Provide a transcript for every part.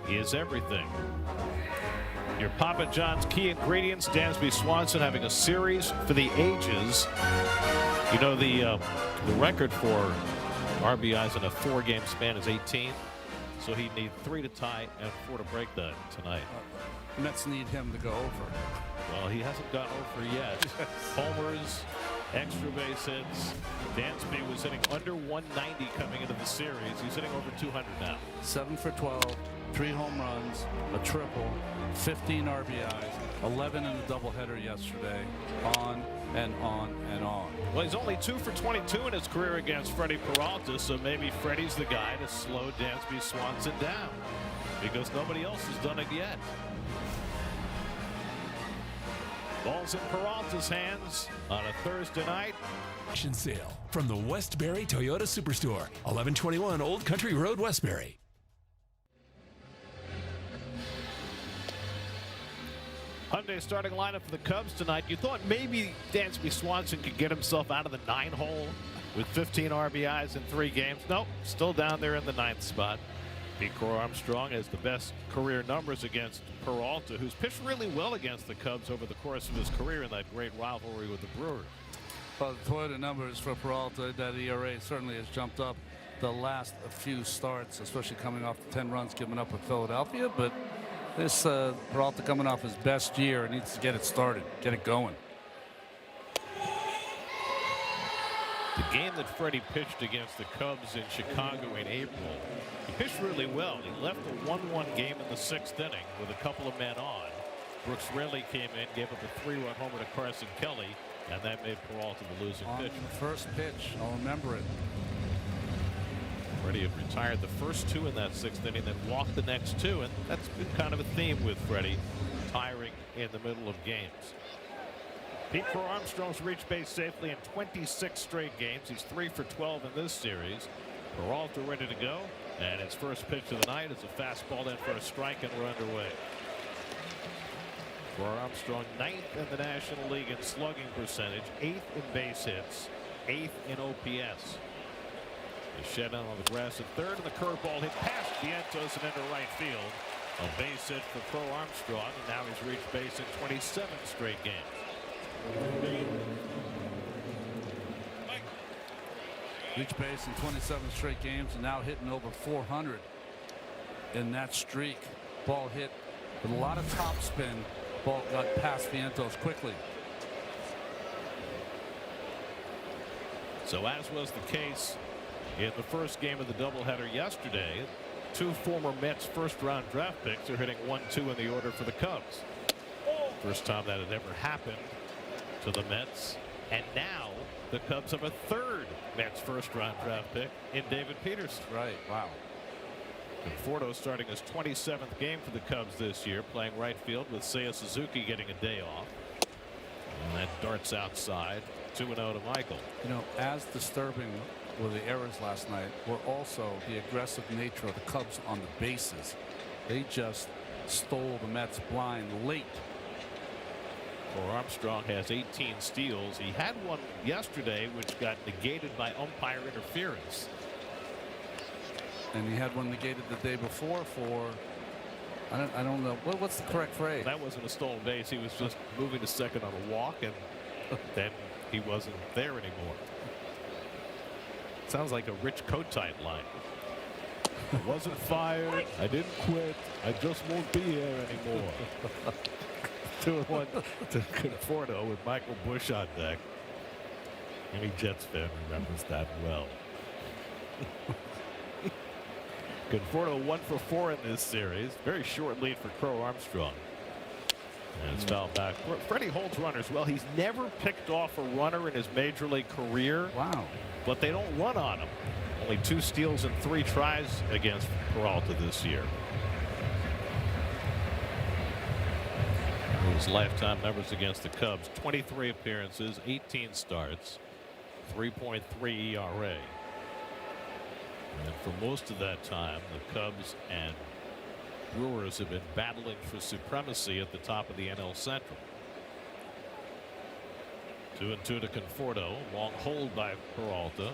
is everything. Your Papa John's key ingredients. Dansby Swanson having a series for the ages. You know, the record for RBIs in a 4-game span is 18. So he'd need 3 to tie and 4 to break that tonight. Mets need him to go over. Well, he hasn't gone over yet. Homers, extra base hits. Dansby was hitting under 190 coming into the series. He's hitting over 200 now. 7 for 12, 3 home runs, a triple, 15 RBIs, 11 in the doubleheader yesterday. On and on and on. Well, he's only 2 for 22 in his career against Freddie Peralta, so maybe Freddie's the guy to slow Dansby Swanson down because nobody else has done it yet. Ball's in Peralta's hands on a Thursday night. Sale from the Westbury Toyota Superstore, 1121 Old Country Road, Westbury. Hyundai starting lineup for the Cubs tonight. You thought maybe Dansby Swanson could get himself out of the 9-hole with 15 RBIs in 3 games. Nope, still down there in the 9th spot. Pete Crow Armstrong has the best career numbers against Peralta, who's pitched really well against the Cubs over the course of his career in that great rivalry with the Brewers. Well, the Toyota numbers for Peralta, that ERA certainly has jumped up the last few starts, especially coming off the 10 runs given up with Philadelphia. But this Peralta coming off his best year needs to get it started, get it going. The game that Freddie pitched against the Cubs in Chicago in April, he pitched really well. He left a 1-1 game in the 6th inning with a couple of men on. Brooks Raley came in, gave up a 3-run homer to Carson Kelly, and that made Peralta the losing pitch. The first pitch, I'll remember it. Freddie had retired the first 2 in that 6th inning, then walked the next 2, and that's been kind of a theme with Freddie, retiring in the middle of games. Pete Crow Armstrong's reached base safely in 26 straight games. He's 3 for 12 in this series. Peralta ready to go, and his first pitch of the night is a fastball in for a strike, and we're underway. Crow Armstrong 9th in the National League in slugging percentage, 8th in base hits, 8th in OPS. The shed down on the grass at third, and the curveball hit past Vientos and into right field. A base hit for Crow Armstrong, and now he's reached base in 27 straight games. Reached base in 27 straight games and now hitting over 400 in that streak. Ball hit with a lot of topspin. Ball got past Vientos quickly. So as was the case in the first game of the doubleheader yesterday, 2 former Mets first-round draft picks are hitting 1-2 in the order for the Cubs. First time that had ever happened to the Mets, and now the Cubs have a 3rd Mets first-round draft pick in David Peterson. Right. Wow. Conforto starting his 27th game for the Cubs this year, playing right field with Seiya Suzuki getting a day off. And that darts outside. 2-0 to Michael. You know, as disturbing were the errors last night, were also the aggressive nature of the Cubs on the bases. They just stole the Mets blind late. Crow Armstrong has 18 steals. He had one yesterday which got negated by umpire interference. And he had one negated the day before for I don't know what's the correct phrase. That wasn't a stolen base. He was just moving to second on a walk, and then he wasn't there anymore. Sounds like a Rich Kotite line. I wasn't fired. I didn't quit. I just won't be here anymore. 2-1 to Conforto with Michael Busch on deck. Any Jets fan remembers that well. Conforto 1 for 4 in this series. Very short lead for Crow Armstrong. And it's fouled back. Freddie holds runners well. He's never picked off a runner in his major league career. Wow. But they don't run on him. Only 2 steals and 3 tries against Peralta this year. His lifetime numbers against the Cubs: 23 appearances, 18 starts, 3.3 ERA. And for most of that time, the Cubs and Brewers have been battling for supremacy at the top of the NL Central. 2-2 to Conforto. Long hold by Peralta.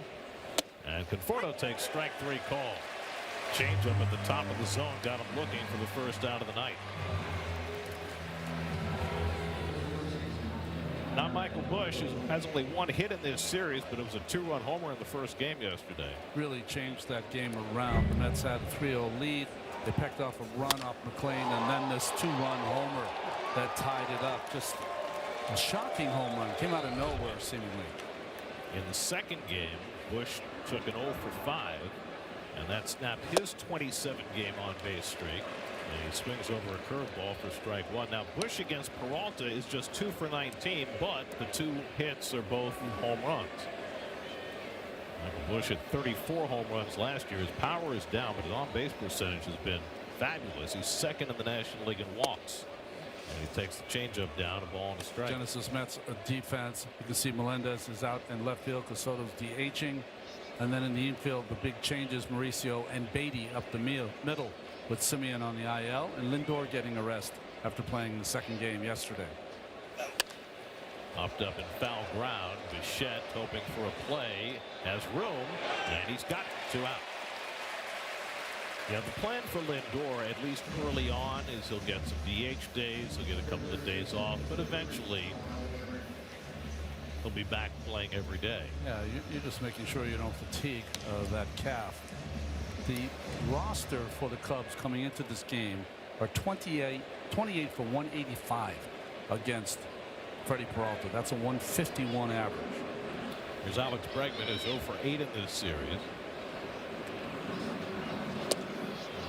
And Conforto takes strike 3 call. Changeup at the top of the zone got him looking for the first out of the night. Now Michael Busch has only one hit in this series, but it was a 2-run homer in the first game yesterday. Really changed that game around. The Mets had a 3-0 lead. They picked off a run off McLean, and then this 2-run homer that tied it up. Just a shocking home run. Came out of nowhere, seemingly. In the second game, Busch took an 0 for 5, and that snapped his 27-game on-base streak. And he swings over a curveball for strike one. Now Busch against Peralta is just 2 for 19, but the 2 hits are both home runs. Michael Busch had 34 home runs last year. His power is down, but his on-base percentage has been fabulous. He's second in the National League in walks. And he takes the changeup down, a ball and a strike. Genesis Mets defense. You can see Melendez is out in left field. Casoto's DHing. And then in the infield, the big changes, Mauricio and Beatty up the middle, with Simeon on the IL and Lindor getting a rest after playing the second game yesterday. Popped up in foul ground. Bichette hoping for a play, has room, and he's got 2 out. Yeah, the plan for Lindor, at least early on, is he'll get some DH days, he'll get a couple of days off, but eventually he'll be back playing every day. Yeah, you're just making sure you don't fatigue that calf. The roster for the Cubs coming into this game are 28 for 185 against Freddie Peralta. That's a 151 average. Here's Alex Bregman, who's 0 for 8 in this series.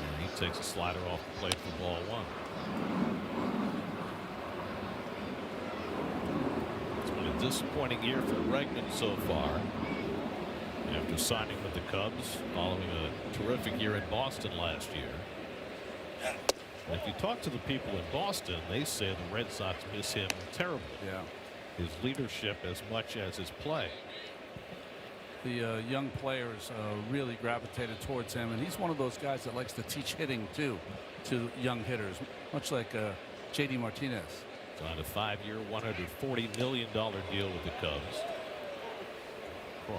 And he takes a slider off the plate for ball 1. It's been a disappointing year for Bregman so far. After signing with the Cubs following a terrific year in Boston last year. And if you talk to the people in Boston, they say the Red Sox miss him terribly. Yeah. His leadership as much as his play. The young players really gravitated towards him, and he's one of those guys that likes to teach hitting too to young hitters, much like JD Martinez. Signed a 5-year $140 million deal with the Cubs.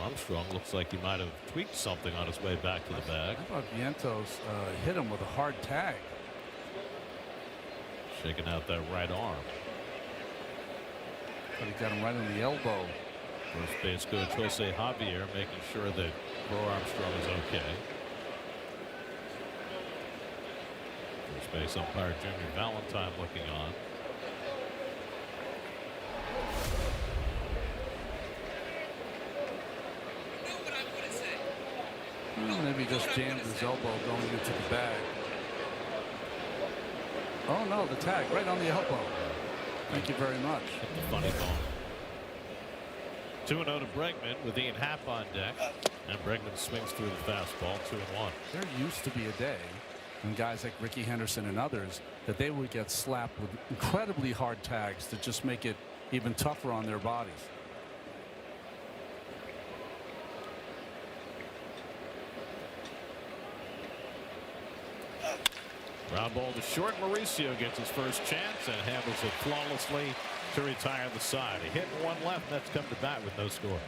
Armstrong looks like he might have tweaked something on his way back to the bag. I thought Vientos hit him with a hard tag. Shaking out that right arm. But he got him right on the elbow. First base coach Jose Javier making sure that Armstrong is okay. First base umpire Junior Valentine looking on. Maybe just jammed his elbow going into the bag. Oh no, the tag right on the elbow. Thank you very much. The funny ball. 2-0 to Bregman with Ian Happ on deck. And Bregman swings through the fastball, 2-1. There used to be a day when guys like Ricky Henderson and others that they would get slapped with incredibly hard tags to just make it even tougher on their bodies. Ground ball to short. Mauricio gets his first chance and handles it flawlessly to retire the side. A hit and 1 left. That's come to bat with no score.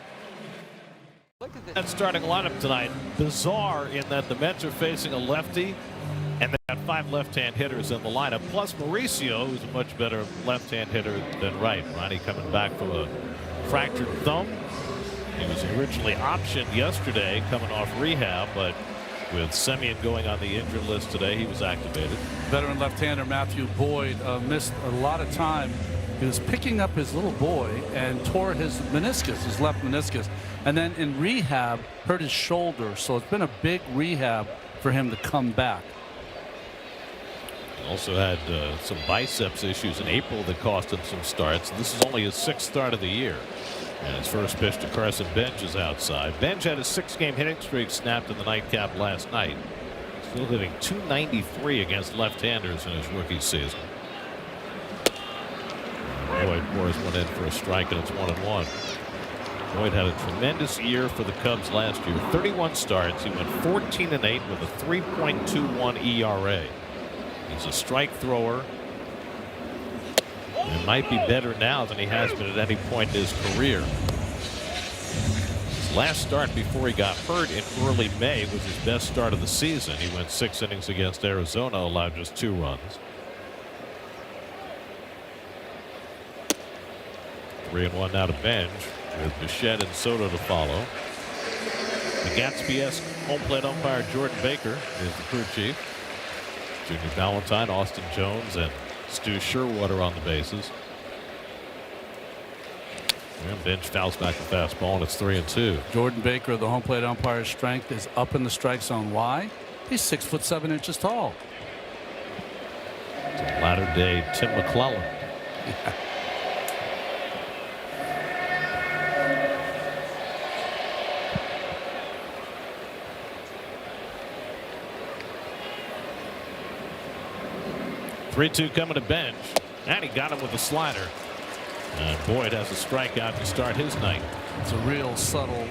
That starting lineup tonight, bizarre in that the Mets are facing a lefty, and they've got 5 left-hand hitters in the lineup, plus Mauricio, who's a much better left-hand hitter than right. Ronnie coming back from a fractured thumb. He was originally optioned yesterday coming off rehab, but with Simeon going on the injured list today, he was activated. Veteran left-hander Matthew Boyd missed a lot of time. He was picking up his little boy and tore his meniscus, his left meniscus, and then in rehab hurt his shoulder. So it's been a big rehab for him to come back. He also had some biceps issues in April that cost him some starts. This is only his 6th start of the year. And his first pitch to Carson Bench is outside. Bench had a 6-game hitting streak snapped in the nightcap last night. Still hitting .293 against left-handers in his rookie season. Boyd pours one in for a strike, and it's 1-1. Boyd had a tremendous year for the Cubs last year. 31 starts. He went 14-8 with a 3.21 ERA. He's a strike thrower. It might be better now than he has been at any point in his career. His last start before he got hurt in early May was his best start of the season. He went 6 innings against Arizona, allowed just 2 runs. 3-1 now to bench with Bichette and Soto to follow. The Gatsby-esque home plate umpire Jordan Baker is the crew chief. Junior Valentine, Austin Jones, and Stu Sherwater on the bases. And bench fouls back the fastball, and it's 3-2. Jordan Baker, the home plate umpire's strength is up in the strike zone. Why? He's 6'7" tall. Latter day Tim McClellan. Yeah. Three-two coming to bench, and he got him with a slider. And Boyd has a strikeout to start his night. It's a real subtle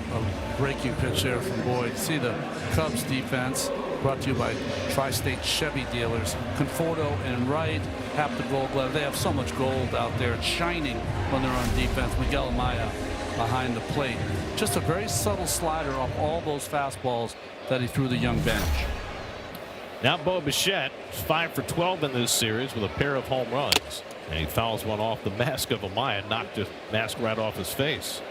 breaking pitch there from Boyd. See the Cubs defense brought to you by Tri-State Chevy dealers. Conforto in right, half the Gold Glove. They have so much gold out there. It's shining when they're on defense. Miguel Amaya behind the plate. Just a very subtle slider off all those fastballs that he threw the young bench. Now Bo Bichette is 5 for 12 in this series with a pair of home runs. And he fouls one off the mask of Amaya, knocked the mask right off his face.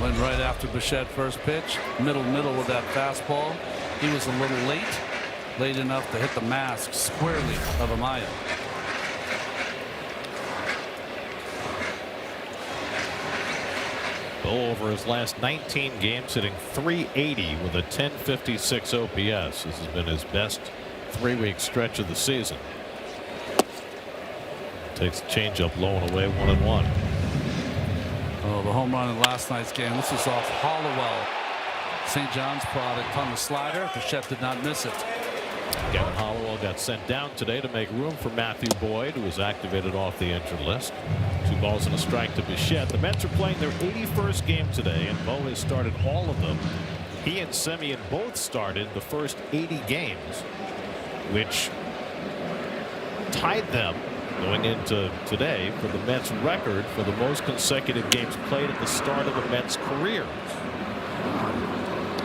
Went right after Bichette first pitch. Middle with that fastball. He was a little late enough to hit the mask squarely of Amaya. Bo over his last 19 games hitting .380 with a .1056 OPS. This has been his best 3-week stretch of the season. Takes the changeup low and away, 1-1. Oh, the home run in last night's game. This was off Hollowell, St. John's product on the slider. Bichette did not miss it. Gavin Hollowell got sent down today to make room for Matthew Boyd, who was activated off the injured list. 2 balls and a strike to Bichette. The Mets are playing their 81st game today, and Bo has started all of them. He and Semien both started the first 80 games, which tied them going into today for the Mets record for the most consecutive games played at the start of the Mets career.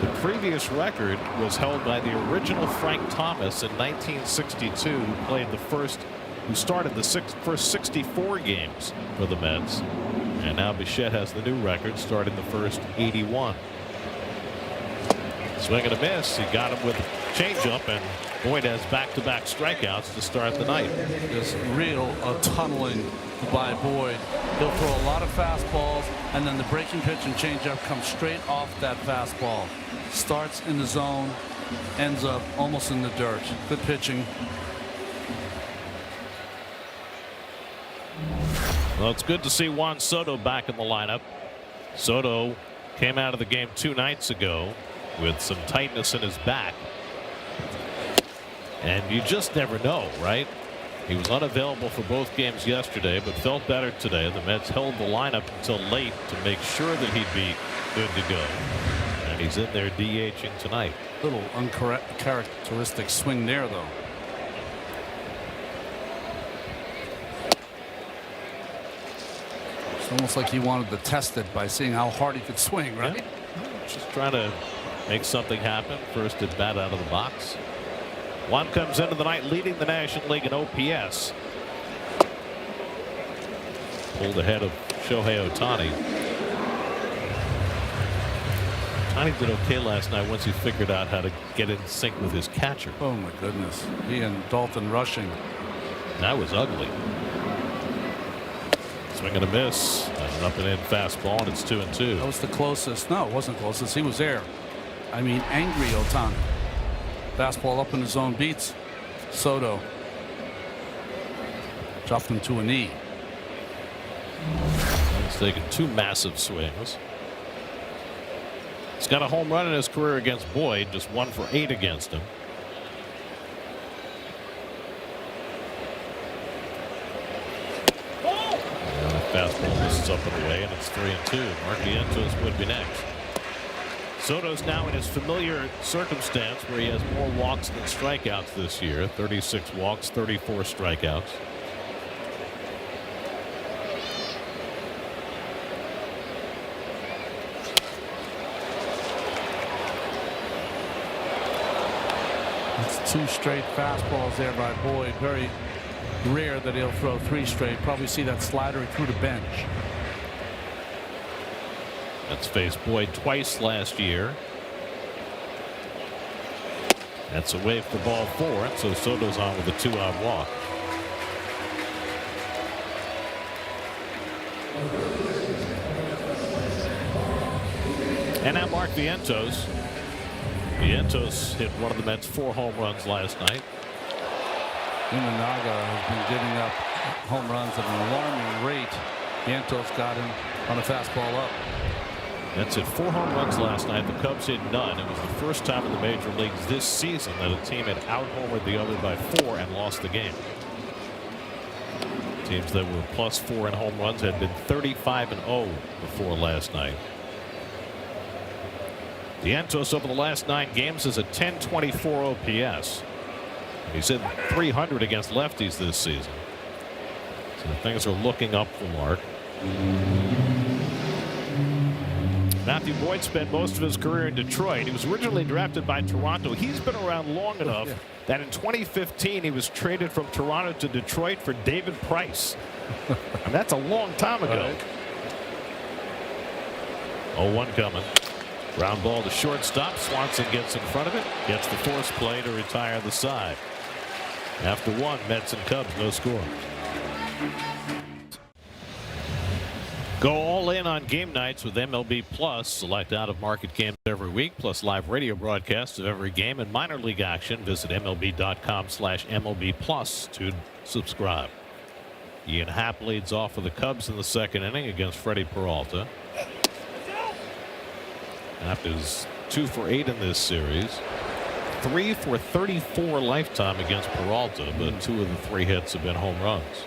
The previous record was held by the original Frank Thomas in 1962, who started the first 64 games for the Mets. And now Bichette has the new record, starting the first 81. Swing and a miss. He got him with a changeup, and Boyd has back-to-back strikeouts to start the night. There's real tunneling by Boyd. He'll throw a lot of fastballs, and then the breaking pitch and changeup comes straight off that fastball. Starts in the zone, ends up almost in the dirt. Good pitching. Well, it's good to see Juan Soto back in the lineup. Soto came out of the game 2 nights ago with some tightness in his back. And you just never know, right? He was unavailable for both games yesterday, but felt better today. The Mets held the lineup until late to make sure that he'd be good to go. And he's in there DHing tonight. Little uncharacteristic swing there, though. It's almost like he wanted to test it by seeing how hard he could swing, right? Yeah. Just trying to make something happen. First at bat out of the box. Juan comes into the night leading the National League in OPS. Pulled ahead of Shohei Ohtani. Ohtani did okay last night once he figured out how to get in sync with his catcher. Oh my goodness. He and Dalton rushing. That was ugly. Swing and a miss. An up and in fastball, and it's 2-2. That was the closest. No, it wasn't closest. He was there. I mean, angry Ohtani. Fastball up in the zone beats Soto. Dropped him to a knee. He's taken 2 massive swings. He's got a home run in his career against Boyd, just 1 for 8 against him. And the fastball misses up and away, and it's 3-2. Marquientos would be next. Soto's now in his familiar circumstance where he has more walks than strikeouts this year. 36 walks, 34 strikeouts. 2 straight fastballs there by Boyd. Very rare that he'll throw 3 straight. Probably see that slider through the bench. That's faced Boyd twice last year. That's away for ball 4, and so Soto's on with a 2-out walk. And now Mark Vientos. Vientos hit one of the Mets' 4 home runs last night. Imanaga has been giving up home runs at an alarming rate. Vientos got him on a fastball up. Mets hit 4 home runs last night. The Cubs hit none. It was the first time in the major leagues this season that a team had out-homered the other by 4 and lost the game. Teams that were +4 in home runs had been 35-0 before last night. Vientos over the last 9 games is a .1024 OPS. He's hit 300 against lefties this season. So things are looking up for Mark. Matthew Boyd spent most of his career in Detroit. He was originally drafted by Toronto. He's been around long enough that in 2015 he was traded from Toronto to Detroit for David Price. And that's a long time ago. 0-1 coming. Ground ball to shortstop. Swanson gets in front of it. Gets the force play to retire the side. After 1, Mets and Cubs, no score. Go all in on game nights with MLB Plus. Select out-of-market games every week, plus live radio broadcasts of every game and minor league action. Visit MLB.com/MLB Plus to subscribe. Ian Happ leads off for the Cubs in the 2nd inning against Freddie Peralta. Happ is 2 for 8 in this series. 3 for 34 lifetime against Peralta, but 2 of the 3 hits have been home runs.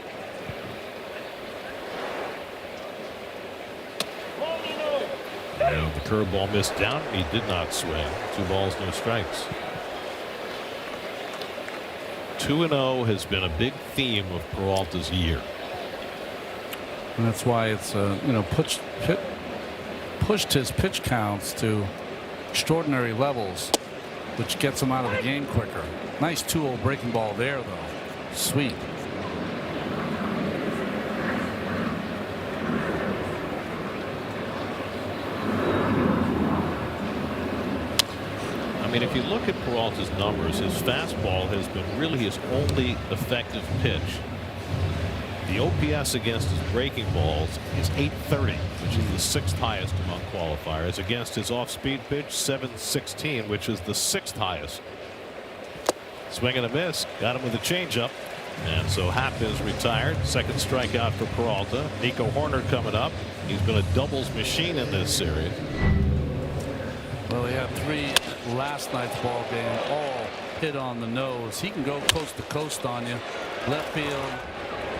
And the curveball missed down. He did not swing. 2 balls, no strikes. 2-0 has been a big theme of Peralta's year. And that's why it's pushed his pitch counts to extraordinary levels, which gets him out of the game quicker. Nice 2-0 breaking ball there, though. Sweet. I mean, if you look at Peralta's numbers, his fastball has been really his only effective pitch. The OPS against his breaking balls is .830, which is the 6th highest among qualifiers. Against his off-speed pitch, .716, which is the 6th highest. Swing and a miss. Got him with a changeup. And so Happ is retired. 2nd strikeout for Peralta. Nico Horner coming up. He's been a doubles machine in this series. Well, he had 3 last night's ball game, all hit on the nose. He can go coast to coast on you. Left field,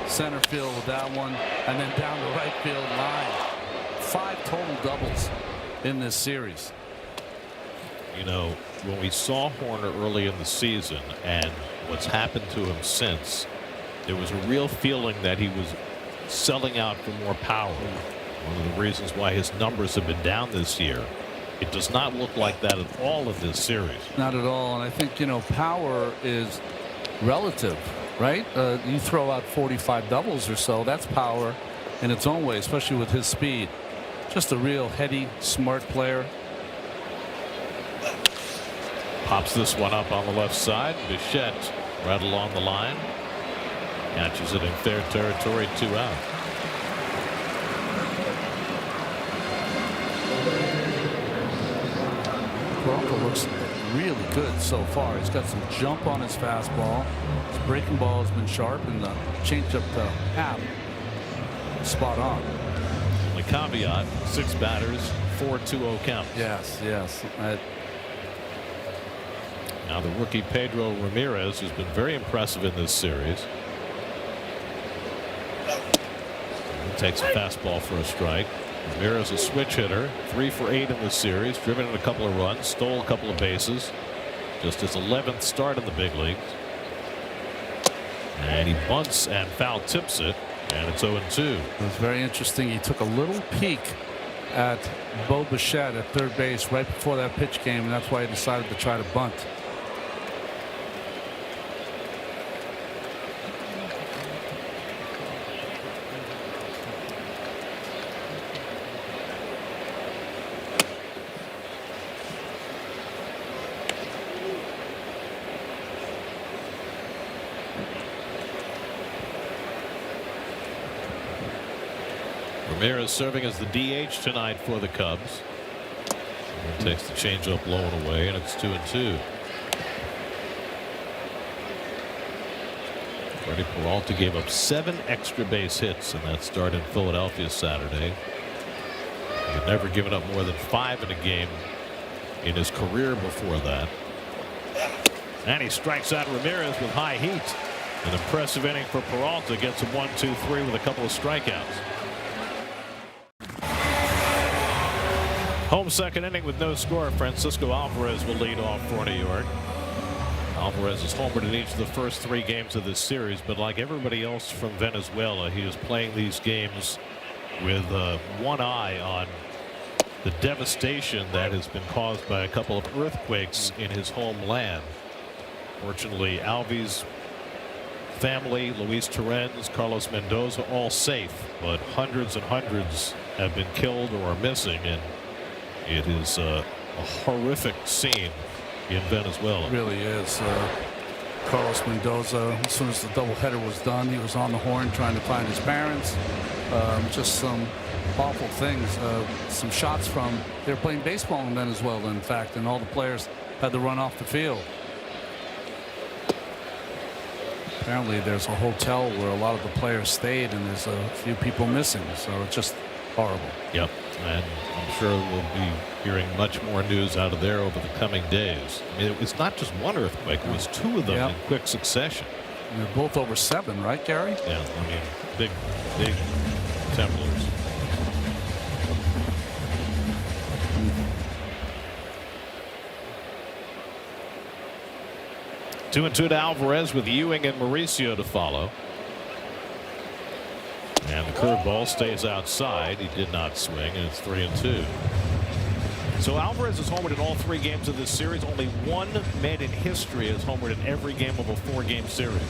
center field with that one, and then down the right field line. 5 total doubles in this series. You know, when we saw Horner early in the season and what's happened to him since, there was a real feeling that he was selling out for more power. One of the reasons why his numbers have been down this year. It does not look like that at all in this series. Not at all. And I think, power is relative, right? You throw out 45 doubles or so. That's power in its own way, especially with his speed. Just a real heady, smart player. Pops this one up on the left side. Bichette right along the line. Catches it in fair territory. 2 out. Peralta looks really good so far. He's got some jump on his fastball. His breaking ball has been sharp, and the changeup to Happ spot on. Only caveat: 6 batters, 4 2-0 counts. Yes. Now the rookie Pedro Ramirez has been very impressive in this series. He takes a fastball for a strike. Ramirez a switch hitter, 3 for 8 in the series, driven in a couple of runs, stole a couple of bases. Just his 11th start in the big leagues. And he bunts and foul tips it, and it's 0-2. It was very interesting. He took a little peek at Bo Bichette at third base right before that pitch came, and that's why he decided to try to bunt. Ramirez serving as the DH tonight for the Cubs. And takes the changeup low and away, and it's 2-2. Freddie Peralta gave up 7 extra base hits in that start in Philadelphia Saturday. He had never given up more than 5 in a game in his career before that. And he strikes out Ramirez with high heat. An impressive inning for Peralta. Gets a 1-2-3 with a couple of strikeouts. Home second inning with no score. Francisco Alvarez will lead off for New York. Alvarez has homered in each of the first 3 games of this series, but like everybody else from Venezuela, he is playing these games with one eye on the devastation that has been caused by a couple of earthquakes in his homeland. Fortunately, Alvy's family, Luis Torrens, Carlos Mendoza, all safe, but hundreds and hundreds have been killed or are missing, and it is a horrific scene in Venezuela. It really is. Carlos Mendoza, as soon as the doubleheader was done, he was on the horn trying to find his parents. Just some awful things. Some shots from, they were playing baseball in Venezuela, in fact, and all the players had to run off the field. Apparently there's a hotel where a lot of the players stayed, and there's a few people missing, so it's just horrible. Yep, and I'm sure we'll be hearing much more news out of there over the coming days. I mean, it's not just one earthquake, it was 2 of them in quick succession. They're both over 7, right, Gary? Yeah, I mean, big temblors. Two and 2 to Alvarez with Ewing and Mauricio to follow. And the curveball stays outside. He did not swing, and it's 3-2. So Alvarez has homered in all 3 games of this series. Only one man in history has homered in every game of a 4-game series.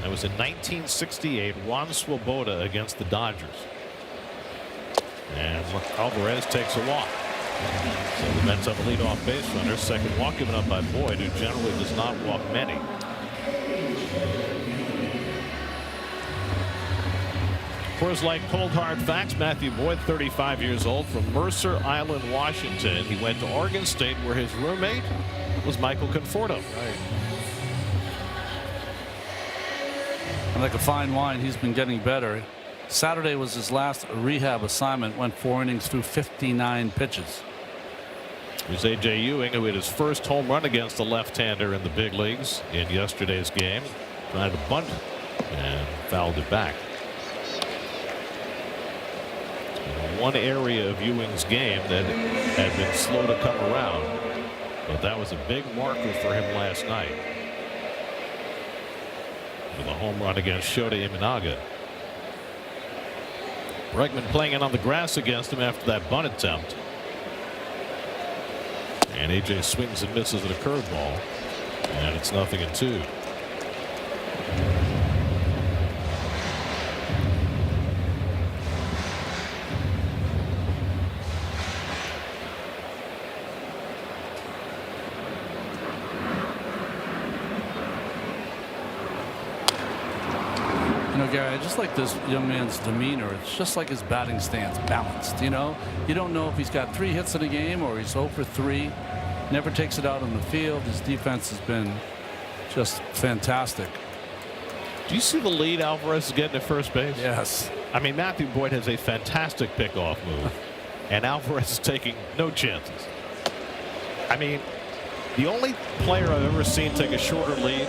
That was in 1968, Juan Swoboda against the Dodgers. And Alvarez takes a walk. So the Mets have a leadoff base runner. Second walk given up by Boyd, who generally does not walk many. For his life cold hard facts, Matthew Boyd, 35 years old, from Mercer Island, Washington. He went to Oregon State, where his roommate was Michael Conforto. Right. And like a fine wine, he's been getting better. Saturday was his last rehab assignment, went 4 innings through 59 pitches. Here's A.J. Ewing, who hit his first home run against the left-hander in the big leagues in yesterday's game. Tried to bunt and fouled it back. One area of Ewing's game that had been slow to come around, but that was a big marker for him last night with a home run against Shota Imanaga. Bregman playing in on the grass against him after that bunt attempt, and AJ swings and misses at a curveball, and it's 0-2. Gary, I just like this young man's demeanor. It's just like his batting stance, balanced. You know, you don't know if he's got 3 hits in a game or he's 0 for 3. Never takes it out on the field. His defense has been just fantastic. Do you see the lead Alvarez is getting at first base? Yes. I mean, Matthew Boyd has a fantastic pickoff move, and Alvarez is taking no chances. I mean, the only player I've ever seen take a shorter lead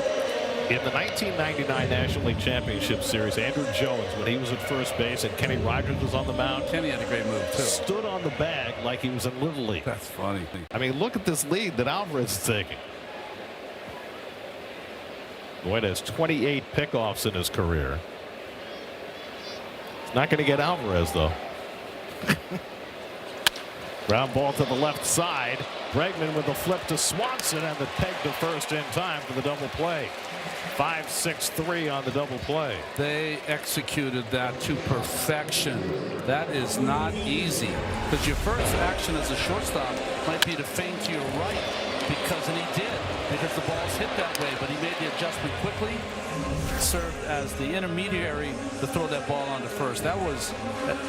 in the 1999 National League Championship Series, Andrew Jones, when he was at first base and Kenny Rogers was on the mound. Kenny had a great move, too. Stood on the bag like he was in Little League. That's funny. I mean, look at this lead that Alvarez is taking. Boyd has 28 pickoffs in his career. It's not going to get Alvarez, though. Ground ball to the left side. Bregman with the flip to Swanson, and the peg to first in time for the double play. 5-6-3 on the double play. They executed that to perfection. That is not easy, because your first action as a shortstop might be to feint to your right, and he did, because the ball's hit that way, but he made the adjustment quickly, served as the intermediary to throw that ball onto first. That was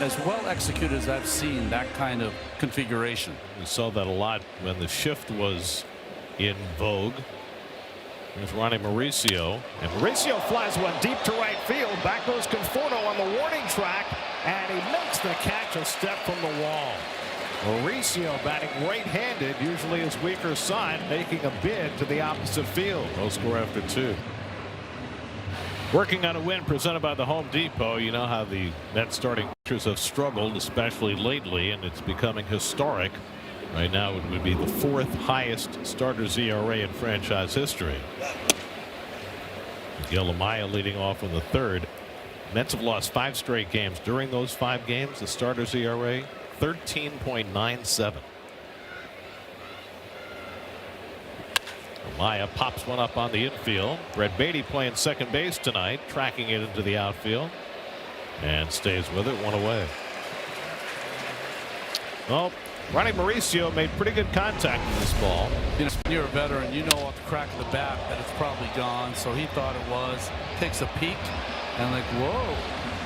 as well executed as I've seen that kind of configuration. We saw that a lot when the shift was in vogue. There's Ronnie Mauricio, and Mauricio flies one deep to right field. Back goes Conforto on the warning track, and he makes the catch a step from the wall. Mauricio batting right-handed, usually his weaker side, making a bid to the opposite field. No score after 2. Working on a win presented by the Home Depot. You know how the Mets starting pitchers have struggled, especially lately, and it's becoming historic. Right now it would be the 4th highest starter's ERA in franchise history. Miguel Amaya leading off in the 3rd. Mets have lost 5 straight games. During those 5 games, the starter's ERA 13.97. Amaya pops one up on the infield. Brett Beatty playing second base tonight, tracking it into the outfield, and stays with it, 1 away. Well, Ronnie Mauricio made pretty good contact with this ball. You know, you're a veteran, you know off the crack of the bat that it's probably gone, so he thought it was. Takes a peek and like, whoa,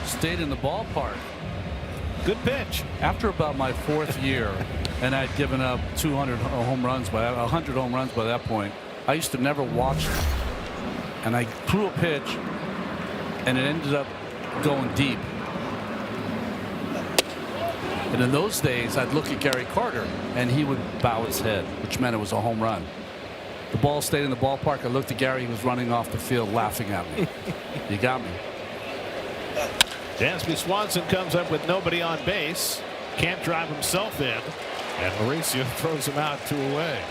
stayed in the ballpark. Good pitch. After about my 4th year, and I'd given up 200 home runs by 100 home runs by that point, I used to never watch it. And I threw a pitch, and it ended up going deep. And in those days, I'd look at Gary Carter, and he would bow his head, which meant it was a home run. The ball stayed in the ballpark. I looked at Gary. He was running off the field laughing at me. You got me. Dansby Swanson comes up with nobody on base. Can't drive himself in. And Mauricio throws him out 2 away.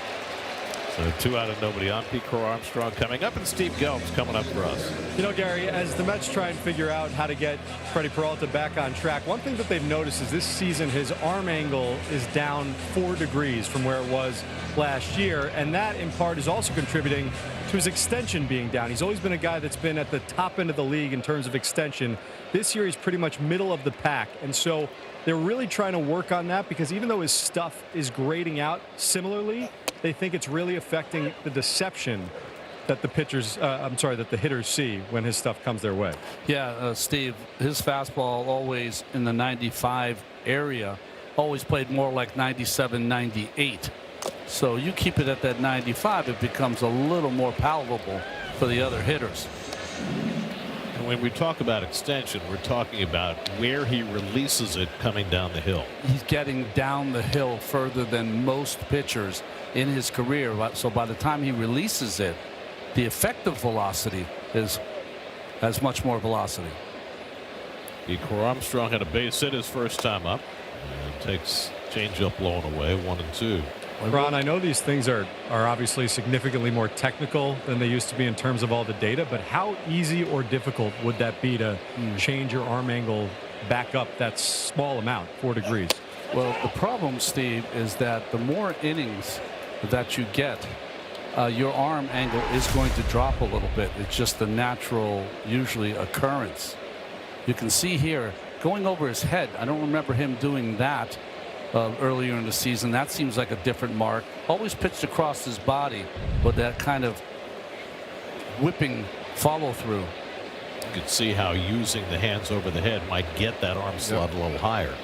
So 2 out of nobody on. Pete Crow Armstrong coming up, and Steve Gelb's coming up for us. You know, Gary, as the Mets try and figure out how to get Freddie Peralta back on track, one thing that they've noticed is this season his arm angle is down 4 degrees from where it was last year, and that in part is also contributing to his extension being down. He's always been a guy that's been at the top end of the league in terms of extension. This year he's pretty much middle of the pack, and so they're really trying to work on that, because even though his stuff is grading out similarly, they think it's really affecting the deception that the pitchers, that the hitters see when his stuff comes their way. Yeah, Steve, his fastball always in the 95 area, always played more like 97, 98. So you keep it at that 95, it becomes a little more palatable for the other hitters. And when we talk about extension, we're talking about where he releases it coming down the hill. He's getting down the hill further than most pitchers in his career. So by the time he releases it, the effective velocity has much more velocity. Pete Crow Armstrong had a base hit his first time up, and takes changeup blown away, 1-2. Ron, I know these things are obviously significantly more technical than they used to be in terms of all the data, but how easy or difficult would that be to change your arm angle back up that small amount, 4 degrees? Well, the problem, Steve, is that the more innings that you get, your arm angle is going to drop a little bit. It's just the natural, usually, occurrence. You can see here going over his head. I don't remember him doing that earlier in the season. That seems like a different mark. Always pitched across his body, but that kind of whipping follow through. You can see how using the hands over the head might get that arm slot a little higher.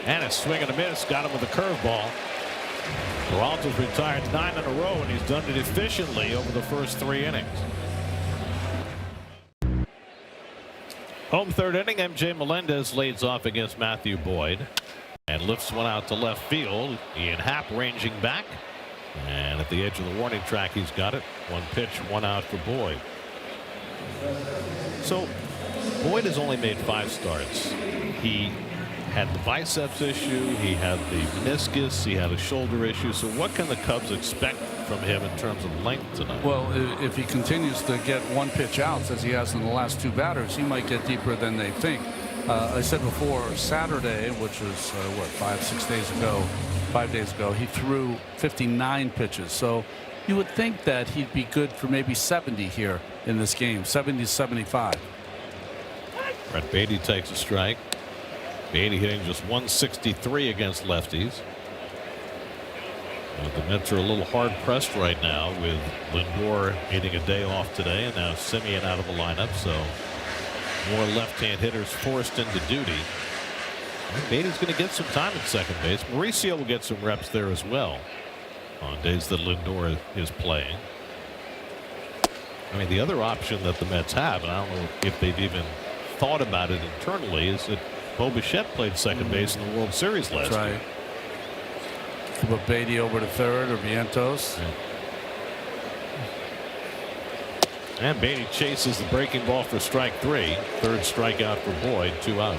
And a swing and a miss, got him with a curveball. Peralta's retired 9 in a row, and he's done it efficiently over the first 3 innings. Home 3rd inning, MJ Melendez leads off against Matthew Boyd and lifts one out to left field. Ian Happ ranging back, and at the edge of the warning track, he's got it. 1 pitch, 1 out for Boyd. So Boyd has only made 5 starts. He had the biceps issue, he had the meniscus, he had a shoulder issue. So what can the Cubs expect from him in terms of length tonight? Well, if he continues to get 1 pitch outs as he has in the last 2 batters, he might get deeper than they think. I said before, Saturday, which was 5 days ago, he threw 59 pitches. So you would think that he'd be good for maybe 70 here in this game, 70 to 75. Brett Beatty takes a strike. Beatty hitting just 163 against lefties. The Mets are a little hard pressed right now with Lindor needing a day off today, and now Simeon out of the lineup, so more left-hand hitters forced into duty. Beatty's going to get some time at second base. Mauricio will get some reps there as well on days that Lindor is playing. I mean, the other option that the Mets have, and I don't know if they've even thought about it internally, is that Bo Bichette played second base in the World Series last year. Put Beatty over to third or Vientos. Yeah. And Beatty chases the breaking ball for strike 3. Third strikeout for Boyd, 2 out.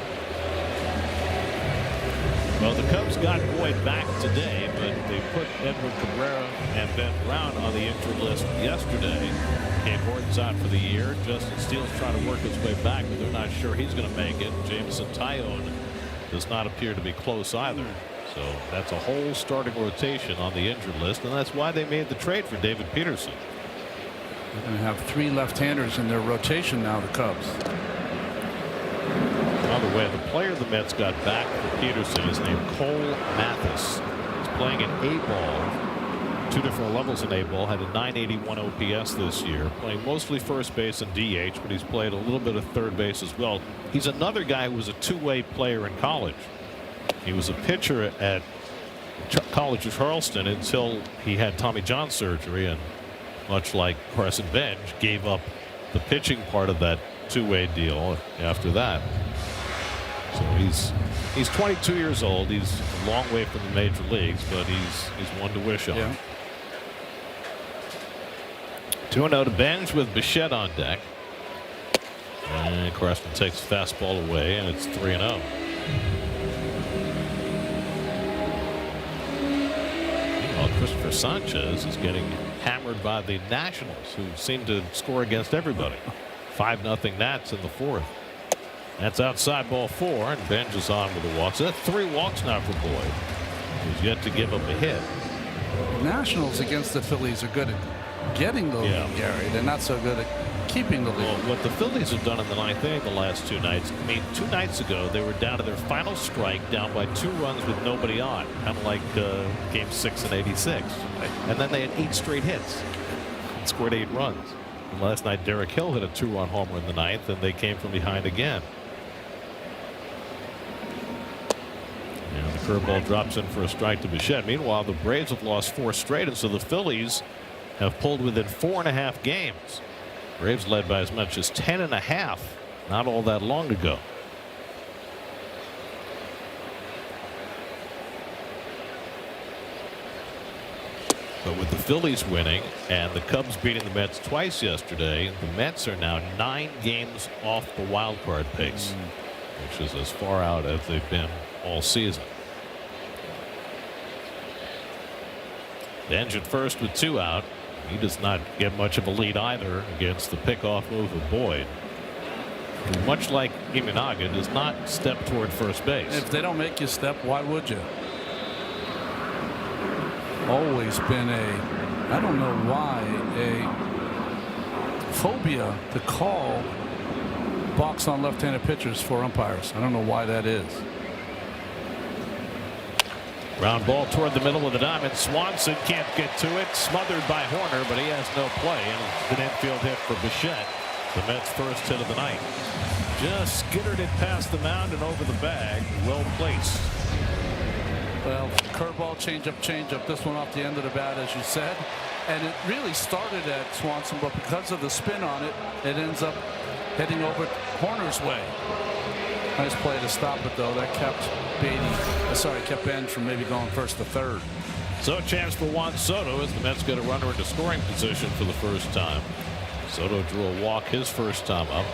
Well, the Cubs got Boyd back today, but they put Edward Cabrera and Ben Brown on the injured list yesterday. Cam Gordon's out for the year. Justin Steele's trying to work his way back, but they're not sure he's going to make it. Jameson Tyone does not appear to be close either. So that's a whole starting rotation on the injured list, and that's why they made the trade for David Peterson. They're going to have 3 left-handers in their rotation now, the Cubs. By the way, the player the Mets got back for Peterson is named Cole Mathis. He's playing an A-ball, 2 different levels in A-ball, had a 981 OPS this year, playing mostly first base and DH, but he's played a little bit of third base as well. He's another guy who was a two-way player in college. He was a pitcher at College of Charleston until he had Tommy John surgery, and much like Carson Bench, gave up the pitching part of that two-way deal after that. So he's 22 years old. He's a long way from the major leagues, but he's one to wish on. Yeah. 2-0 to Bench with Bichette on deck. And Carson takes the fastball away, and it's 3-0. Christopher Sanchez is getting hammered by the Nationals, who seem to score against everybody. 5-0 Nats in the 4th. That's outside ball 4, and Benj is on with the walks. So that's 3 walks now for Boyd, who's yet to give up a hit. Nationals against the Phillies are good at getting the lead, Gary. They're not so good at keeping the lead. Well, what the Phillies have done in the 9th inning the last 2 nights, I mean, 2 nights ago they were down to their final strike, down by 2 runs with nobody on, kind of like game 6 in '86. And then they had 8 straight hits and scored 8 runs. And last night Derek Hill hit a 2-run homer in the 9th, and they came from behind again. And the curveball drops in for a strike to Bichette. Meanwhile, the Braves have lost 4 straight, and so the Phillies have pulled within 4.5 games. Braves led by as much as 10.5 not all that long ago. But with the Phillies winning and the Cubs beating the Mets twice yesterday, the Mets are now 9 games off the wild card pace, which is as far out as they've been all season. Benj at first with 2 out. He does not get much of a lead either against the pickoff move of Boyd, who, much like Imanaga, does not step toward first base. If they don't make you step, why would you? Always been I don't know why, a phobia to call balks on left-handed pitchers for umpires. I don't know why that is. Ground ball toward the middle of the diamond. Swanson can't get to it. Smothered by Horner, but he has no play. And it's an infield hit for Bichette. The Mets' first hit of the night. Just skittered it past the mound and over the bag. Well placed. Well, curveball, changeup. This one off the end of the bat, as you said. And it really started at Swanson, but because of the spin on it, it ends up heading over Horner's way. Nice play to stop it, though. That kept kept Ben from maybe going first to third. So a chance for Juan Soto as the Mets get a runner into scoring position for the first time. Soto drew a walk his first time up.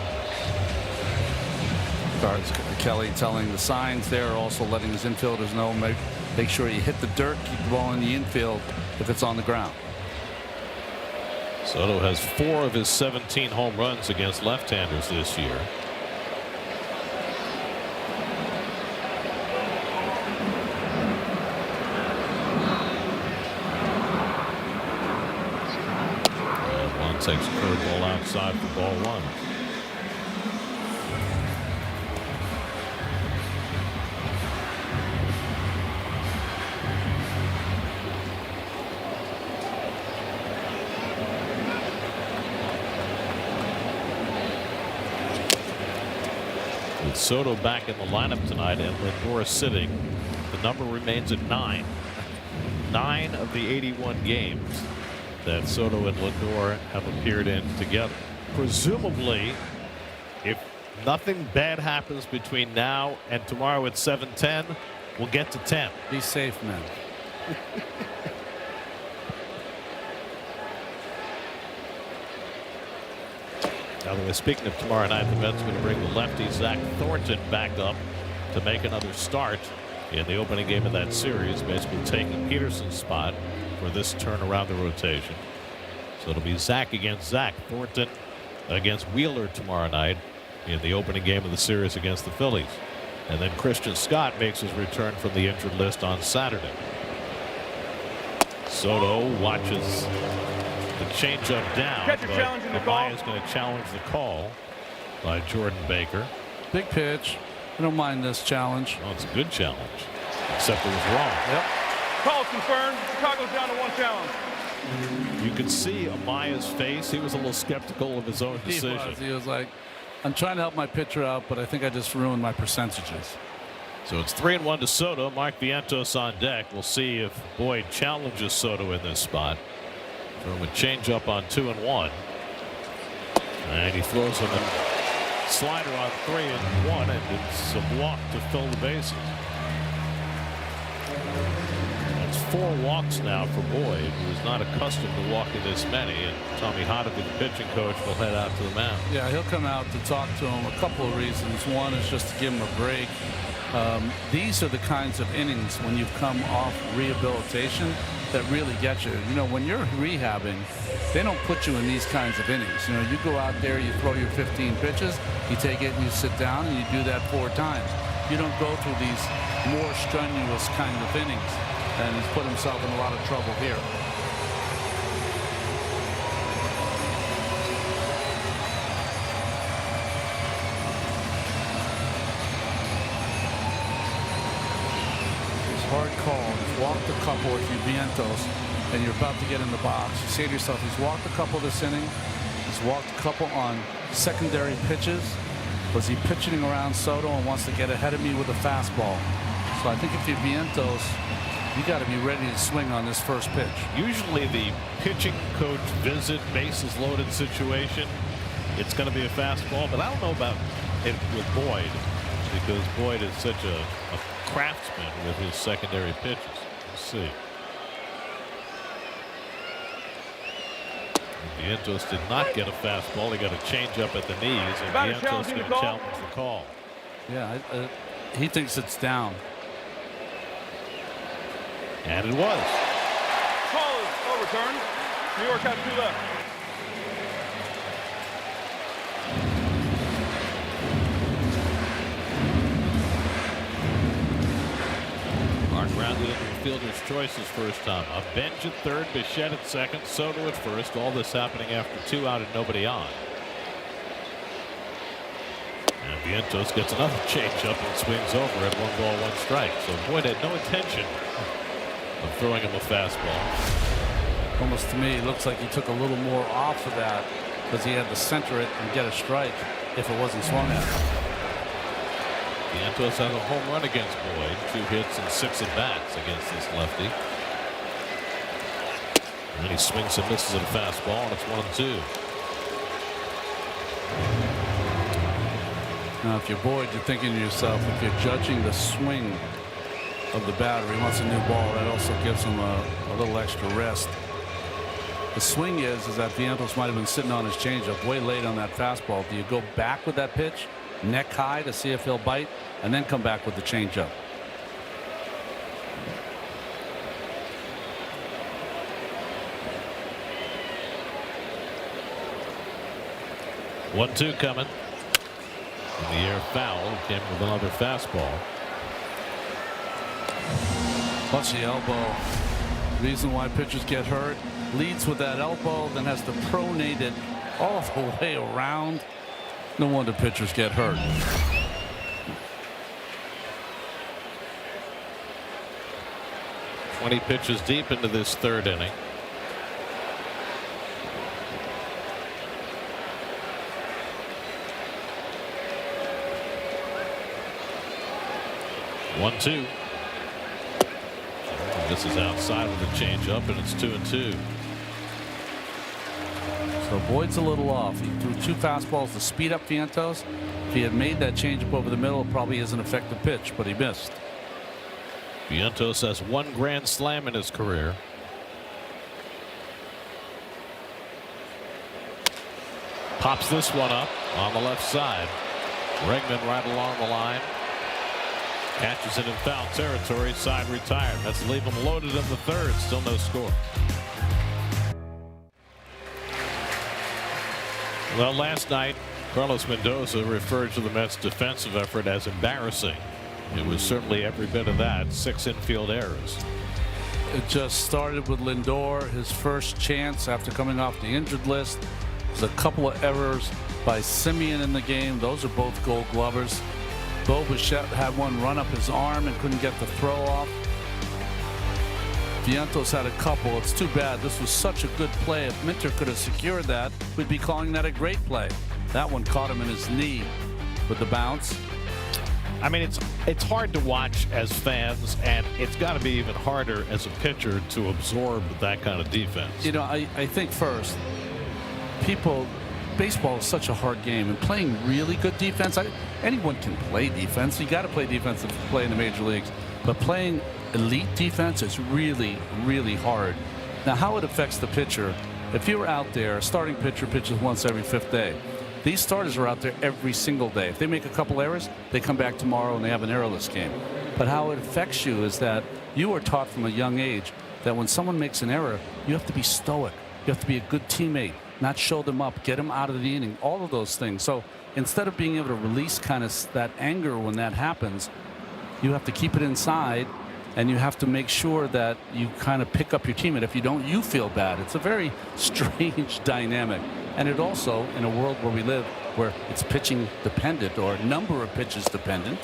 Kelly telling the signs there, also letting his infielders know, make sure you hit the dirt, keep the ball in the infield if it's on the ground. Soto has 4 of his 17 home runs against left-handers this year. Takes a curveball outside for ball 1. With Soto back in the lineup tonight and Lindor sitting, the number remains at 9. 9 of the 81 games that Soto and Lindor have appeared in together. Presumably, if nothing bad happens between now and tomorrow at 7:10, we'll get to 10. Be safe, man. Now, speaking of tomorrow night, the Mets are going to bring the lefty Zach Thornton back up to make another start in the opening game of that series, basically taking Peterson's spot for this turn around the rotation. So it'll be Zach against Zach, Thornton against Wheeler tomorrow night in the opening game of the series against the Phillies. And then Christian Scott makes his return from the injured list on Saturday. Soto watches the changeup down, but Amaya's going to challenge the call by Jordan Baker. Big pitch. I don't mind this challenge. Oh, it's a good challenge, except it was wrong. Yep. Call confirmed. Chicago's down to 1 challenge. You could see Amaya's face. He was a little skeptical of his own decision. He was like, I'm trying to help my pitcher out, but I think I just ruined my percentages. So it's 3-1 to Soto. Mark Vientos on deck. We'll see if Boyd challenges Soto in this spot. Throw him a changeup on 2-1. And he throws him a slider on 3-1, and it's a walk to fill the bases. That's 4 walks now for Boyd, who is not accustomed to walking this many. And Tommy Hotovy, the pitching coach, will head out to the mound. Yeah, he'll come out to talk to him. A couple of reasons. One is just to give him a break. These are the kinds of innings when you've come off rehabilitation that really get you. You know, when you're rehabbing, they don't put you in these kinds of innings. You know, you go out there, you throw your 15 pitches, you take it and you sit down and you do that 4 times. You don't go through these more strenuous kind of innings. And he's put himself in a lot of trouble here. Hard call. He's walked a couple with you, Vientos, and you're about to get in the box. You say to yourself, he's walked a couple this inning. He's walked a couple on secondary pitches. Was he pitching around Soto and wants to get ahead of me with a fastball? So I think if you're Vientos, you got to be ready to swing on this first pitch. Usually the pitching coach visit bases loaded situation, it's going to be a fastball, but I don't know about it with Boyd, because Boyd is such a craftsman with his secondary pitches. Let's see. Vientos did not get a fastball. He got a changeup at the knees, and Vientos is going to challenge the call. Yeah, he thinks it's down. And it was. Call is overturned. New York has 2 left. Mark grounded into the fielder's choice his first time. A bench at third, Bichette at second, Soto at first. All this happening after 2 out and nobody on. And Vientos gets another changeup and swings over at 1 ball, 1 strike. So Boyd had no intention of throwing him a fastball. Almost to me, it looks like he took a little more off of that because he had to center it and get a strike if it wasn't swung at. Vientos has a home run against Boyd, 2 hits and 6 at bats against this lefty. And then he swings and misses at a fastball, and it's 1-2. Now, if you're Boyd, you're thinking to yourself, if you're judging the swing of the batter, he wants a new ball. That also gives him a little extra rest. The swing is that Vientos might have been sitting on his changeup way late on that fastball. Do you go back with that pitch, neck high, to see if he'll bite, and then come back with the changeup? 1-2 coming. In the air foul, came with another fastball. Plus the elbow. Reason why pitchers get hurt. Leads with that elbow, then has to pronate it all the way around. No wonder pitchers get hurt. "20 pitches deep into this 3rd inning. 1-2. This is outside with a changeup, and it's 2-2. So Boyd's a little off. He threw 2 fastballs to speed up Vientos. If he had made that changeup over the middle, it probably is an effective pitch, but he missed. Vientos has 1 grand slam in his career. Pops this one up on the left side. Bregman right along the line. Catches it in foul territory. Side retired. Let's leave him loaded in the third. Still no score. Well, last night, Carlos Mendoza referred to the Mets' defensive effort as embarrassing. It was certainly every bit of that. 6 infield errors. It just started with Lindor, his first chance after coming off the injured list. There's a couple of errors by Simeon in the game. Those are both Gold Glovers. Bo Bichette had one run up his arm and couldn't get the throw off. Vientos had a couple. It's too bad. This was such a good play. If Minter could have secured that, we'd be calling that a great play. That one caught him in his knee with the bounce. I mean, it's hard to watch as fans, and it's got to be even harder as a pitcher to absorb that kind of defense. You know, I think first, baseball is such a hard game, and playing really good defense, anyone can play defense. You got to play defense to play in the major leagues, but playing elite defense is really, really hard. Now, how it affects the pitcher, if you're out there, a starting pitcher pitches once every 5th day. These starters are out there every single day. If they make a couple errors, they come back tomorrow and they have an errorless game. But how it affects you is that you are taught from a young age that when someone makes an error, you have to be stoic. You have to be a good teammate, not show them up, get them out of the inning, all of those things. So instead of being able to release kind of that anger when that happens, you have to keep it inside, and you have to make sure that you kind of pick up your teammate. If you don't, you feel bad. It's a very strange dynamic. And it also, in a world where we live, where it's pitching dependent or number of pitches dependent,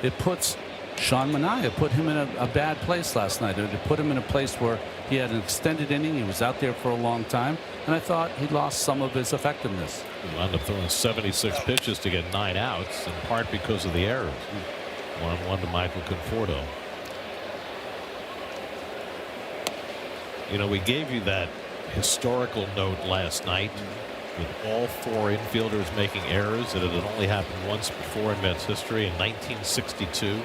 it puts Sean Manaea, put him in a bad place last night. It put him in a place where he had an extended inning. He was out there for a long time, and I thought he lost some of his effectiveness. He wound up throwing 76 pitches to get 9 outs, in part because of the errors. 1-1 to Michael Conforto. You know, we gave you that historical note last night with all 4 infielders making errors. It had only happened once before in Mets history in 1962.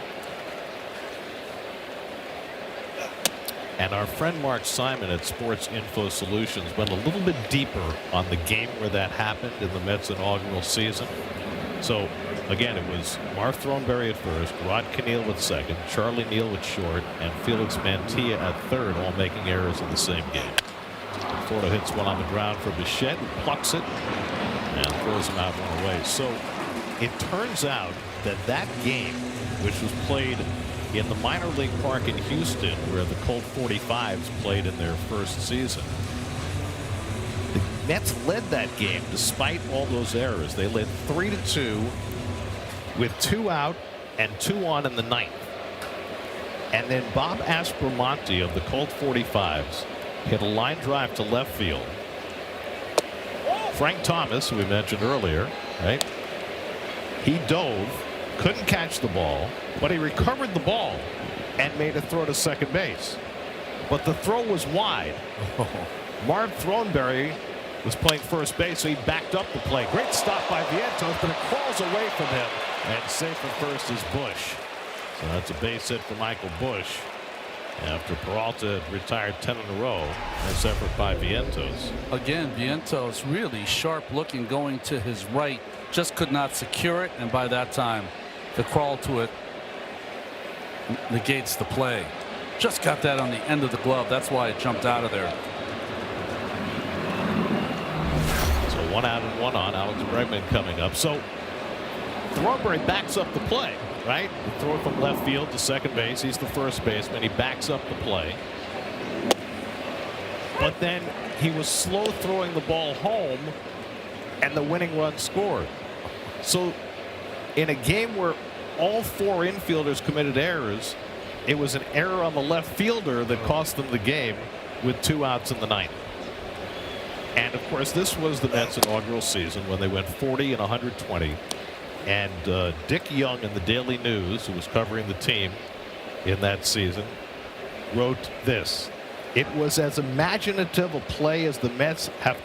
And our friend Mark Simon at Sports Info Solutions went a little bit deeper on the game where that happened in the Mets inaugural season. So again, it was Marv Throneberry at first, Rod Kneale at second, Charlie Neal at short, and Felix Mantilla at third, all making errors in the same game. Conforto hits one on the ground for Bichette, who plucks it and throws him out one away. So it turns out that that game, which was played in the minor league park in Houston, where the Colt 45s played in their first season, the Mets led that game despite all those errors. They led 3-2 with 2 out and 2 on in the 9th. And then Bob Aspromonte of the Colt 45s hit a line drive to left field. Frank Thomas, who we mentioned earlier, right? He dove, couldn't catch the ball, but he recovered the ball and made a throw to second base. But the throw was wide. Marv Throneberry was playing first base, so he backed up the play. Great stop by Vientos, but it crawls away from him. And safe at first is Bush. So that's a base hit for Michael Bush. After Peralta retired 10 in a row, nice effort by Vientos. Again, Vientos really sharp looking, going to his right, just could not secure it, and by that time the crawl to it negates the play. Just got that on the end of the glove. That's why it jumped out of there. So 1 out and 1 on. Alex Bregman coming up. So Throneberry backs up the play. Right? The throw from left field to second base. He's the first baseman. He backs up the play. But then he was slow throwing the ball home, and the winning run scored. So in a game where all 4 infielders committed errors, it was an error on the left fielder that cost them the game with 2 outs in the 9th. And of course, this was the Mets inaugural season when they went 40 and 120. And Dick Young in the Daily News, who was covering the team in that season, wrote this: "It was as imaginative a play as the Mets have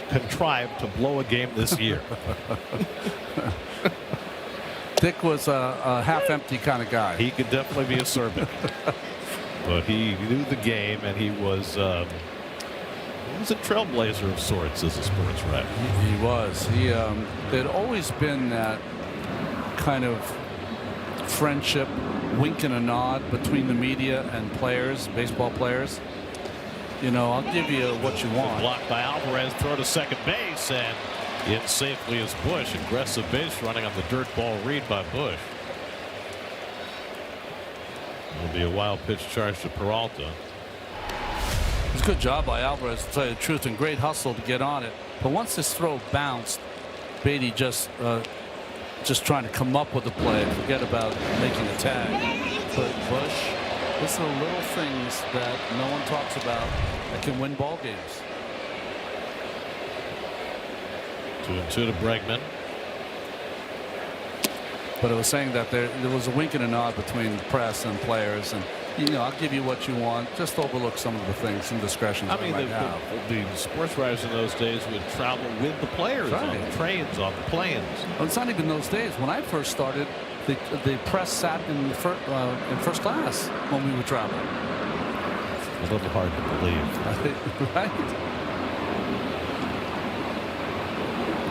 contrived to blow a game this year." Dick was a half-empty kind of guy. He could definitely be a servant, but he knew the game, and he was a trailblazer of sorts as a sports writer. He was. There'd always been that kind of friendship, wink and a nod between the media and players, baseball players. You know, I'll give you what you want. Blocked by Alvarez, throw to second base, and in safely is Bush. Aggressive base running on the dirt ball read by Bush. It'll be a wild pitch charge to Peralta. It was a good job by Alvarez, to tell you the truth, and great hustle to get on it. But once this throw bounced, Beatty just trying to come up with the play. Forget about making a tag. But Bush, these are little things that no one talks about that can win ball games. 2-2 to Bregman. But I was saying that there was a wink and a nod between press and players, and you know, I'll give you what you want. Just overlook some of the things, some discretions. I mean, the sports writers in those days would travel with the players on the trains, on the planes. Well, it's not even those days. When I first started, the press sat in first class when we would travel. It's a little hard to believe. Right?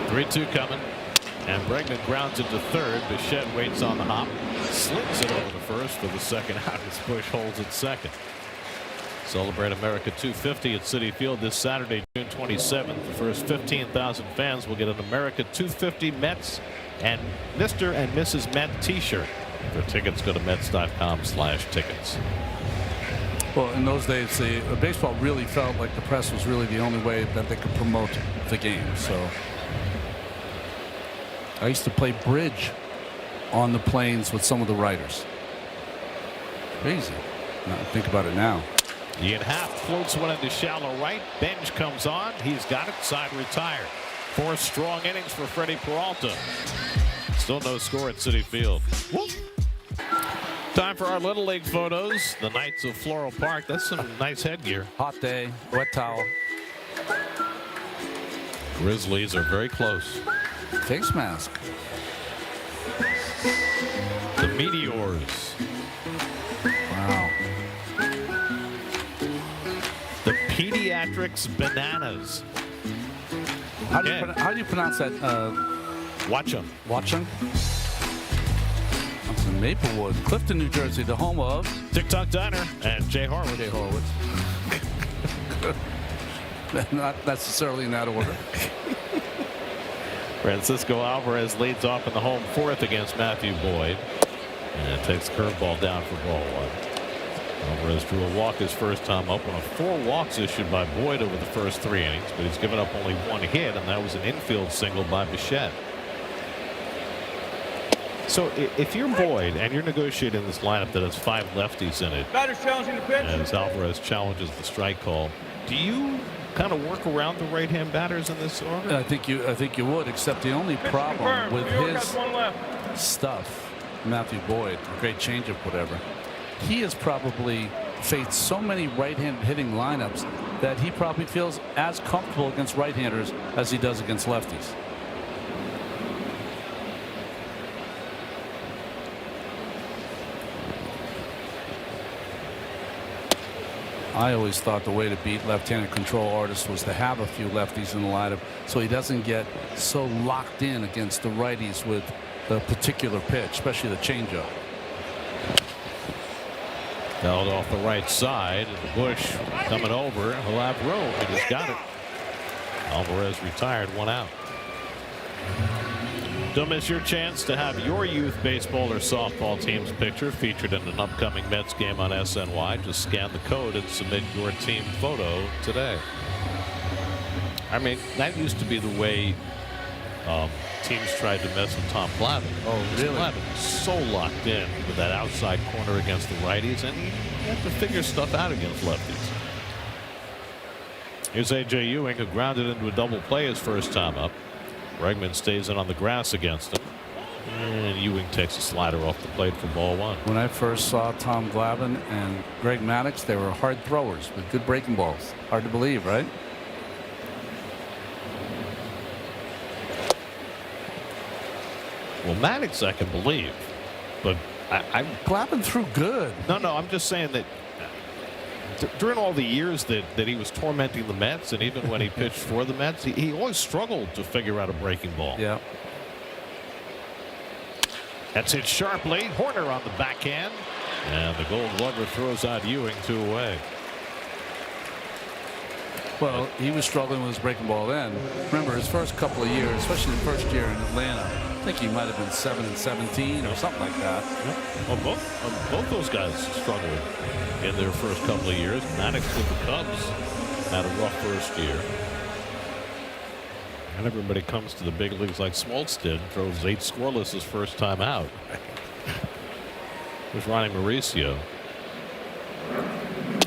3-2 coming, and Bregman grounds it to third. Bichette waits on the hop, slings it over to first for the second out as Bush holds it second. Celebrate America 250 at Citi Field this Saturday, June 27th. The first 15,000 fans will get an America 250 Mets and Mr. and Mrs. Met t-shirt. For tickets, go to Mets.com/tickets. Well, in those days, baseball really felt like the press was really the only way that they could promote the game. So I used to play bridge on the planes with some of the writers. Crazy. Now, think about it now. Ian Happ floats one into shallow right. Benj comes on. He's got it. Side retired. 4 strong innings for Freddie Peralta. Still no score at Citi Field. Whoop. Time for our Little League photos. The Knights of Floral Park. That's some nice headgear. Hot day, wet towel. Grizzlies are very close. Face mask. The Meteors. Wow. The Pediatrics Bananas. How do you pronounce that? Watch them. Watchung? That's in Maplewood, Clifton, New Jersey, the home of TikTok Diner and Jay Horwitz. Jay Horwitz. Not necessarily in that order. Francisco Alvarez leads off in the home fourth against Matthew Boyd, and takes the curveball down for ball 1. Alvarez drew a walk his first time up, on 4 walks issued by Boyd over the first 3 innings, but he's given up only 1 hit, and that was an infield single by Bichette. So if you're Boyd and you're negotiating this lineup that has 5 lefties in it, Batter's challenging the pitch. as Alvarez challenges the strike call, do you kind of work around the right-hand batters in this order? I think you would, except the only problem with his stuff, Matthew Boyd, great changeup, whatever, he has probably faced so many right-handed hitting lineups that he probably feels as comfortable against right-handers as he does against lefties. I always thought the way to beat left-handed control artists was to have a few lefties in the lineup so he doesn't get so locked in against the righties with a particular pitch, especially the changeup. Held off the right side, and Bush coming over. He'll have room. He just got it. Alvarez retired, 1 out. Don't miss your chance to have your youth baseball or softball team's picture featured in an upcoming Mets game on SNY. Just scan the code and submit your team photo today. I mean, that used to be the way teams tried to mess with Tom Glavine. Oh, really? Glavine was so locked in with that outside corner against the righties, and you have to figure stuff out against lefties. Here's A.J. Ewing, who grounded into a double play his first time up. Bregman stays in on the grass against him. And Ewing takes a slider off the plate for ball one. When I first saw Tom Glavine and Greg Maddux, they were hard throwers with good breaking balls. Hard to believe, right? Well, Maddux I can believe, but Glavine threw good. No, I'm just saying that during all the years that he was tormenting the Mets, and even when he pitched for the Mets, he always struggled to figure out a breaking ball. Yeah. That's hit sharply. Horner on the backhand, and the Gold Glover throws out Ewing 2 away. Well, he was struggling with his breaking ball then. Remember his first couple of years, especially the first year in Atlanta. I think he might have been 7 and 17 or something like that. Yep. Well, both those guys struggled in their first couple of years. Maddux with the Cubs had a rough first year. And everybody comes to the big leagues like Smoltz did, throws 8 scoreless his first time out. It was Ronnie Mauricio.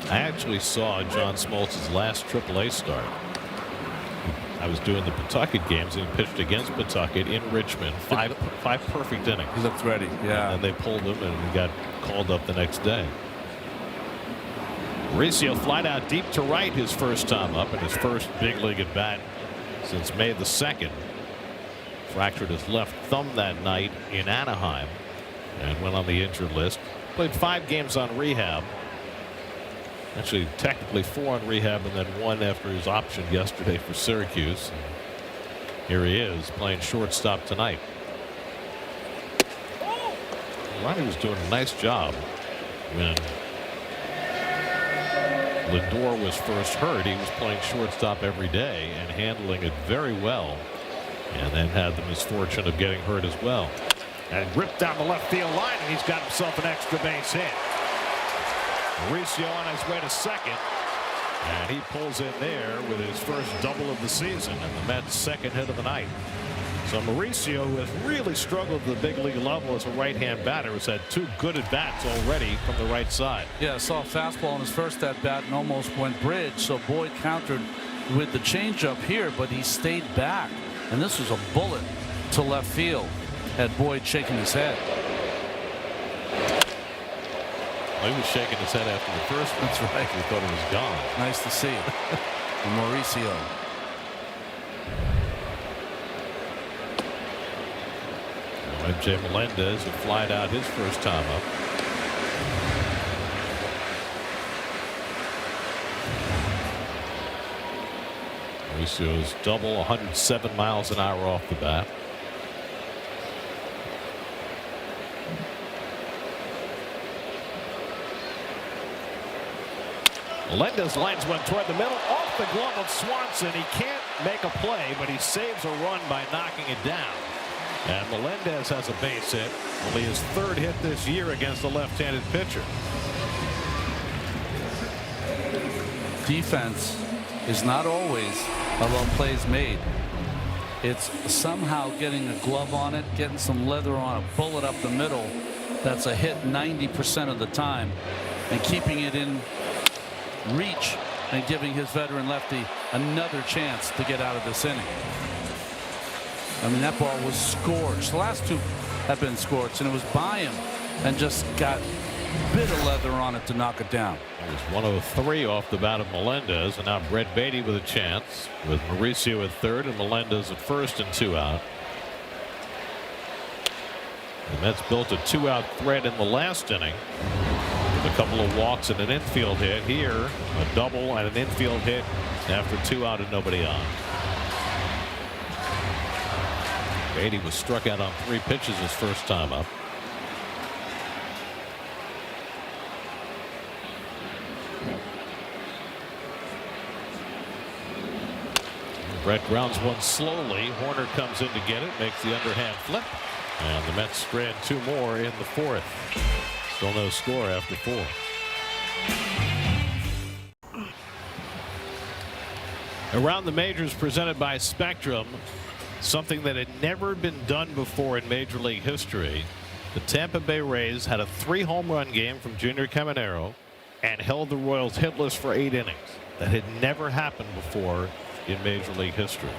I actually saw John Smoltz's last AAA start. I was doing the Pawtucket games, and he pitched against Pawtucket in Richmond. Five perfect innings. He looked ready. Yeah. And then they pulled him, and he got called up the next day. Mauricio flied out deep to right his first time up, and his first big league at bat since May the 2nd. Fractured his left thumb that night in Anaheim and went on the injured list. Played 5 games on rehab. Actually, technically 4 on rehab and then 1 after his option yesterday for Syracuse. Here he is playing shortstop tonight. Ronnie was doing a nice job when Lindor was first hurt. He was playing shortstop every day and handling it very well, and then had the misfortune of getting hurt as well. And ripped down the left field line, and he's got himself an extra base hit. Mauricio on his way to second, and he pulls in there with his first double of the season and the Mets' second hit of the night. So Mauricio, who has really struggled at the big league level as a right-hand batter, has had 2 good at-bats already from the right side. Yeah, I saw a fastball in his first at-bat and almost went bridge, so Boyd countered with the changeup here, but he stayed back, and this was a bullet to left field. Had Boyd shaking his head. Well, he was shaking his head after the first one. That's right. He thought it was gone. Nice to see. And Mauricio. Jay Melendez had flied out his first time up. Mauricio's double 107 miles an hour off the bat. Melendez lines one toward the middle, off the glove of Swanson. He can't make a play, but he saves a run by knocking it down. And Melendez has a base hit, only his 3rd hit this year against a left-handed pitcher. Defense is not always about plays made. It's somehow getting a glove on it, getting some leather on a bullet up the middle. That's a hit 90% of the time, and keeping it in reach and giving his veteran lefty another chance to get out of this inning. I mean, that ball was scorched. The last 2 have been scorched, and it was by him and just got a bit of leather on it to knock it down. It was 103 off the bat of Melendez, and now Brett Beatty with a chance with Mauricio at 3rd and Melendez at 1st and 2 out. The Mets built a 2-out threat in the last inning with a couple of walks and an infield hit. Here, a double and an infield hit after 2 out and nobody on. Beatty was struck out on 3 pitches his first time up. Brett grounds one slowly. Horner comes in to get it, makes the underhand flip, and the Mets strand 2 more in the 4th. Still no score after 4. Around the Majors presented by Spectrum. Something that had never been done before in Major League history. The Tampa Bay Rays had a 3-home-run game from Junior Caminero and held the Royals hitless for 8 innings. That had never happened before in Major League history.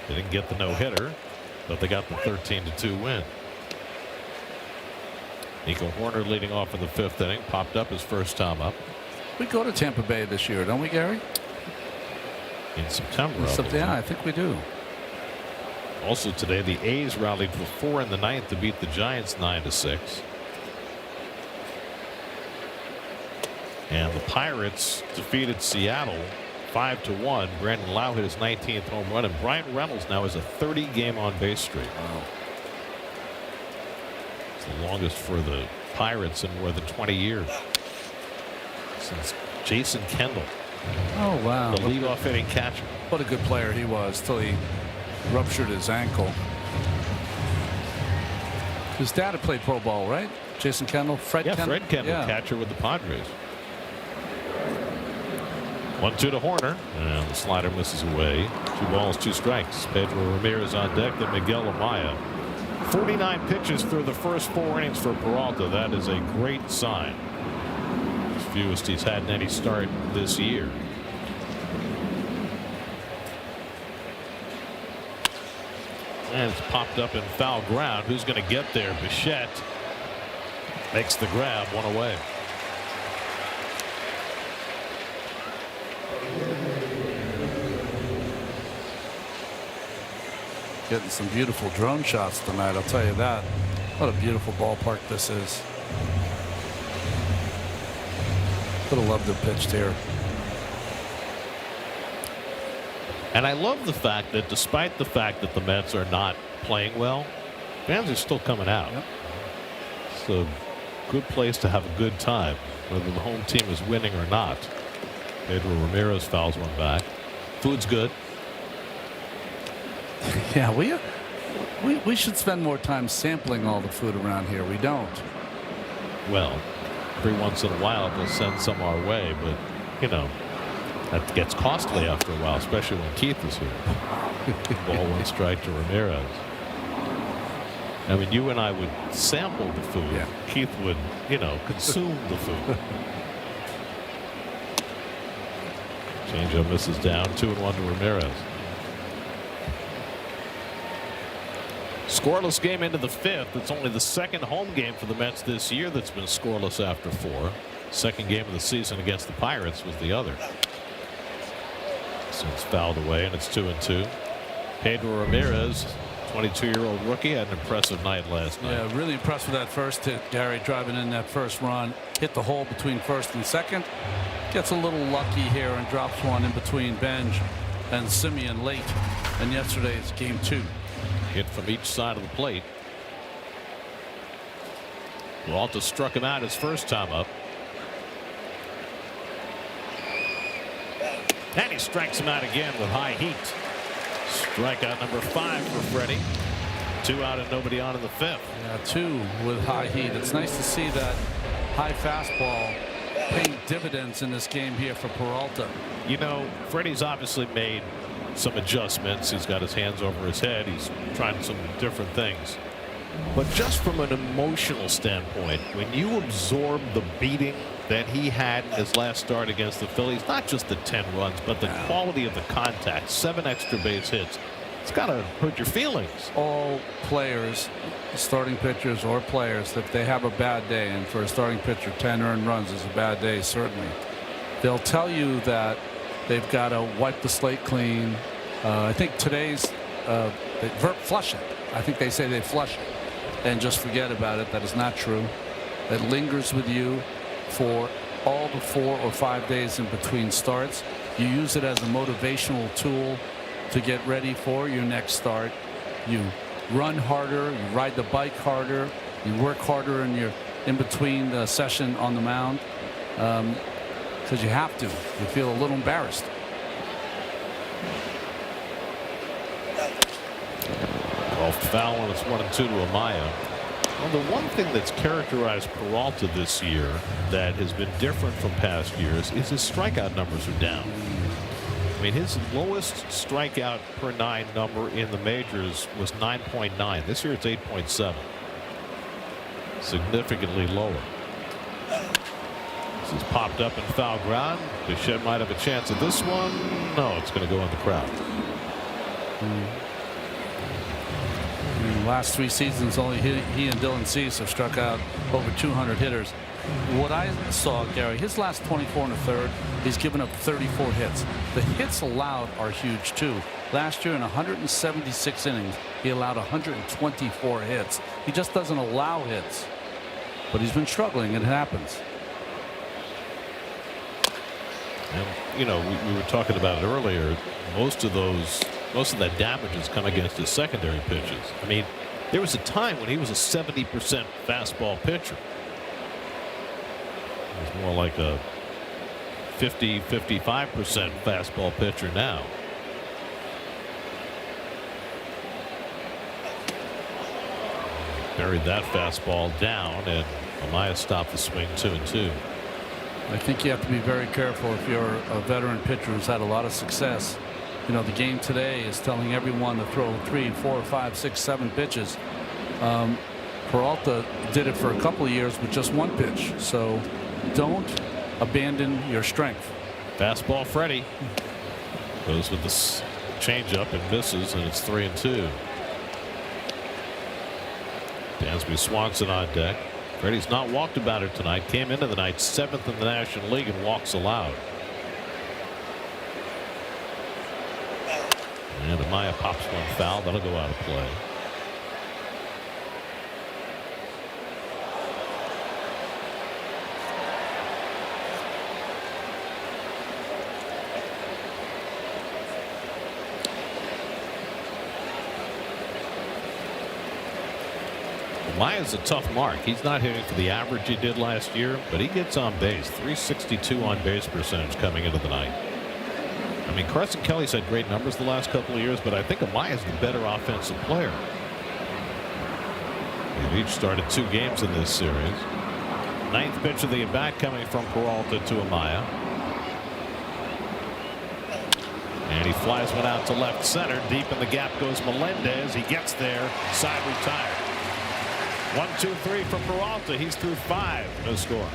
They didn't get the no-hitter, but they got the 13-2 win. Nico Horner leading off in the 5th inning, popped up his first time up. We go to Tampa Bay this year, don't we, Gary? In September. Yeah, I think we do. Also today, the A's rallied for 4 in the 9th to beat the Giants 9-6. And the Pirates defeated Seattle 5-1. Brandon Lau hit his 19th home run, and Brian Reynolds now has a 30-game on-base streak. Wow. It's the longest for the Pirates in more than 20 years. Since Jason Kendall. Oh, wow. The leadoff hitting catcher. What a good player he was till he ruptured his ankle. His dad had played pro ball, right? Jason Kendall? Fred Kendall? Fred Kendall, catcher with the Padres. 1-2 to Horner, and the slider misses away. 2 balls, 2 strikes. Pedro Ramirez on deck, then Miguel Amaya. 49 pitches through the first 4 innings for Peralta. That is a great sign. The fewest he's had in any start this year. And it's popped up in foul ground. Who's going to get there? Bichette makes the grab, 1 away. Getting some beautiful drone shots tonight, I'll tell you that. What a beautiful ballpark this is. Would have loved to have pitched here. And I love the fact that despite the fact that the Mets are not playing well, fans are still coming out. Yep. It's a good place to have a good time, whether the home team is winning or not. Pedro Ramirez fouls one back. Food's good. Yeah, we should spend more time sampling all the food around here. We don't. Well, every once in a while they'll send some our way, but you know that gets costly after a while, especially when Keith is here. Ball 1 strike to Ramirez. I mean, you and I would sample the food. Yeah. Keith would, consume the food. Changeup misses down. 2-1 to Ramirez. Scoreless game into the 5th. It's only the 2nd home game for the Mets this year that's been scoreless after 4. Second game of the season against the Pirates was the other. So it's fouled away, and it's 2-2. Pedro Ramirez, 22-year-old rookie, had an impressive night last night. Yeah, really impressed with that first hit, Gary, driving in that first run. Hit the hole between first and second. Gets a little lucky here and drops one in between Benj and Simeon late. And yesterday's game 2. Hit from each side of the plate. Peralta struck him out his first time up. And he strikes him out again with high heat. Strikeout number 5 for Freddie. 2 out and nobody on in the 5th. Yeah, 2 with high heat. It's nice to see that high fastball paying dividends in this game here for Peralta. Freddie's obviously made some adjustments. He's got his hands over his head. He's trying some different things. But just from an emotional standpoint, when you absorb the beating that he had in his last start against the Phillies, not just the 10 runs, but the quality of the contact, 7 extra base hits, it's got to hurt your feelings. All players, starting pitchers or players, if they have a bad day, and for a starting pitcher 10 earned runs is a bad day, certainly, they'll tell you that they've got to wipe the slate clean. I think today's they flush it. I think they say they flush it and just forget about it. That is not true. It lingers with you for all the 4 or 5 days in between starts. You use it as a motivational tool to get ready for your next start. You run harder, you ride the bike harder, you work harder in between the session on the mound. Because you have to. You feel a little embarrassed. Golfed foul, and it's 1-2 to Amaya. Well, the one thing that's characterized Peralta this year that has been different from past years is his strikeout numbers are down. I mean, his lowest strikeout per 9 number in the majors was 9.9. This year it's 8.7. Significantly lower. This is popped up in foul ground. Bichette might have a chance at this one. No, it's going to go in the crowd. last 3 seasons, only he and Dylan Cease have struck out over 200 hitters. What I saw, Gary, his last 24 and a third, he's given up 34 hits. The hits allowed are huge, too. Last year in 176 innings, he allowed 124 hits. He just doesn't allow hits. But he's been struggling, and it happens. And, you know, we were talking about it earlier. Most of that damage has come against his secondary pitches. I mean, there was a time when he was a 70% fastball pitcher. He's more like a 50-55% fastball pitcher now. Buried that fastball down, and Amaya stopped the swing 2-2. I think you have to be very careful if you're a veteran pitcher who's had a lot of success. You know, the game today is telling everyone to throw 3, 4, 5, 6, 7 pitches. Peralta did it for a couple of years with just 1 pitch. So don't abandon your strength. Fastball Freddie goes with the changeup and misses, and it's 3-2. Dansby Swanson on deck. Freddie's not walked about it tonight. Came into the night 7th in the National League in walks allowed. And Amaya pops one foul. That'll go out of play. Amaya's a tough mark. He's not hitting for the average he did last year, but he gets on base. 362 on base percentage coming into the night. I mean, Carson Kelly's had great numbers the last couple of years, but I think Amaya's the better offensive player. They've each started 2 games in this series. 9th pitch of the at-bat coming from Peralta to Amaya. And he flies one out to left center. Deep in the gap goes Melendez. He gets there. Side retired. 1, 2, 3 for Peralta. He's through 5. No score.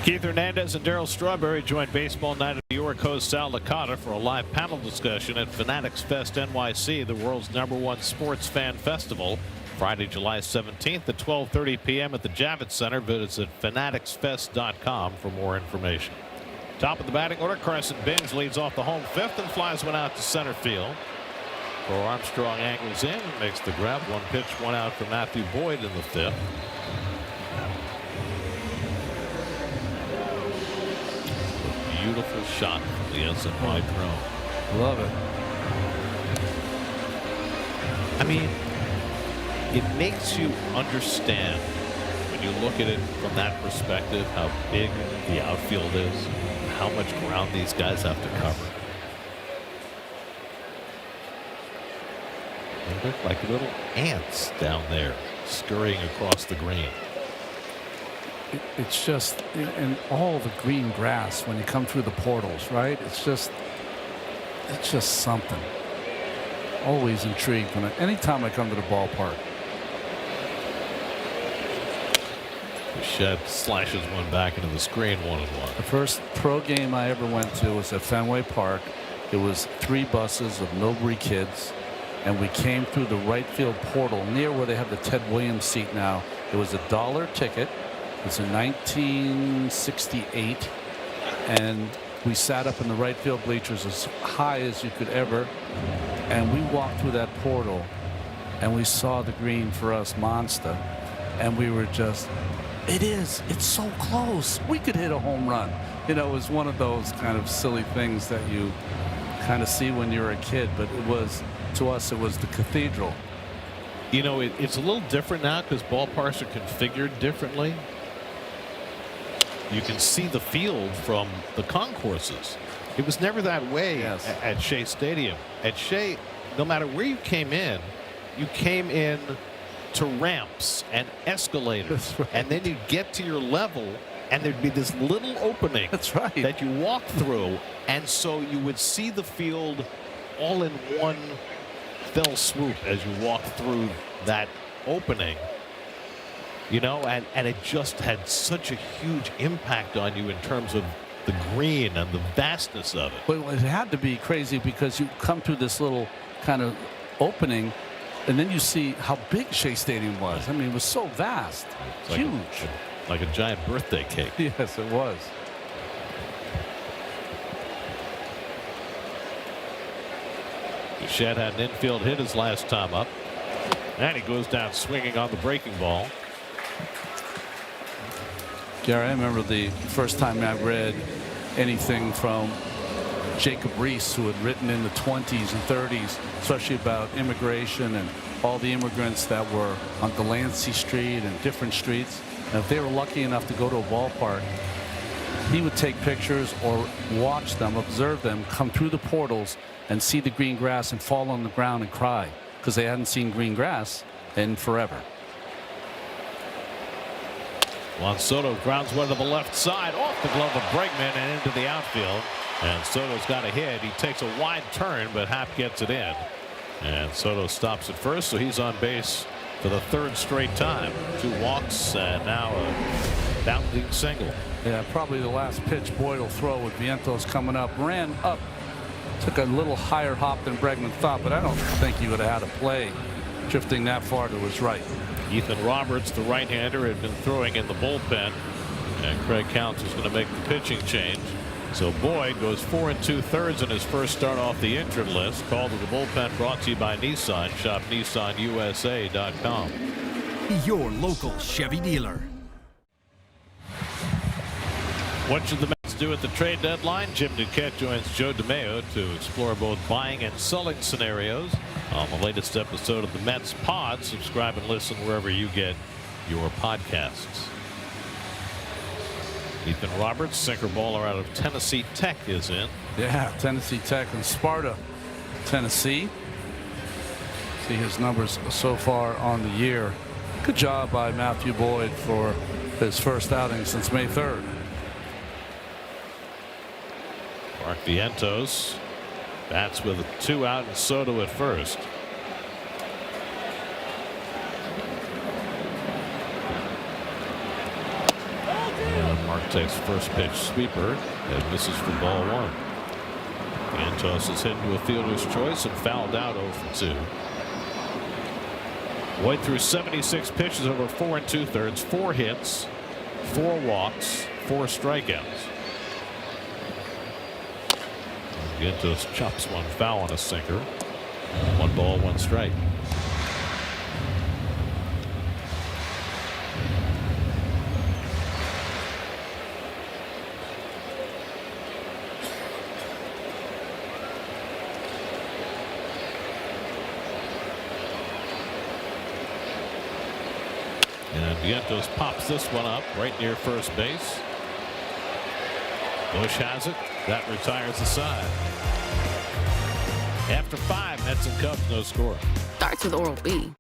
Keith Hernandez and Darryl Strawberry joined Baseball Night at New York host Sal Licata for a live panel discussion at Fanatics Fest NYC, the world's #1 sports fan festival. Friday, July 17th at 12:30 p.m. at the Javits Center. Visit fanaticsfest.com for more information. Top of the batting order, Carson Binge leads off the home 5th and flies one out to center field. Bo Armstrong angles in and makes the grab. 1 pitch, 1 out for Matthew Boyd in the 5th. Beautiful shot from the SNY drone. Love it. I mean, it makes you understand when you look at it from that perspective how big the outfield is, and how much ground these guys have to cover. They look like little ants down there scurrying across the green. It's just, and all the green grass when you come through the portals, right? It's just something. Always intrigued anytime I come to the ballpark. Bichette slashes one back into the screen, 1-1. The first pro game I ever went to was at Fenway Park. It was 3 buses of Millbury kids, and we came through the right field portal near where they have the Ted Williams seat now. It was a $1 ticket. It's in 1968, and we sat up in the right field bleachers as high as you could ever, and we walked through that portal, and we saw the green for us monster, and we were just, it's so close. We could hit a home run. You know, it was one of those kind of silly things that you kind of see when you're a kid, but it was, to us, it was the cathedral. You know, it's a little different now because ballparks are configured differently. You can see the field from the concourses. It was never that way at Shea Stadium. At Shea, no matter where you came in to ramps and escalators. Right. And then you'd get to your level, and there'd be this little opening that you walk through. And so you would see the field all in one fell swoop as you walk through that opening. You know, and it just had such a huge impact on you in terms of the green and the vastness of it. Well, it had to be crazy because you come through this little kind of opening, and then you see how big Shea Stadium was. I mean, it was so vast, It's huge. Like a giant birthday cake. Yes, it was. Bichette had an infield hit his last time up. And he goes down swinging on the breaking ball. Gary, I remember the first time I read anything from Jacob Reese, who had written in the 20s and 30s, especially about immigration and all the immigrants that were on Delancey Street and different streets. And if they were lucky enough to go to a ballpark, he would take pictures or watch them, observe them, come through the portals and see the green grass and fall on the ground and cry because they hadn't seen green grass in forever. Juan Soto grounds one to the left side off the glove of Bregman and into the outfield. And Soto's got a hit. He takes a wide turn, but Happ gets it in. And Soto stops at first, so he's on base for the third straight time. 2 walks and now a bounding single. Yeah, probably the last pitch Boyd will throw with Vientos coming up. Ran up, took a little higher hop than Bregman thought, but I don't think he would have had a play drifting that far to his right. Ethan Roberts, the right-hander, had been throwing in the bullpen, and Craig Counts is going to make the pitching change. So Boyd goes 4 2/3 in his first start off the injured list. Call to the bullpen brought to you by Nissan. Shop NissanUSA.com. Your local Chevy dealer. What should the Mets do at the trade deadline? Jim Duquette joins Joe DeMeo to explore both buying and selling scenarios on the latest episode of the Mets Pod. Subscribe and listen wherever you get your podcasts. Ethan Roberts, sinker baller out of Tennessee Tech, is in. Yeah, Tennessee Tech and Sparta, Tennessee. See his numbers so far on the year. Good job by Matthew Boyd for his first outing since May 3rd. Mark Vientos bats with 2 out and Soto at first. And Mark takes first pitch sweeper and misses for ball 1. Vientos is hit into a fielder's choice and fouled out 0 for 2. Boyd threw 76 pitches over 4 2/3, 4 hits, 4 walks, 4 strikeouts. Vientos chops one foul on a sinker. 1 ball, 1 strike. And Vientos pops this one up right near first base. Bush has it. That retires the side. After 5, Mets and Cubs, no score. Starts with Oral B.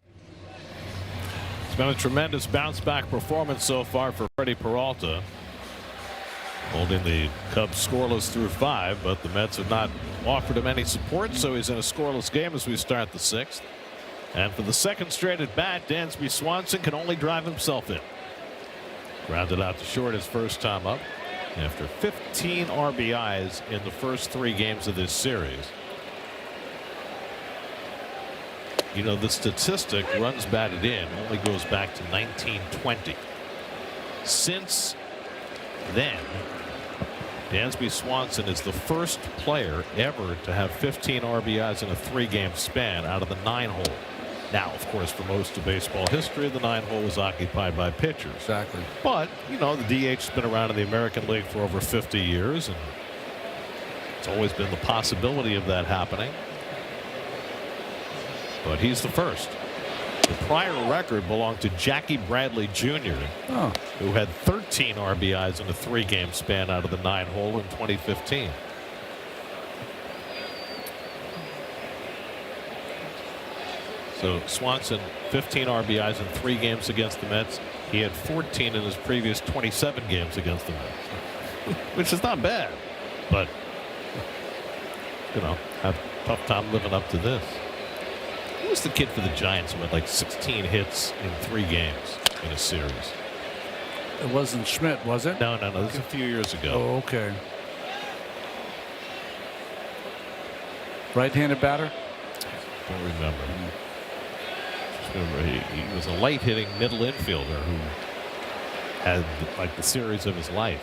It's been a tremendous bounce back performance so far for Freddie Peralta, holding the Cubs scoreless through 5, but the Mets have not offered him any support, so he's in a scoreless game as we start the 6th. And for the second straight at bat, Dansby Swanson can only drive himself in. Grounded out to short his first time up after 15 RBIs in the first 3 games of this series. You know, the statistic, runs batted in, only goes back to 1920. Since then, Dansby Swanson is the first player ever to have 15 RBIs in a 3-game span out of the 9-hole. Now, of course, for most of baseball history, the 9-hole was occupied by pitchers. Exactly. But, you know, the DH's been around in the American League for over 50 years, and it's always been the possibility of that happening. But he's the first. The prior record belonged to Jackie Bradley Jr., who had 13 RBIs in a 3-game span out of the 9-hole in 2015. So Swanson, 15 RBIs in 3 games against the Mets. He had 14 in his previous 27 games against the Mets, which is not bad, but you know, had a tough time living up to this. Who was the kid for the Giants who had like 16 hits in 3 games in a series? It wasn't Schmidt, was it? No. This was a few years ago. Oh, okay. Right-handed batter. Don't remember. Just remember he was a light hitting middle infielder who had like the series of his life.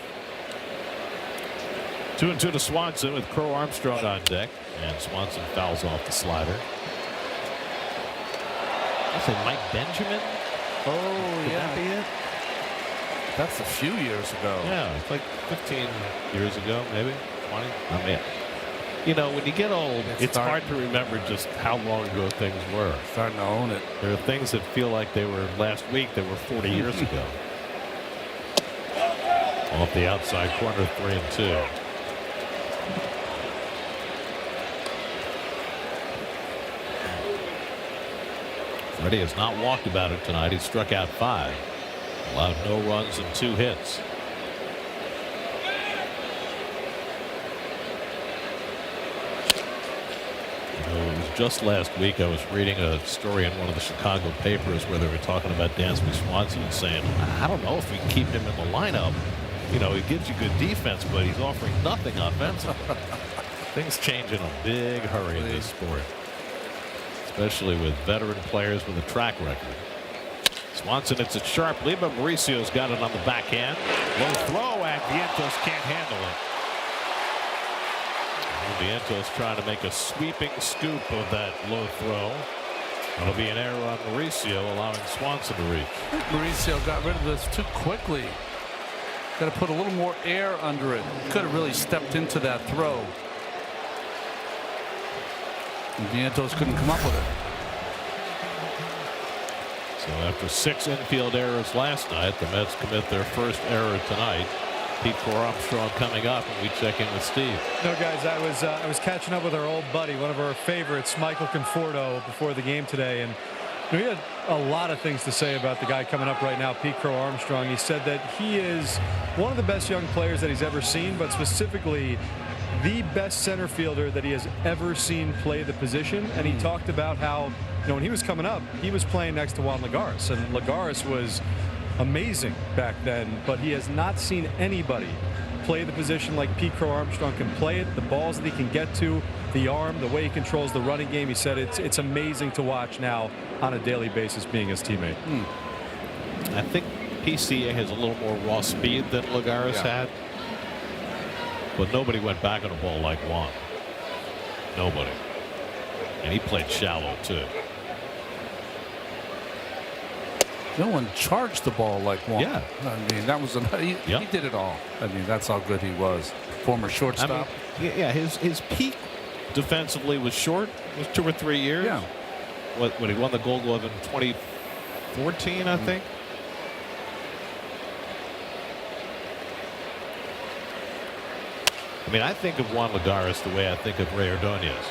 2-2 to Swanson with Crow Armstrong on deck, and Swanson fouls off the slider. I say Mike Benjamin. Oh, Could yeah. that be it? That's a few years ago. Yeah, it's like 15 years ago, maybe 20. I mean, you know, when you get old, it's hard to remember just how long ago things were. Starting to own it. There are things that feel like they were last week that were 40 years ago. Off the outside corner, 3-2. Freddie has not walked about it tonight. He struck out 5. Allowed no runs and 2 hits. You know, it was just last week I was reading a story in one of the Chicago papers where they were talking about Dansby Swanson and saying, I don't know if we can keep him in the lineup. You know, he gives you good defense, but he's offering nothing offensively. Things change in a big hurry in this sport, especially with veteran players with a track record. Swanson hits it sharply, but Mauricio's got it on the backhand. Low throw, and Vientos can't handle it. Vientos trying to make a sweeping scoop of that low throw. That'll be an error on Mauricio, allowing Swanson to reach. Mauricio got rid of this too quickly. Got to put a little more air under it. Could have really stepped into that throw. And Vientos couldn't come up with it. So after 6 infield errors last night, the Mets commit their first error tonight. Pete Armstrong coming up, and we check in with Steve. No, guys, I was catching up with our old buddy, one of our favorites, Michael Conforto, before the game today, and he had a lot of things to say about the guy coming up right now, Pete Crow Armstrong. He said that he is one of the best young players that he's ever seen, but specifically the best center fielder that he has ever seen play the position. And he talked about how, you know, when he was coming up, he was playing next to Juan Lagares, and Lagares was amazing back then, but he has not seen anybody play the position like Pete Crow Armstrong can play it. The balls that he can get to, the arm, the way he controls the running game. He said it's amazing to watch now on a daily basis being his teammate. I think PCA has a little more raw speed than Lagares had, but nobody went back on a ball like Juan. Nobody. And he played shallow too. No one charged the ball like Juan. Yeah. I mean, that was he did it all. I mean, that's how good he was. Former shortstop. I mean, yeah, his peak defensively was short. It was 2 or 3 years. Yeah. When he won the Gold Glove in 2014, I think. I mean, I think of Juan Lagares the way I think of Ray Ordonez.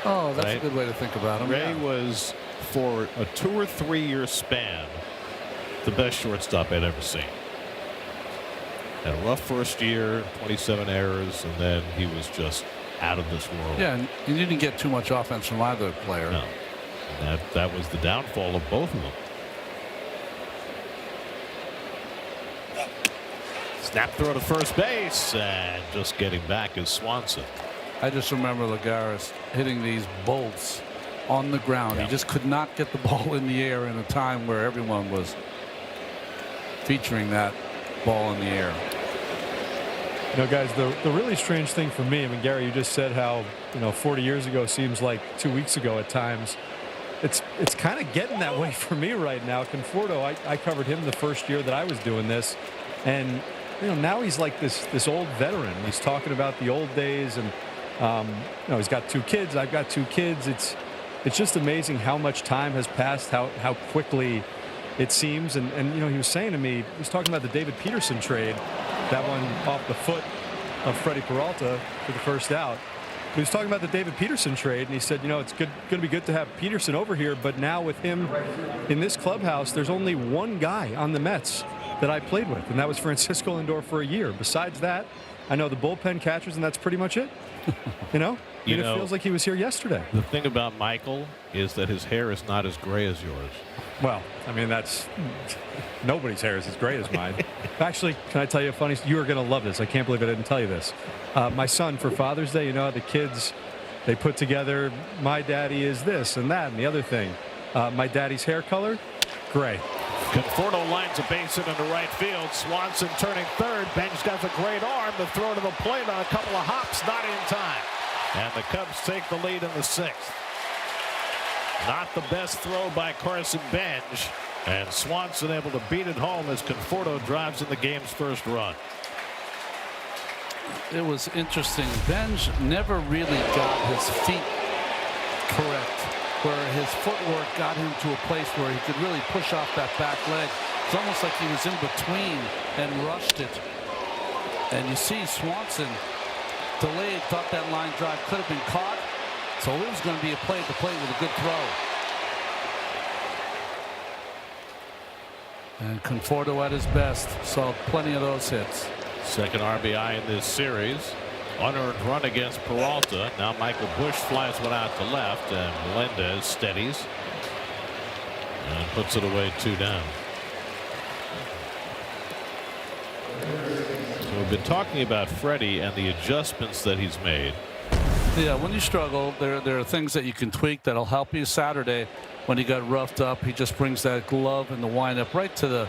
Oh, that's right? a good way to think about him. Ray was, for a 2 or 3 year span, the best shortstop I'd ever seen. Had a rough first year, 27 errors, and then he was just out of this world. Yeah, and you didn't get too much offense from either player. No. And that was the downfall of both of them. Snap throw to first base, and just getting back is Swanson. I just remember Lagares hitting these bolts on the ground. Yeah. He just could not get the ball in the air in a time where everyone was featuring that ball in the air. You know, guys, the really strange thing for me, I mean, Gary, you just said how, you know, 40 years ago seems like 2 weeks ago at times. It's kind of getting that way for me right now. Conforto, I covered him the first year that I was doing this, and you know, now he's like this old veteran. He's talking about the old days, and you know, he's got 2 kids. I've got 2 kids. It's just amazing how much time has passed, how quickly it seems. And you know, he was saying to me, he was talking about the David Peterson trade, that one off the foot of Freddie Peralta for the first out. He was talking about the David Peterson trade, and he said, you know, it's going to be good to have Peterson over here, but now with him in this clubhouse, there's only one guy on the Mets that I played with, and that was Francisco Lindor for a year. Besides that, I know the bullpen catchers, and that's pretty much it. You know? It feels like he was here yesterday. The thing about Michael is that his hair is not as gray as yours. Well, I mean, that's nobody's hair is as gray as mine. Actually, can I tell you a funny? You are going to love this. I can't believe I didn't tell you this. My son, for Father's Day, you know, the kids They put together, my daddy is this and that and the other thing. My daddy's hair color, gray. Conforto lines a base hit into right field. Swanson turning third. Bench got a great arm. The throw to the plate on a couple of hops, not in time. And the Cubs take the lead in the 6th. Not the best throw by Carson Bench. And Swanson able to beat it home as Conforto drives in the game's first run. It was interesting. Benj never really got his feet correct, where his footwork got him to a place where he could really push off that back leg. It's almost like he was in between and rushed it. And you see Swanson delayed, thought that line drive could have been caught. So it was going to be a play at the plate with a good throw. And Conforto at his best, saw plenty of those hits. Second RBI in this series. Unearned run against Peralta. Now Michael Busch flies one out to left, and Melendez steadies and puts it away, 2 down. So we've been talking about Freddie and the adjustments that he's made. Yeah, when you struggle, there are things that you can tweak that'll help you. Saturday, when he got roughed up, he just brings that glove and the windup right to the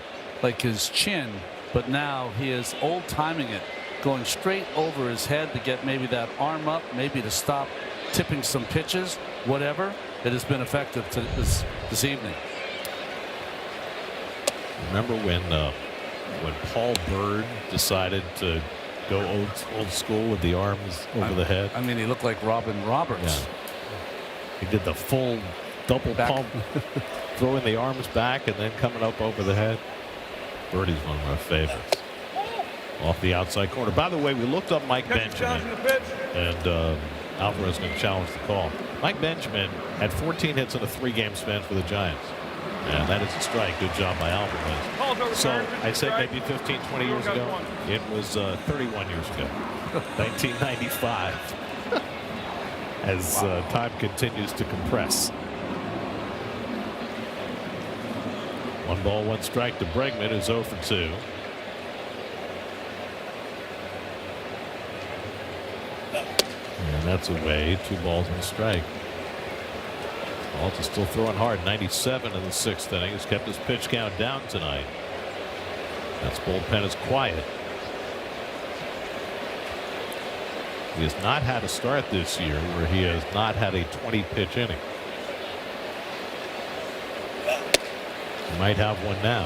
his chin. But now he is old timing it, going straight over his head to get maybe that arm up, maybe to stop tipping some pitches, whatever. It has been effective to this evening. Remember when Paul Bird decided to go old school with the arms over the head? I mean, he looked like Robin Roberts. Yeah. He did the full double pump, throwing the arms back and then coming up over the head. Birdie's one of my favorites. Off the outside corner. By the way, we looked up Mike Benjamin, and Alvarez going to challenge the call. Mike Benjamin had 14 hits in a 3-game span for the Giants. And that is a strike. Good job by Alvarez. So I said maybe 15, 20 years ago. It was 31 years ago. 1995. As time continues to compress. 1 ball, 1 strike to Bregman, who's 0 for 2. And that's away. 2 balls and a strike. Alta's still throwing hard. 97 in the 6th inning. He's kept his pitch count down tonight. That's bullpen is quiet. He has not had a start this year where he has not had a 20-pitch inning. He might have one now.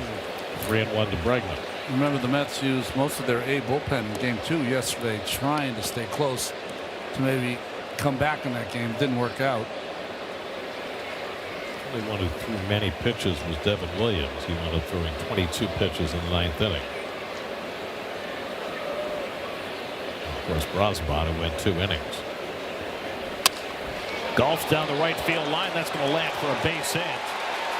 3-1 to Bregman. Remember, the Mets used most of their A bullpen in game 2 yesterday, trying to stay close to maybe come back in that game. Didn't work out. The only one who threw many pitches was Devin Williams. He wound up throwing 22 pitches in the 9th inning. Of course, Brosbot went 2 innings. Golf down the right field line. That's going to land for a base hit.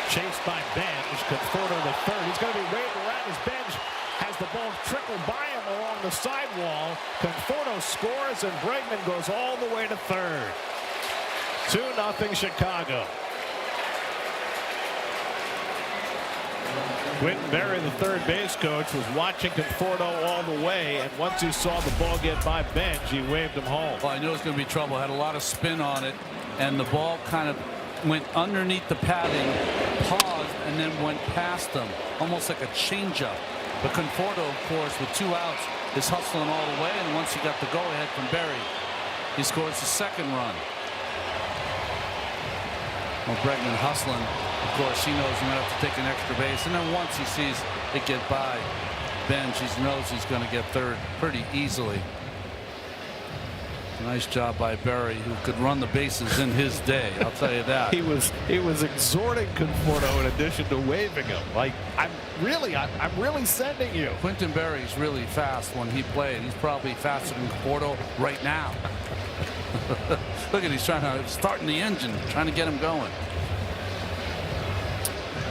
Chased by Benj. Conforto to third. He's going to be waved around as Benj has the ball trickle by him along the sidewall. Conforto scores, and Bregman goes all the way to third. 2-0 Chicago. Quentin Berry, the third base coach, was watching Conforto all the way, and once he saw the ball get by Benj, he waved him home. Well, I knew it was going to be trouble. Had a lot of spin on it, and the ball kind of went underneath the padding, paused, and then went past them, almost like a changeup. But Conforto, of course, with 2 outs, is hustling all the way, and once he got the go-ahead from Berry, he scores the 2nd run. Well, Bregman hustling. Of course, he knows he's going to have to take an extra base, and then once he sees it get by Benj, he knows he's going to get third pretty easily. Nice job by Berry, who could run the bases in his day. I'll tell you that. He was exhorting Conforto in addition to waving him. Like, I'm really sending you. Quentin Berry's really fast when he played. He's probably faster than Conforto right now. Look at, he's starting the engine, trying to get him going.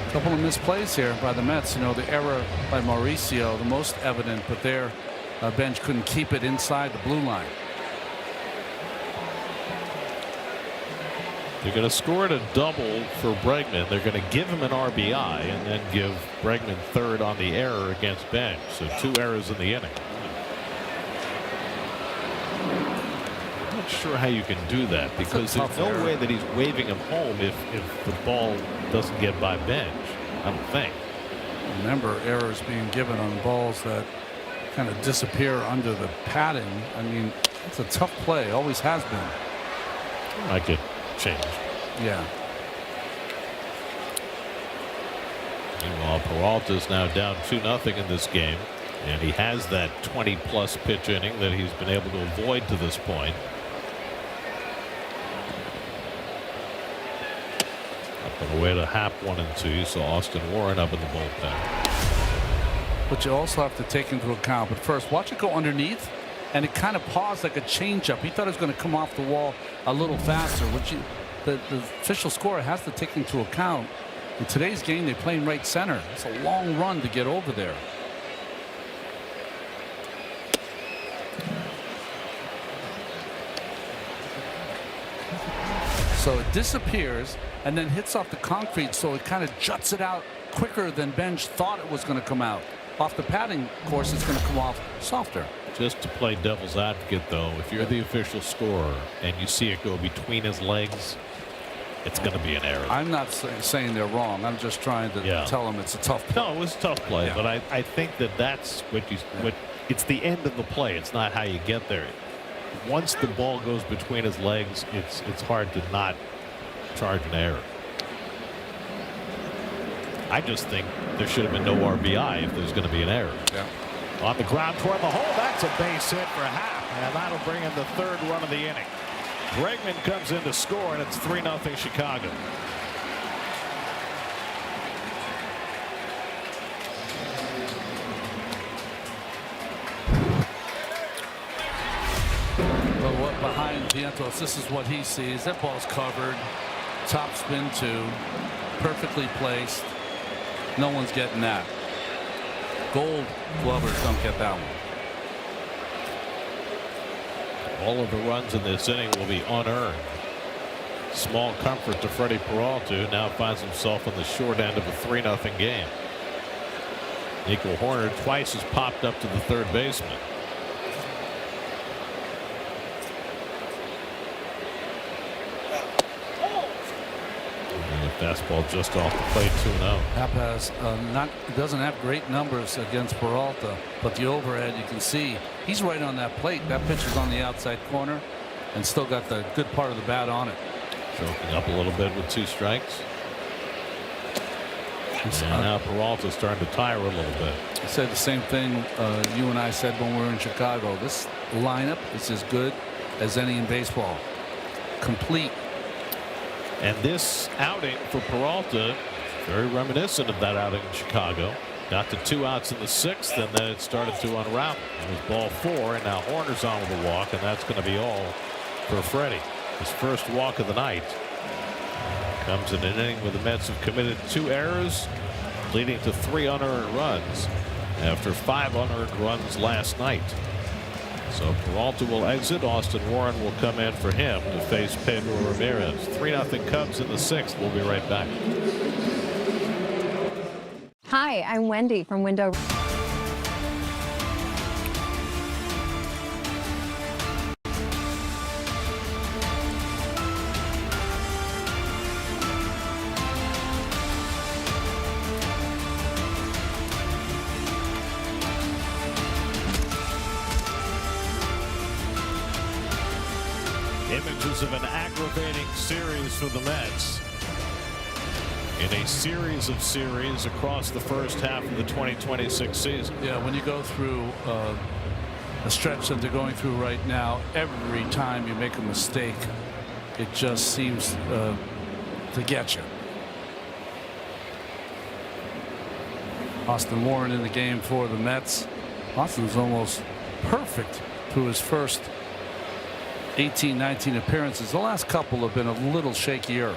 A couple of misplays here by the Mets. You know, the error by Mauricio, the most evident, but there, Benj couldn't keep it inside the blue line. They're going to score a double for Bregman. They're going to give him an RBI and then give Bregman third on the error against Benj. So 2 errors in the inning. not sure how you can do that, because there's tough no error. way that he's waving him home if the ball doesn't get by bench. I don't think. Remember, errors being given on balls that kind of disappear under the padding. I mean, it's a tough play. Always has been. Might get changed. Yeah. Meanwhile, Peralta's now down 2-0 in this game, and he has that 20-plus pitch inning that he's been able to avoid to this point. Up and away to Happ 1 and 2. So Austin Warren up in the bullpen. But you also have to take into account. But first, watch it go underneath, and it kind of paused like a changeup. He thought it was going to come off the wall a little faster, which the official scorer has to take into account. In today's game, they play in right center. It's a long run to get over there. So it disappears and then hits off the concrete, so it kind of juts it out quicker than Benj thought it was going to come out. Off the padding, of course, it's going to come off softer. Just to play devil's advocate, though, if you're the official scorer and you see it go between his legs, it's going to be an error. I'm not saying they're wrong. I'm just trying to tell them it's a tough play. No, it was a tough play, Yeah. but I think that's what it's the end of the play. It's not how you get there. Once the ball goes between his legs, it's hard to not charge an error. I just think there should have been no RBI if there's going to be an error. Yeah. On the ground toward the hole, that's a base hit for Happ, and that'll bring in the third run of the inning. Bregman comes in to score, and it's 3-0 Chicago. But what behind Vientos, this is what he sees. That ball's covered. Top spin two. Perfectly placed. No one's getting that. Gold glovers don't get that one. All of the runs in this inning will be unearned. Small comfort to Freddie Peralta, who now finds himself on the short end of a 3-0 game. Nico Horner twice has popped up to the third baseman. And the fastball just off the plate, 2-0. Happ has doesn't have great numbers against Peralta, but the overhead, you can see he's right on that plate. That pitch is on the outside corner and still got the good part of the bat on it. Choking up a little bit with 2 strikes. And now Peralta's starting to tire a little bit. I said the same thing you and I said when we were in Chicago. This lineup is as good as any in baseball. Complete. And this outing for Peralta, very reminiscent of that outing in Chicago. Got to 2 outs in the 6th, and then it started to unravel. It was ball 4, and now Horner's on with a walk, and that's going to be all for Freddie. His first walk of the night comes in an inning where the Mets have committed 2 errors, leading to 3 unearned runs after 5 unearned runs last night. So Peralta will exit. Austin Warren will come in for him to face Pedro Ramirez. 3-0 Cubs in the 6th. We'll be right back. Hi, I'm Wendy from Window. Images of an aggravating series for the Mets in a series of series across the first half of the 2026 season. Yeah, when you go through a stretch that they're going through right now, every time you make a mistake, it just seems to get you. Austin Warren in the game for the Mets. Austin's almost perfect through his first 18-19 appearances. The last couple have been a little shakier.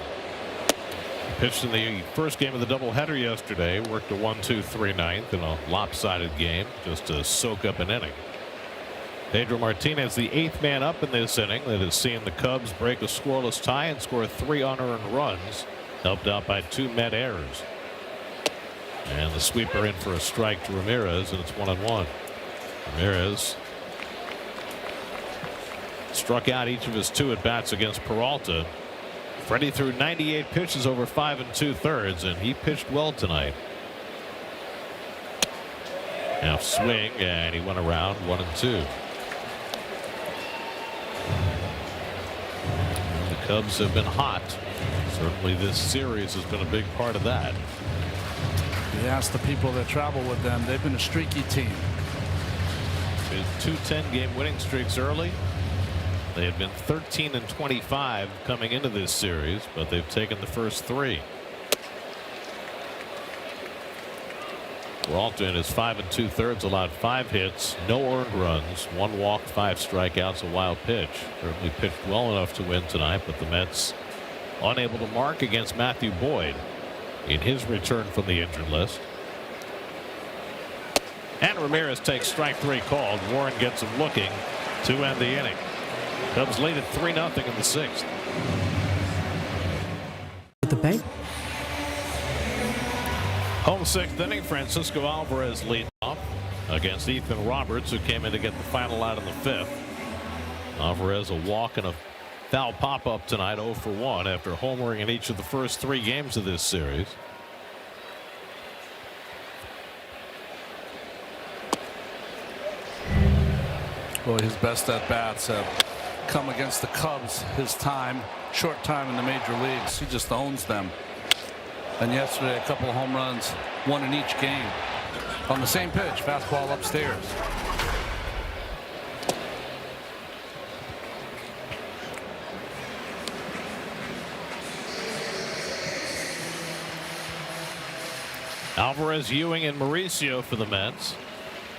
Pitched in the first game of the doubleheader yesterday. Worked a 1-2-3 ninth in a lopsided game just to soak up an inning. Pedro Martinez, the 8th man up in this inning, that has seen the Cubs break a scoreless tie and score 3 unearned runs, helped out by 2 Met errors. And the sweeper in for a strike to Ramirez, and it's 1-1. Ramirez struck out each of his 2 at-bats against Peralta. Freddie threw 98 pitches over 5 2/3, and he pitched well tonight. Half swing, and he went around 1-2. The Cubs have been hot. Certainly this series has been a big part of that. You ask the people that travel with them, they've been a streaky team. With 2 10-game winning streaks early. They had been 13-25 coming into this series, but they've taken the first 3. Peralta in his 5 2/3 allowed 5 hits, no earned runs, 1 walk, 5 strikeouts, a wild pitch. Certainly pitched well enough to win tonight, but the Mets unable to mark against Matthew Boyd in his return from the injured list. And Ramirez takes strike 3 called. Warren gets him looking to end the inning. Cubs lead at 3-0 in the 6th. The bank. Home 6th inning, Francisco Alvarez leads off against Ethan Roberts, who came in to get the final out in the 5th. Alvarez a walk and a foul pop-up tonight, 0 for 1 after homering in each of the first 3 games of this series. Boy, his best at-bats have come against the Cubs his short time in the major leagues. He just owns them. And yesterday, a couple of home runs, 1 in each game. On the same pitch, fastball upstairs. Alvarez, Ewing, and Mauricio for the Mets.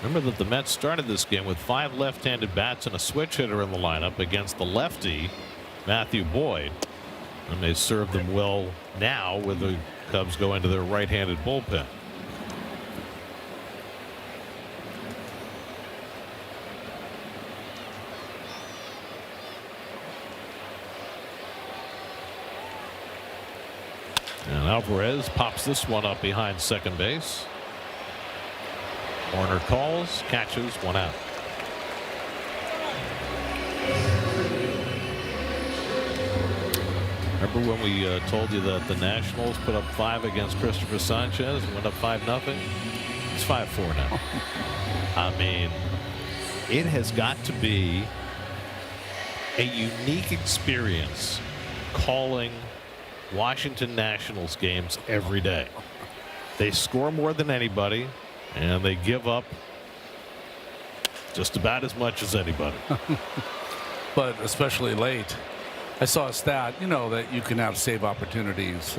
Remember that the Mets started this game with 5 left-handed bats and a switch hitter in the lineup against the lefty Matthew Boyd, and they serve them well now with the Cubs go into their right-handed bullpen. And Alvarez pops this one up behind second base. Warner calls, catches, 1 out. Remember when we told you that the Nationals put up 5 against Christopher Sanchez and went up 5-0? It's 5-4 now. I mean, it has got to be a unique experience calling Washington Nationals games every day. They score more than anybody, and they give up just about as much as anybody. But especially late. I saw a stat, that you can have save opportunities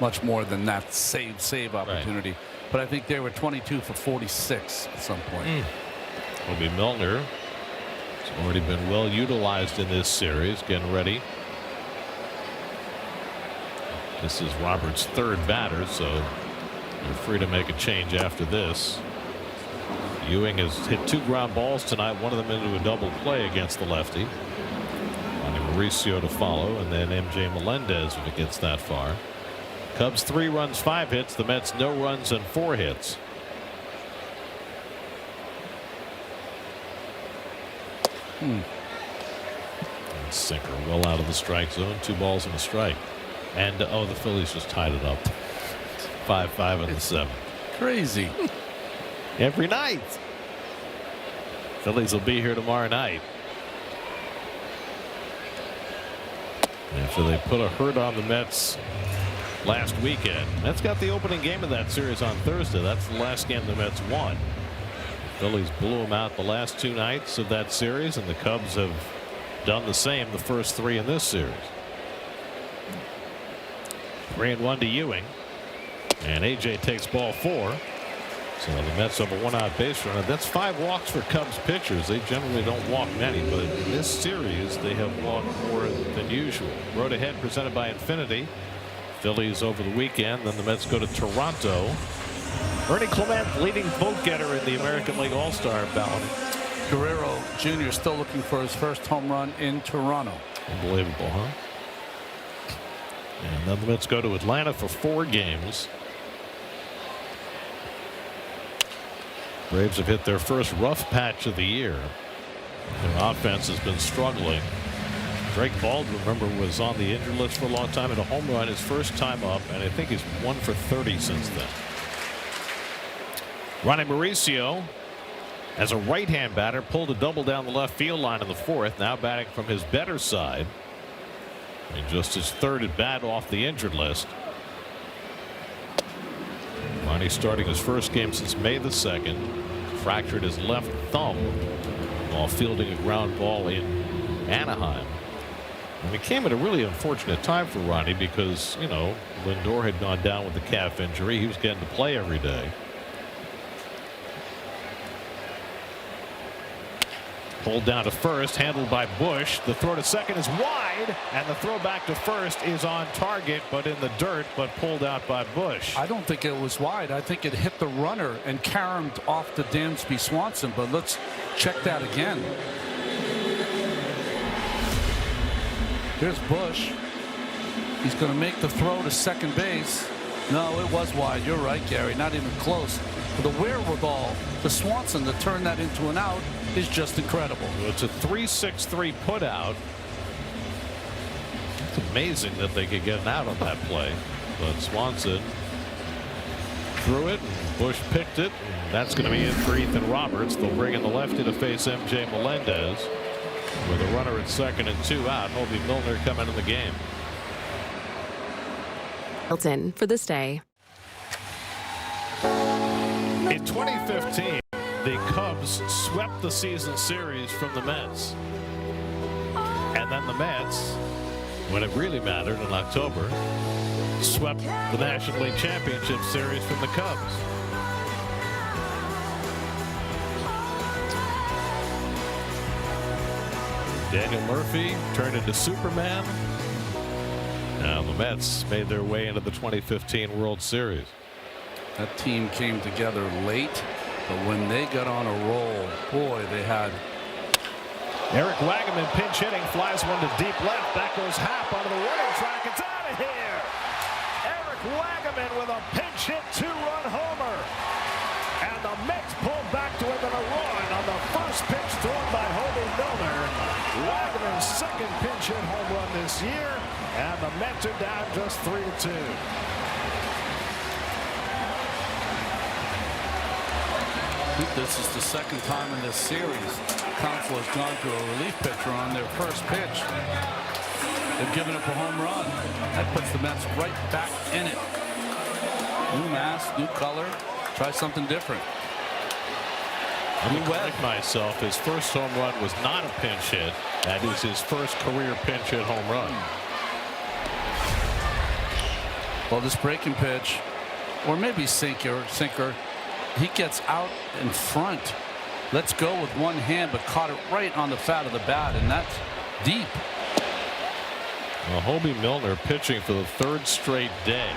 much more than that save opportunity. Right. But I think they were 22 for 46 at some point. Bobby Milner has already been well utilized in this series, getting ready. This is Roberts' 3rd batter, so you're free to make a change after this. Ewing has hit 2 ground balls tonight, one of them into a double play against the lefty. Mauricio to follow, and then MJ Melendez if it gets that far. Cubs 3 runs, 5 hits. The Mets no runs and 4 hits. And sinker well out of the strike zone. 2 balls and a strike. And the Phillies just tied it up. 5-5 in the 7th. Crazy. Every night. Phillies will be here tomorrow night. After they put a hurt on the Mets last weekend. Mets got the opening game of that series on Thursday. That's the last game the Mets won. The Phillies blew them out the last 2 nights of that series, and the Cubs have done the same the first 3 in this series. 3-1 to Ewing, and AJ takes ball 4. So the Mets have a 1-out base runner. That's 5 walks for Cubs pitchers. They generally don't walk many, but in this series they have walked more than usual. Road Ahead presented by Infinity. Phillies over the weekend. Then the Mets go to Toronto. Ernie Clement leading vote getter in the American League All-Star ballot. Guerrero Jr. still looking for his first home run in Toronto. Unbelievable, huh? And then the Mets go to Atlanta for 4 games. Braves have hit their first rough patch of the year. Their offense has been struggling. Drake Baldwin, remember, was on the injured list for a long time, and a home run his first time up, and I think he's 1 for 30 since then. Ronnie Mauricio, as a right-hand batter, pulled a double down the left field line in the 4th, now batting from his better side. And just his 3rd at bat off the injured list. Ronnie starting his first game since May the 2nd. Fractured his left thumb while fielding a ground ball in Anaheim. And it came at a really unfortunate time for Ronnie because, you know, Lindor had gone down with a calf injury. He was getting to play every day. Pulled down to first, handled by Bush. The throw to second is wide, and the throw back to first is on target, but in the dirt, but pulled out by Bush. I don't think it was wide. I think it hit the runner and caromed off to Dansby Swanson, but let's check that again. Here's Bush. He's going to make the throw to second base. No, it was wide. You're right, Gary. Not even close. The wherewithal to Swanson to turn that into an out is just incredible. Well, it's a 3-6-3 put out. It's amazing that they could get an out on that play. But Swanson threw it, and Bush picked it. And that's going to be it for Ethan Roberts. They'll bring in the lefty to face MJ Melendez with a runner at second and 2 out. Hobie Milner coming in the game. Hilton for this day. In 2015, the Cubs swept the season series from the Mets. And then the Mets, when it really mattered in October, swept the National League Championship Series from the Cubs. Daniel Murphy turned into Superman. Now the Mets made their way into the 2015 World Series. That team came together late, but when they got on a roll, boy, they had. Eric Wagaman pinch hitting, flies one to deep left. That goes Happ onto the warning track. It's out of here. Eric Wagaman with a pinch hit 2-run homer. And the Mets pull back to within a run on the first pitch thrown by Hobie Milner. Wagaman's second pinch hit home run this year. And the Mets are down just 3-2. I think this is the second time in this series Counsell has gone to a relief pitcher on their first pitch. They've given up a home run. That puts the Mets right back in it. New mask, new color. Try something different. I'm going to correct myself. His first home run was not a pinch hit. That is his first career pinch hit home run. Well, this breaking pitch, or maybe sinker, he gets out in front. Let's go with one hand, but caught it right on the fat of the bat, and that's deep. Well, Hobie Milner pitching for the 3rd straight day.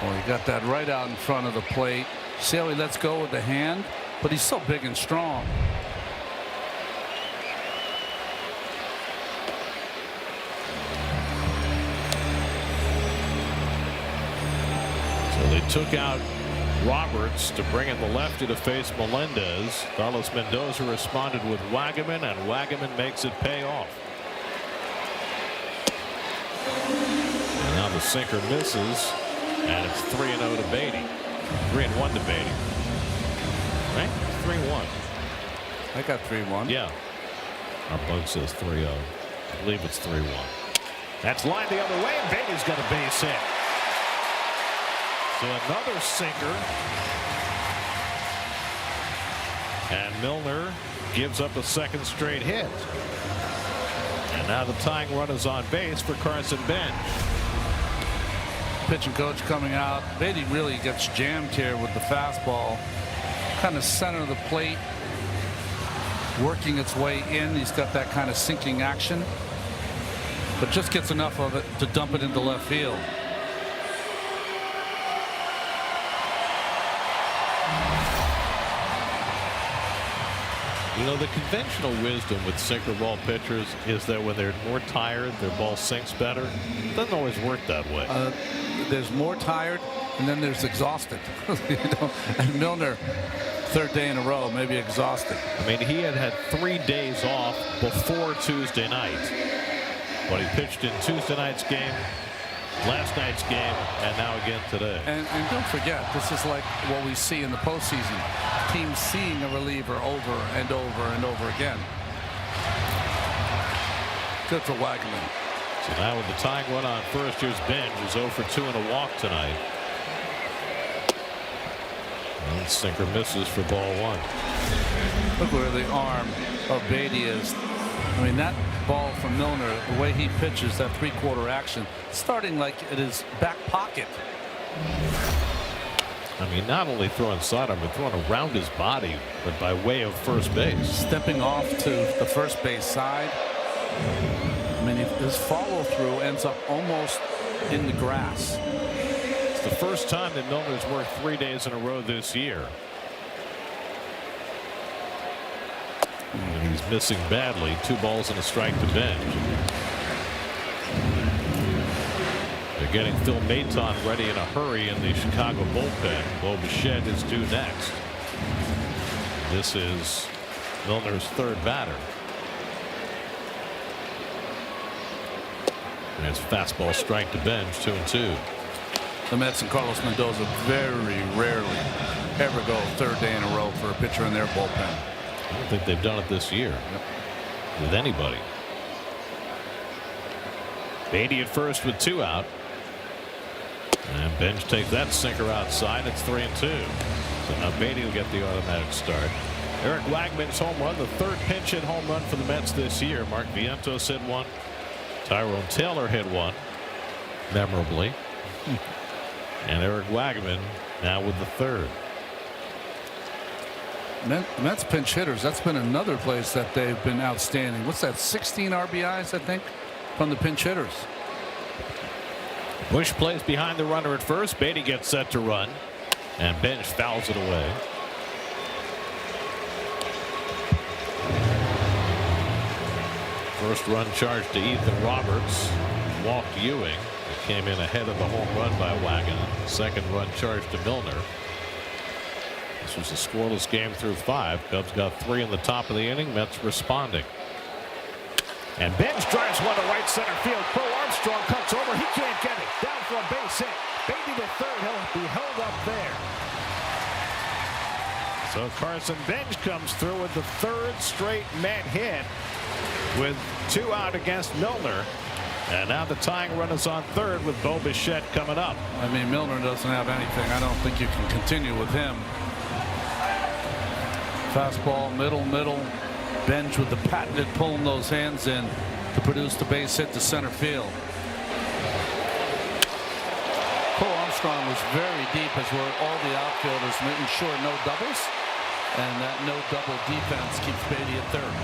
Well, he got that right out in front of the plate. See how he lets go with the hand, but he's so big and strong. So they took out Roberts to bring in the lefty to face Melendez. Carlos Mendoza responded with Wagaman, and Wagaman makes it pay off. And now the sinker misses, and it's 3-0 to Beatty. 3-1 to Beatty. Right? 3-1. I got 3-1. Yeah. Our bug says 3-0. I believe it's 3-1. That's lined the other way, and Beatty's got a base hit. So another sinker. And Milner gives up a second straight hit. And now the tying run is on base for Carson Bench. Pitching coach coming out. Beatty really gets jammed here with the fastball. Kind of center of the plate. Working its way in. He's got that kind of sinking action. But just gets enough of it to dump it into left field. You know, the conventional wisdom with sinker ball pitchers is that when they're more tired, their ball sinks better. It doesn't always work that way. There's more tired, and then there's exhausted. You know? And Milner third day in a row, maybe exhausted. I mean, he had 3 days off before Tuesday night, but he pitched in Tuesday night's game, last night's game, and now again today. And don't forget, this is like what we see in the postseason. Teams seeing a reliever over and over and over again. Good for Wagman. So now with the tying run on first, here's Benj, who's 0 for 2 and a walk tonight. And sinker misses for ball 1. Look where the arm of Beatty is. I mean, that ball from Milner, the way he pitches that three-quarter action, starting like it is back pocket. I mean, not only throwing sidearm, but throwing around his body, but by way of first base. Stepping off to the first base side. I mean, his follow-through ends up almost in the grass. It's the first time that Milner's worked 3 days in a row this year. And he's missing badly. 2 balls and a strike to Benj. They're getting Phil Maton ready in a hurry in the Chicago bullpen. Bo Bichette is due next. This is Milner's third batter. And it's fastball strike to Benj, 2-2. The Mets and Carlos Mendoza very rarely ever go third day in a row for a pitcher in their bullpen. I don't think they've done it this year with anybody. Beatty at first with 2 out. And Benj takes that sinker outside. It's 3-2. So now Beatty will get the automatic start. Eric Wagman's home run, the third pinch hit home run for the Mets this year. Mark Vientos hit one. Tyrone Taylor hit one, memorably. And Eric Wagman now with the third. Mets pinch hitters, that's been another place that they've been outstanding. What's that, 16 RBIs, I think, from the pinch hitters. Bush plays behind the runner at first. Beatty gets set to run, and Benj fouls it away. First run charged to Ethan Roberts. Walked Ewing. It came in ahead of the home run by Wagner. Second run charged to Milner. This was a scoreless game through 5. Cubs got 3 in the top of the inning. Mets responding. And Benj drives one to right center field. Crow Armstrong cuts over. He can't get it. Down for a base hit. Beatty to third. He'll be held up there. So Carson Benj comes through with the third straight Met hit with 2 out against Milner. And now the tying run is on third with Bo Bichette coming up. I mean, Milner doesn't have anything. I don't think you can continue with him. Fastball, middle. Benj with the patented pulling those hands in to produce the base hit to center field. Cole Armstrong was very deep, as were all the outfielders, making sure no doubles. And that no double defense keeps Beatty at third.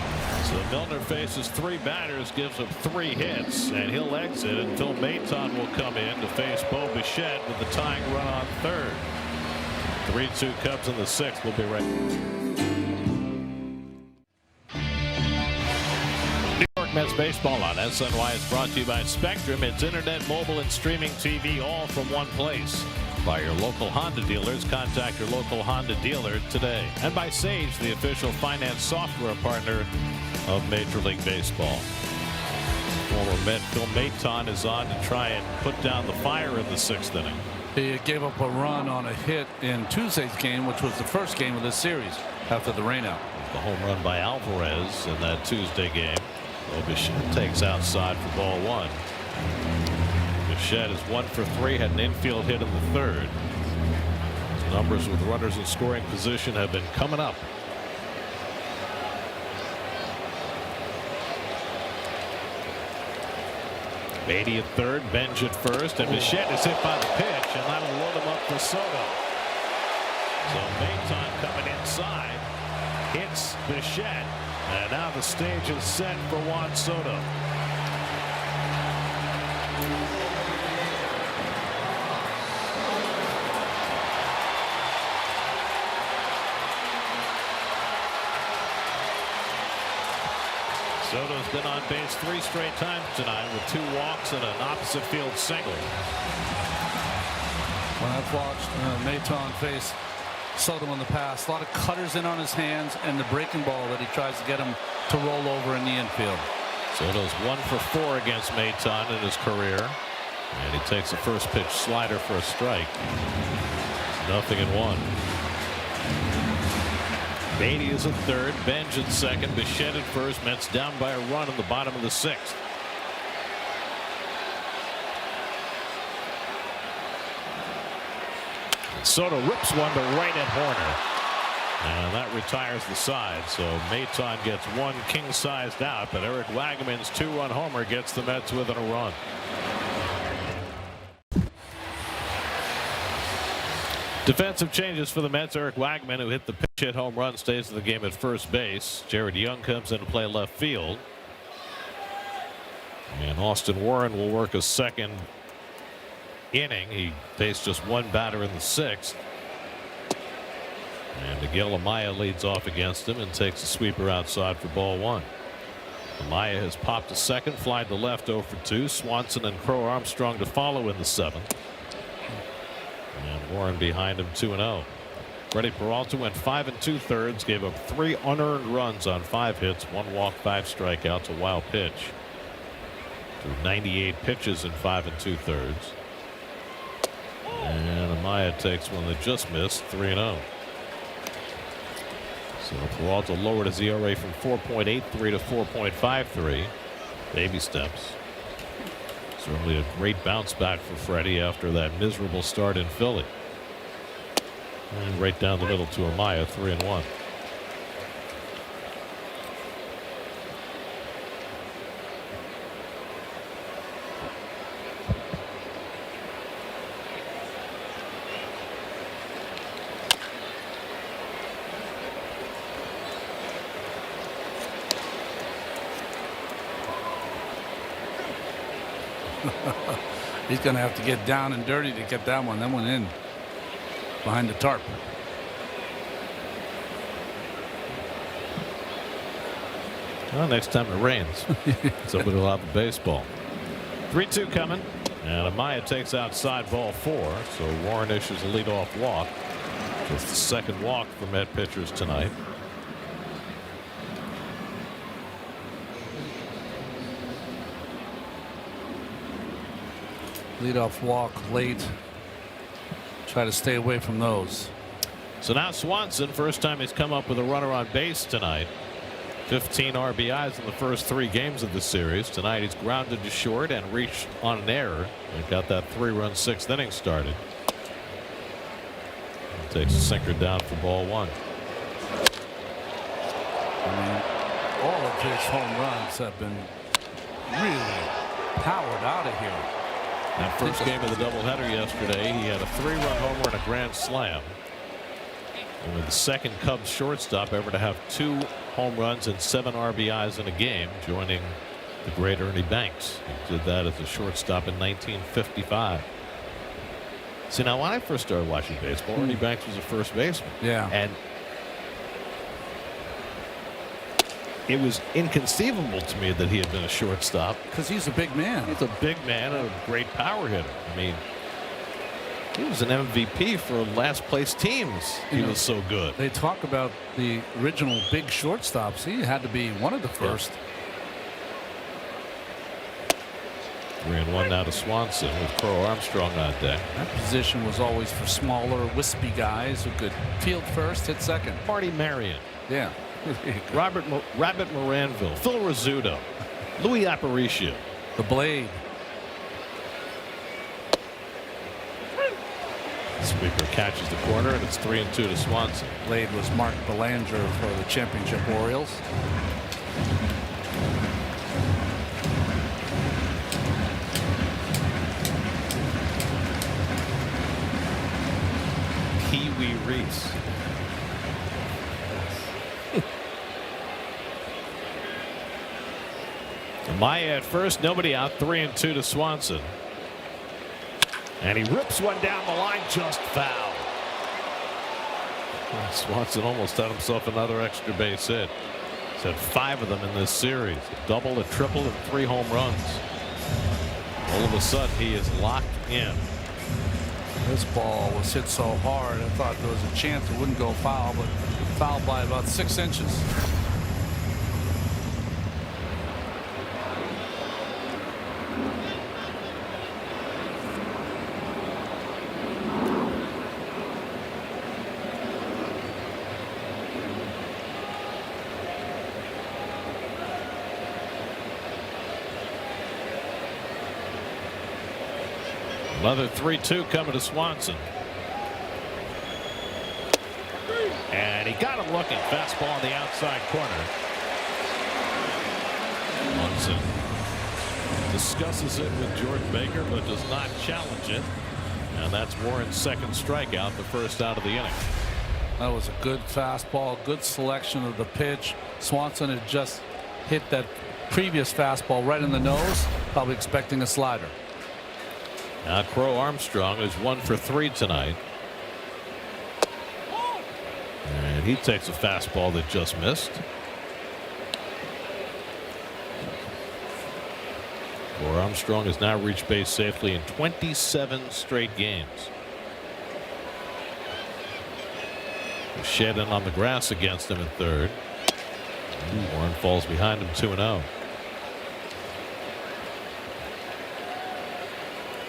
So Milner faces 3 batters, gives up 3 hits, and he'll exit. And Phil Maton will come in to face Bo Bichette with the tying run on third. 3-2 Cubs in the 6th. We'll be right back. New York Mets baseball on SNY is brought to you by Spectrum. It's internet, mobile, and streaming TV all from one place. By your local Honda dealers. Contact your local Honda dealer today. And by Sage, the official finance software partner of Major League Baseball. Former Met Phil Maton is on to try and put down the fire in the 6th inning. He gave up a run on a hit in Tuesday's game, which was the first game of this series after the rainout. The home run by Alvarez in that Tuesday game. Bichette takes outside for ball 1. Bichette is 1 for 3, had an infield hit in the 3rd. His numbers with runners in scoring position have been coming up. Beatty at third, Benj at first, and Bichette is hit by the pitch, and that'll load him up to Soto. So Maton coming inside, hits Bichette, and now the stage is set for Juan Soto. Soto's been on base 3 straight times tonight with 2 walks and an opposite field single. When I've watched Maton face Soto in the past. A lot of cutters in on his hands and the breaking ball that he tries to get him to roll over in the infield. Soto's 1 for 4 against Maton in his career. And he takes a first pitch slider for a strike. 0-1. Beatty is at third, Benj at second, Bichette at first. Mets down by a run in the bottom of the 6th. Soto rips one to right at Horner. And that retires the side. So Maton gets one king-sized out, but Eric Wagman's 2-run homer gets the Mets within a run. Defensive changes for the Mets. Eric Wagman, who hit the pinch hit home run, stays in the game at first base. Jared Young comes in to play left field. And Austin Warren will work a second inning. He faced just one batter in the 6th. And Miguel Amaya leads off against him and takes a sweeper outside for ball 1. Amaya has popped to second, fly to left 0 for 2. Swanson and Crow Armstrong to follow in the 7th. And Warren behind him 2-0. Freddie Peralta went 5 2/3, gave up 3 unearned runs on 5 hits, 1 walk, 5 strikeouts, a wild pitch. Threw 98 pitches in 5 2/3. And Amaya takes one that just missed, 3-0. So Peralta lowered his ERA from 4.83 to 4.53. Baby steps. Certainly a great bounce back for Freddie after that miserable start in Philly. And right down the middle to Amaya, 3-1. He's going to have to get down and dirty to get that one. That one in behind the tarp. Well, next time it rains, somebody will have a baseball. 3-2 coming. And Amaya takes outside ball 4. So Warren issues a leadoff walk. Just the second walk for Met pitchers tonight. Leadoff walk late. Try to stay away from those. So now Swanson, first time he's come up with a runner on base tonight. 15 RBIs in the first 3 games of the series. Tonight he's grounded to short and reached on an error and got that 3-run 6th inning started. He takes a sinker down for ball 1. I mean, all of his home runs have been really powered out of here. That first game of the doubleheader yesterday, he had a 3-run homer and a grand slam. And with the second Cubs shortstop ever to have 2 home runs and 7 RBIs in a game, joining the great Ernie Banks. He did that as a shortstop in 1955. See, now when I first started watching baseball, Ernie Banks was a first baseman. Yeah. And it was inconceivable to me that he had been a shortstop. Because he's a big man. He's a big man and a great power hitter. I mean, he was an MVP for last place teams. He was so good. They talk about the original big shortstops. He had to be one of the first. 3-1 now to Swanson with Crow Armstrong on deck. That position was always for smaller, wispy guys who could field first, hit second. Marty Marion. Yeah. Rabbit Moranville. Phil Rizzuto. Louis Aparicio. The Blade. Sweeper catches the corner, and it's 3-2 to Swanson. Blade was Mark Belanger for the championship Orioles. Pee Wee Reese. Amaya at first, nobody out, 3-2 to Swanson. And he rips one down the line, just foul. Swanson almost had himself another extra base hit. He's had 5 of them in this series. A double, a triple, and 3 home runs. All of a sudden, he is locked in. This ball was hit so hard, I thought there was a chance it wouldn't go foul, but fouled by about 6 inches. Another 3-2 coming to Swanson. And he got him looking. Fastball on the outside corner. Swanson discusses it with Jordan Baker, but does not challenge it. And that's Warren's second strikeout, the first out of the inning. That was a good fastball, good selection of the pitch. Swanson had just hit that previous fastball right in the nose, probably expecting a slider. Now Crow Armstrong is 1 for 3 tonight. And he takes a fastball that just missed. Crow Armstrong has now reached base safely in 27 straight games. Shed in on the grass against him at third. Warren falls behind him 2-0.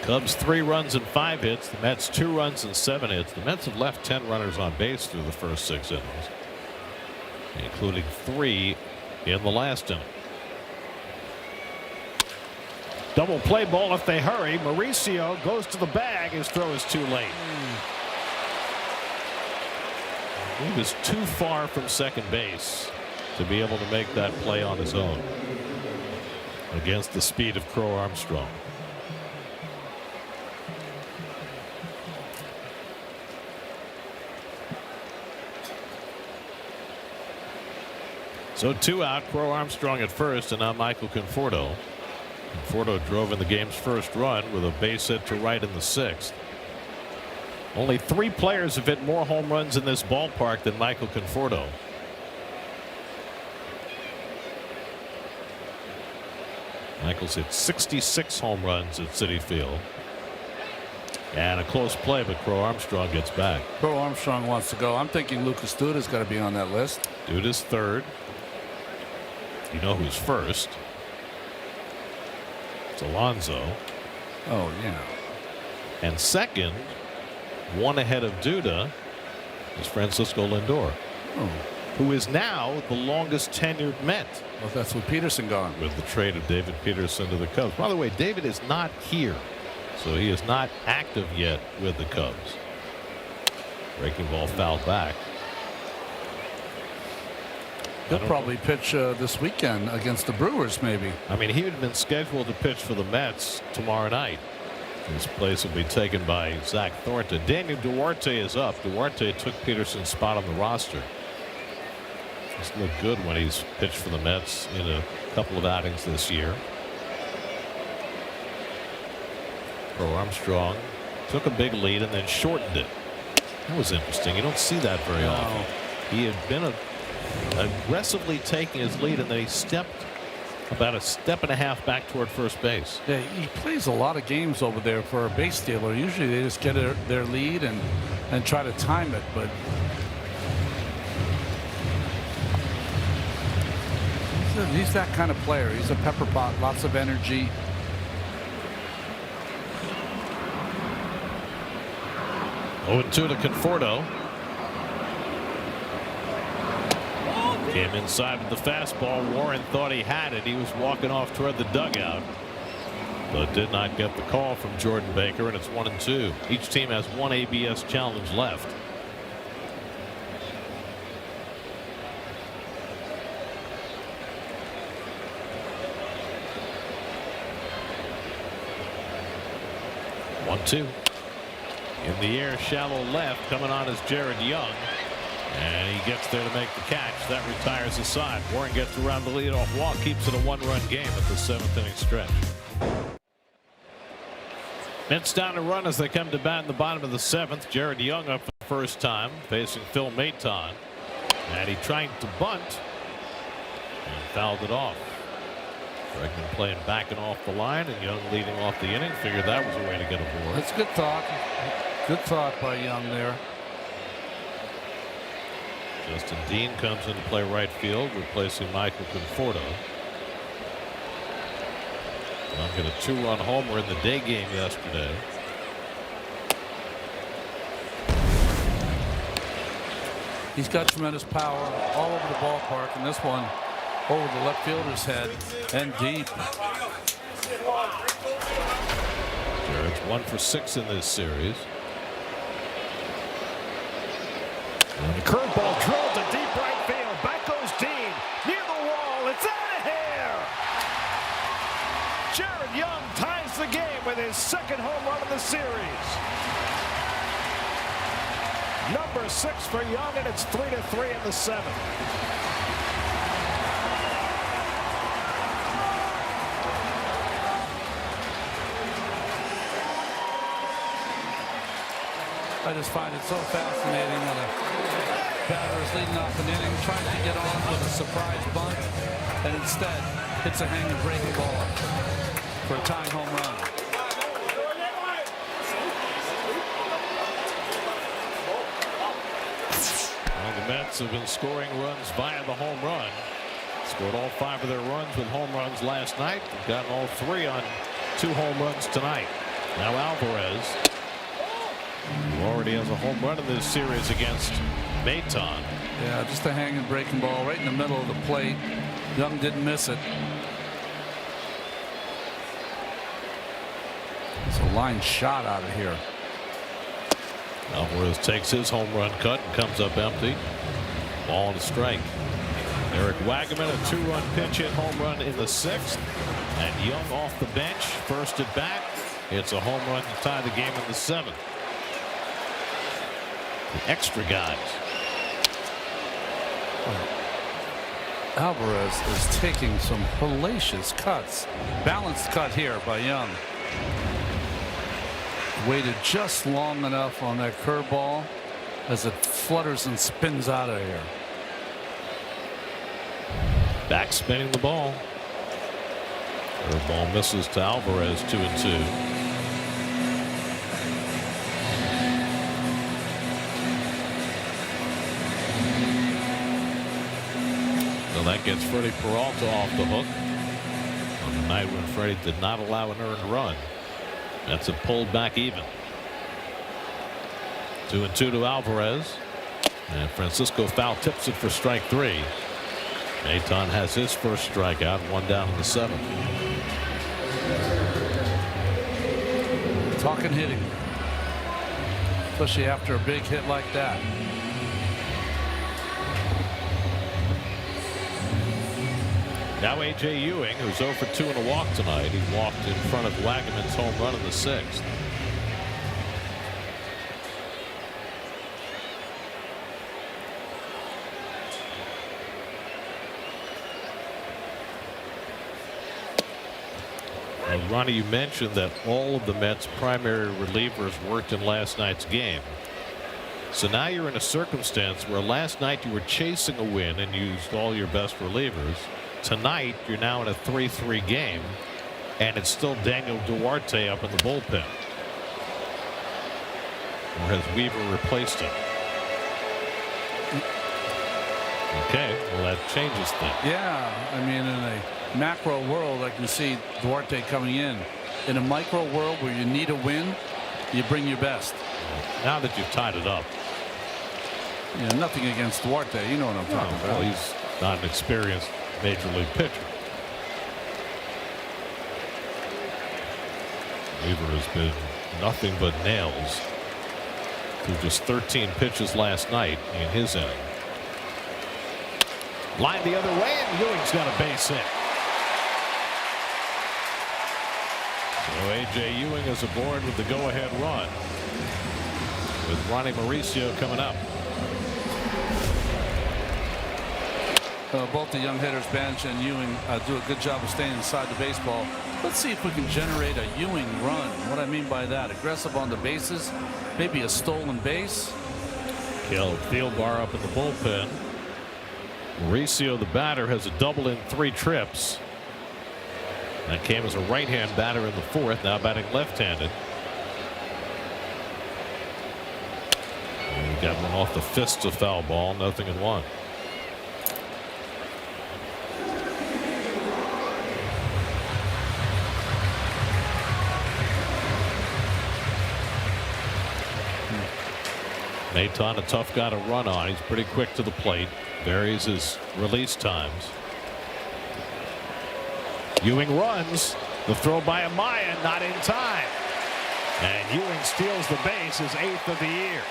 Cubs 3 runs and 5 hits. The Mets 2 runs and 7 hits. The Mets have left 10 runners on base through the first 6 innings, including 3 in the last inning. Double play ball if they hurry. Mauricio goes to the bag. His throw is too late. He was too far from second base to be able to make that play on his own against the speed of Crow Armstrong. So 2 out, Crow Armstrong at first, and now Michael Conforto. Conforto drove in the game's first run with a base hit to right in the 6th. Only 3 players have hit more home runs in this ballpark than Michael Conforto. Michael's hit 66 home runs at Citi Field. And a close play, but Crow Armstrong gets back. Crow Armstrong wants to go. I'm thinking Lucas Duda's got to be on that list. Duda's third. You know who's first? It's Alonso. Oh, yeah. And second, 1 ahead of Duda, is Francisco Lindor, who is now the longest tenured Met. Well, that's with Peterson gone. With the trade of David Peterson to the Cubs. By the way, David is not here, so he is not active yet with the Cubs. Breaking ball fouled back. He'll probably pitch this weekend against the Brewers, maybe. I mean, he had been scheduled to pitch for the Mets tomorrow night. His place will be taken by Zach Thornton. Daniel Duarte is up. Duarte took Peterson's spot on the roster. He's looked good when he's pitched for the Mets in a couple of outings this year. Crow Armstrong took a big lead and then shortened it. That was interesting. You don't see that very often. He had been aggressively taking his lead, and then he stepped about a step and a half back toward first base. Yeah, he plays a lot of games over there for a base stealer. Usually they just get their lead and try to time it, but he's that kind of player. He's a pepper pot, lots of energy. Oh, 2 to Conforto. Came inside with the fastball. Warren thought he had it. He was walking off toward the dugout, but did not get the call from Jordan Baker, and it's 1-2. Each team has 1 ABS challenge left. One-two. In the air, shallow left. Coming on is Jared Young. And he gets there to make the catch. That retires the side. Warren gets around the leadoff walk, keeps it a 1-run game at the 7th inning stretch. Mets down to run as they come to bat in the bottom of the 7th. Jared Young up for the first time, facing Phil Maton. And he tried to bunt and fouled it off. Bregman playing backing off the line, and Young leading off the inning. Figured that was a way to get a board. That's good talk. Good thought by Young there. Justin Dean comes in to play right field, replacing Michael Conforto. Young hit a 2-run homer in the day game yesterday. He's got tremendous power all over the ballpark, and this one over the left fielder's head and deep. Jarrett's 1 for 6 in this series. And the curveball drilled to deep right field. Back goes Dean. Near the wall. It's out of here. Jared Young ties the game with his second home run of the series. Number 6 for Young, and it's 3-3 in the 7th. I just find it so fascinating when a batter is leading off an inning, trying to get on with a surprise bunt, and instead hits a hanging breaking ball for a tying home run. Well, the Mets have been scoring runs via the home run. Scored all 5 of their runs with home runs last night. They've gotten all 3 on 2 home runs tonight. Now Alvarez, who already has a home run in this series against Maton. Yeah, just a hanging breaking ball right in the middle of the plate. Young didn't miss it. It's a line shot out of here. Alvarez takes his home run cut and comes up empty. Ball and a strike. Eric Wagaman, a 2-run pinch hit home run in the 6th. And Young off the bench, first at bat. It's a home run to tie the game in the 7th. The extra guys. Alvarez is taking some hellacious cuts. Balanced cut here by Young. Waited just long enough on that curveball as it flutters and spins out of here. Back spinning the ball. Curveball misses to Alvarez, 2-2. So that gets Freddie Peralta off the hook on the night when Freddie did not allow an earned run. That's a pulled back even. 2-2 to Alvarez, and Francisco Foul tips it for strike 3. Maton has his first strikeout, 1 down in the 7th. Talking hitting, especially after a big hit like that. Now A.J. Ewing, who's 0 for 2 in a walk tonight. He walked in front of Wagaman's home run in the 6th. Ronnie, you mentioned that all of the Mets' primary relievers worked in last night's game. So now you're in a circumstance where last night you were chasing a win and used all your best relievers. Tonight you're now in a 3-3 game, and it's still Daniel Duarte up in the bullpen. Or has Weaver replaced him? Okay, well that changes things. Yeah, I mean, in a macro world, I can see Duarte coming in. In a micro world where you need a win, you bring your best. Now that you've tied it up. You know, nothing against Duarte. You know what I'm talking about. Well, he's not an experienced major league pitcher. Weaver has been nothing but nails through just 13 pitches last night in his inning. Line the other way, and Ewing's got a base hit. So A.J. Ewing is aboard with the go-ahead run, with Ronnie Mauricio coming up. Both the young hitters, Bench and Ewing, do a good job of staying inside the baseball. Let's see if we can generate a Ewing run. What I mean by that, aggressive on the bases, maybe a stolen base. Caleb Thielbar up in the bullpen. Mauricio, the batter, has a double in 3 trips. That came as a right-hand batter in the 4th, now batting left-handed. Got one off the fist of foul ball. 0-1. Maton, a tough guy to run on. He's pretty quick to the plate. Varies his release times. Ewing runs. The throw by Amaya, not in time. And Ewing steals the base, his 8th of the year.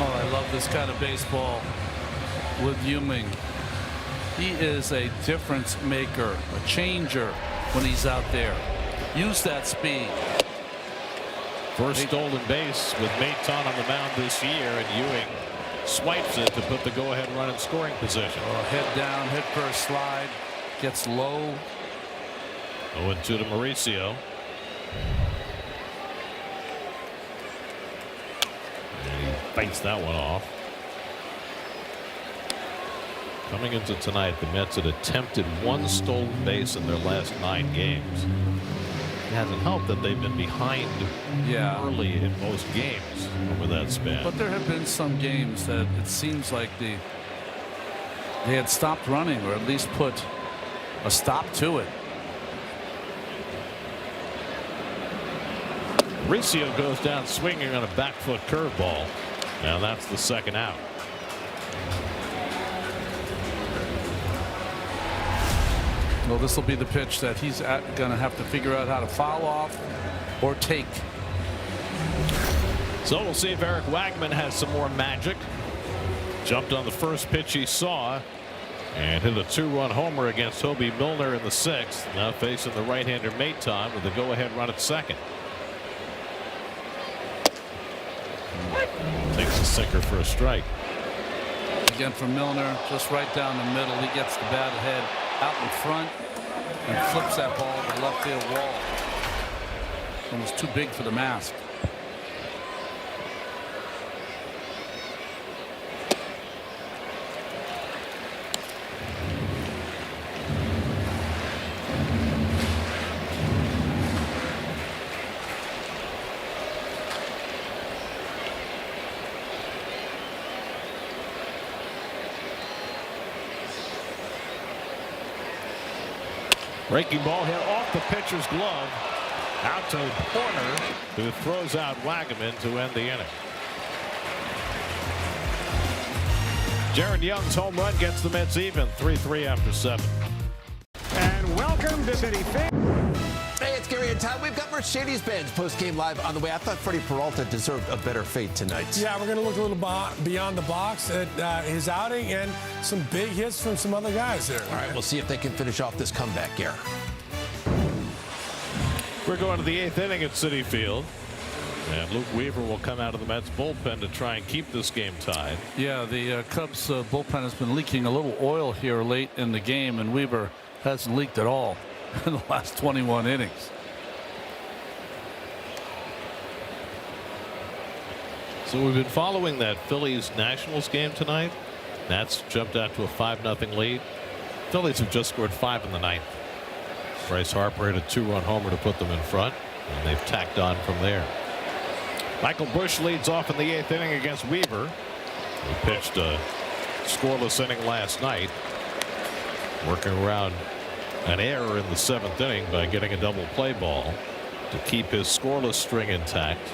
Oh, I love this kind of baseball with Ewing. He is a difference maker, a changer when he's out there. Use that speed. First stolen base with Maton on the mound this year, and Ewing swipes it to put the go-ahead run in scoring position. Oh, head down, head first slide, gets low. 0-2 to Mauricio. And he fights that one off. Coming into tonight, the Mets had attempted 1 stolen base in their last 9 games. It hasn't helped that they've been behind early in most games over that span. But there have been some games that it seems like they had stopped running, or at least put a stop to it. Mauricio goes down swinging on a back foot curveball. Now that's the 2nd out. Well, this will be the pitch that he's going to have to figure out how to foul off or take. So we'll see if Eric Wagman has some more magic. Jumped on the first pitch he saw and hit a 2-run homer against Hobie Milner in the 6th. Now facing the right-hander Maton with the go-ahead run at 2nd. Takes a sinker for a strike. Again from Milner, just right down the middle. He gets the bat ahead out in front and flips that ball to the left field wall. Almost too big for the mask. Breaking ball hit off the pitcher's glove. Out to Horner, who throws out Wagaman to end the inning. Jaron Young's home run gets the Mets even, 3-3 after 7. And welcome to City Field. Hey, it's Gary and Todd. We've got Mercedes-Benz post-game live on the way. I thought Freddie Peralta deserved a better fate tonight. Yeah, we're going to look a little beyond the box at his outing and some big hits from some other guys there. All right, we'll see if they can finish off this comeback, Gary. We're going to the 8th inning at Citi Field. And Luke Weaver will come out of the Mets bullpen to try and keep this game tied. Yeah, the Cubs bullpen has been leaking a little oil here late in the game, and Weaver hasn't leaked at all in the last 21 innings. So we've been following that Phillies Nationals game tonight. Nats jumped out to a 5-0 lead. Phillies have just scored 5 in the 9th. Bryce Harper hit a 2-run homer to put them in front, and they've tacked on from there. Michael Busch leads off in the 8th inning against Weaver. He pitched a scoreless inning last night, working around an error in the 7th inning by getting a double play ball to keep his scoreless string intact.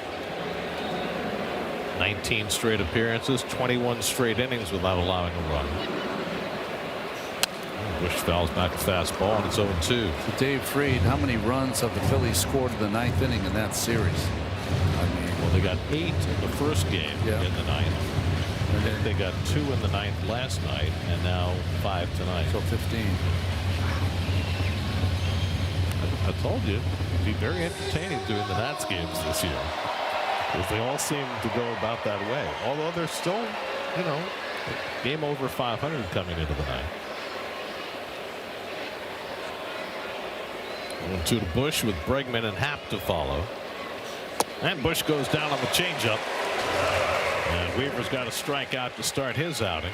19 straight appearances, 21 straight innings without allowing a run. Busch fouls back a fastball, and it's 0-2. So Dave Freed, how many runs have the Phillies scored in the 9th inning in that series? Well, they got 8 in the first game in the 9th. And then they got 2 in the 9th last night, and now 5 tonight. So 15. I told you, it'd be very entertaining doing the Nats games this year, because they all seem to go about that way. Although they're still, you know, game over 500 coming into the night. 1-2 to Busch with Bregman and Happ to follow. And Busch goes down on the changeup. And Weaver's got a strikeout to start his outing.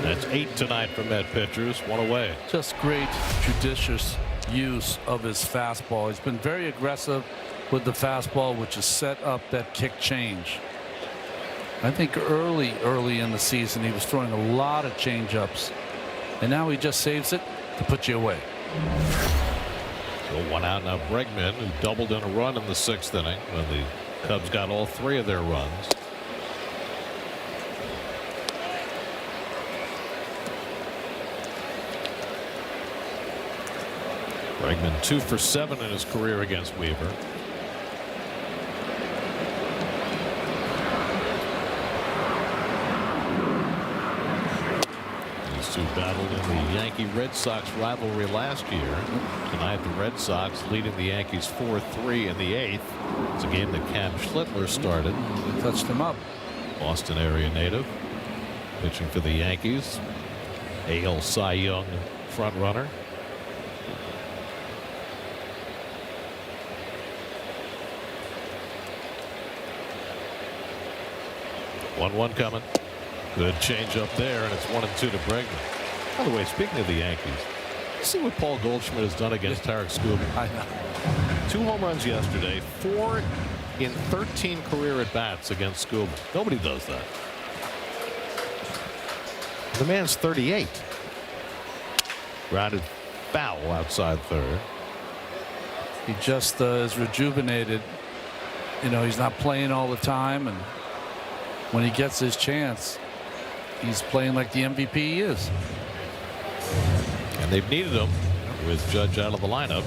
That's 8 tonight for Met pitchers, 1 away. Just great judicious use of his fastball. He's been very aggressive with the fastball, which has set up that kick change. I think early in the season, he was throwing a lot of change-ups, and now he just saves it to put you away. So 1 out now. Bregman, who doubled in a run in the 6th inning when the Cubs got all 3 of their runs. Bregman 2 for 7 in his career against Weaver. These two battled in the Yankee-Red Sox rivalry last year. Tonight the Red Sox leading the Yankees 4-3 in the 8th. It's a game that Cam Schlittler started. They touched him up. Boston area native pitching for the Yankees. AL Cy Young front runner. One coming. Good change up there, and it's 1-2 to Bregman. By the way, speaking of the Yankees, see what Paul Goldschmidt has done against Tarek Skubal. I know. 2 home runs yesterday, 4 in 13 career at bats against Skubal. Nobody does that. The man's 38. Grounded foul outside third. He just is rejuvenated. You know, he's not playing all the time, and when he gets his chance, he's playing like the MVP he is. And they've needed him with Judge out of the lineup.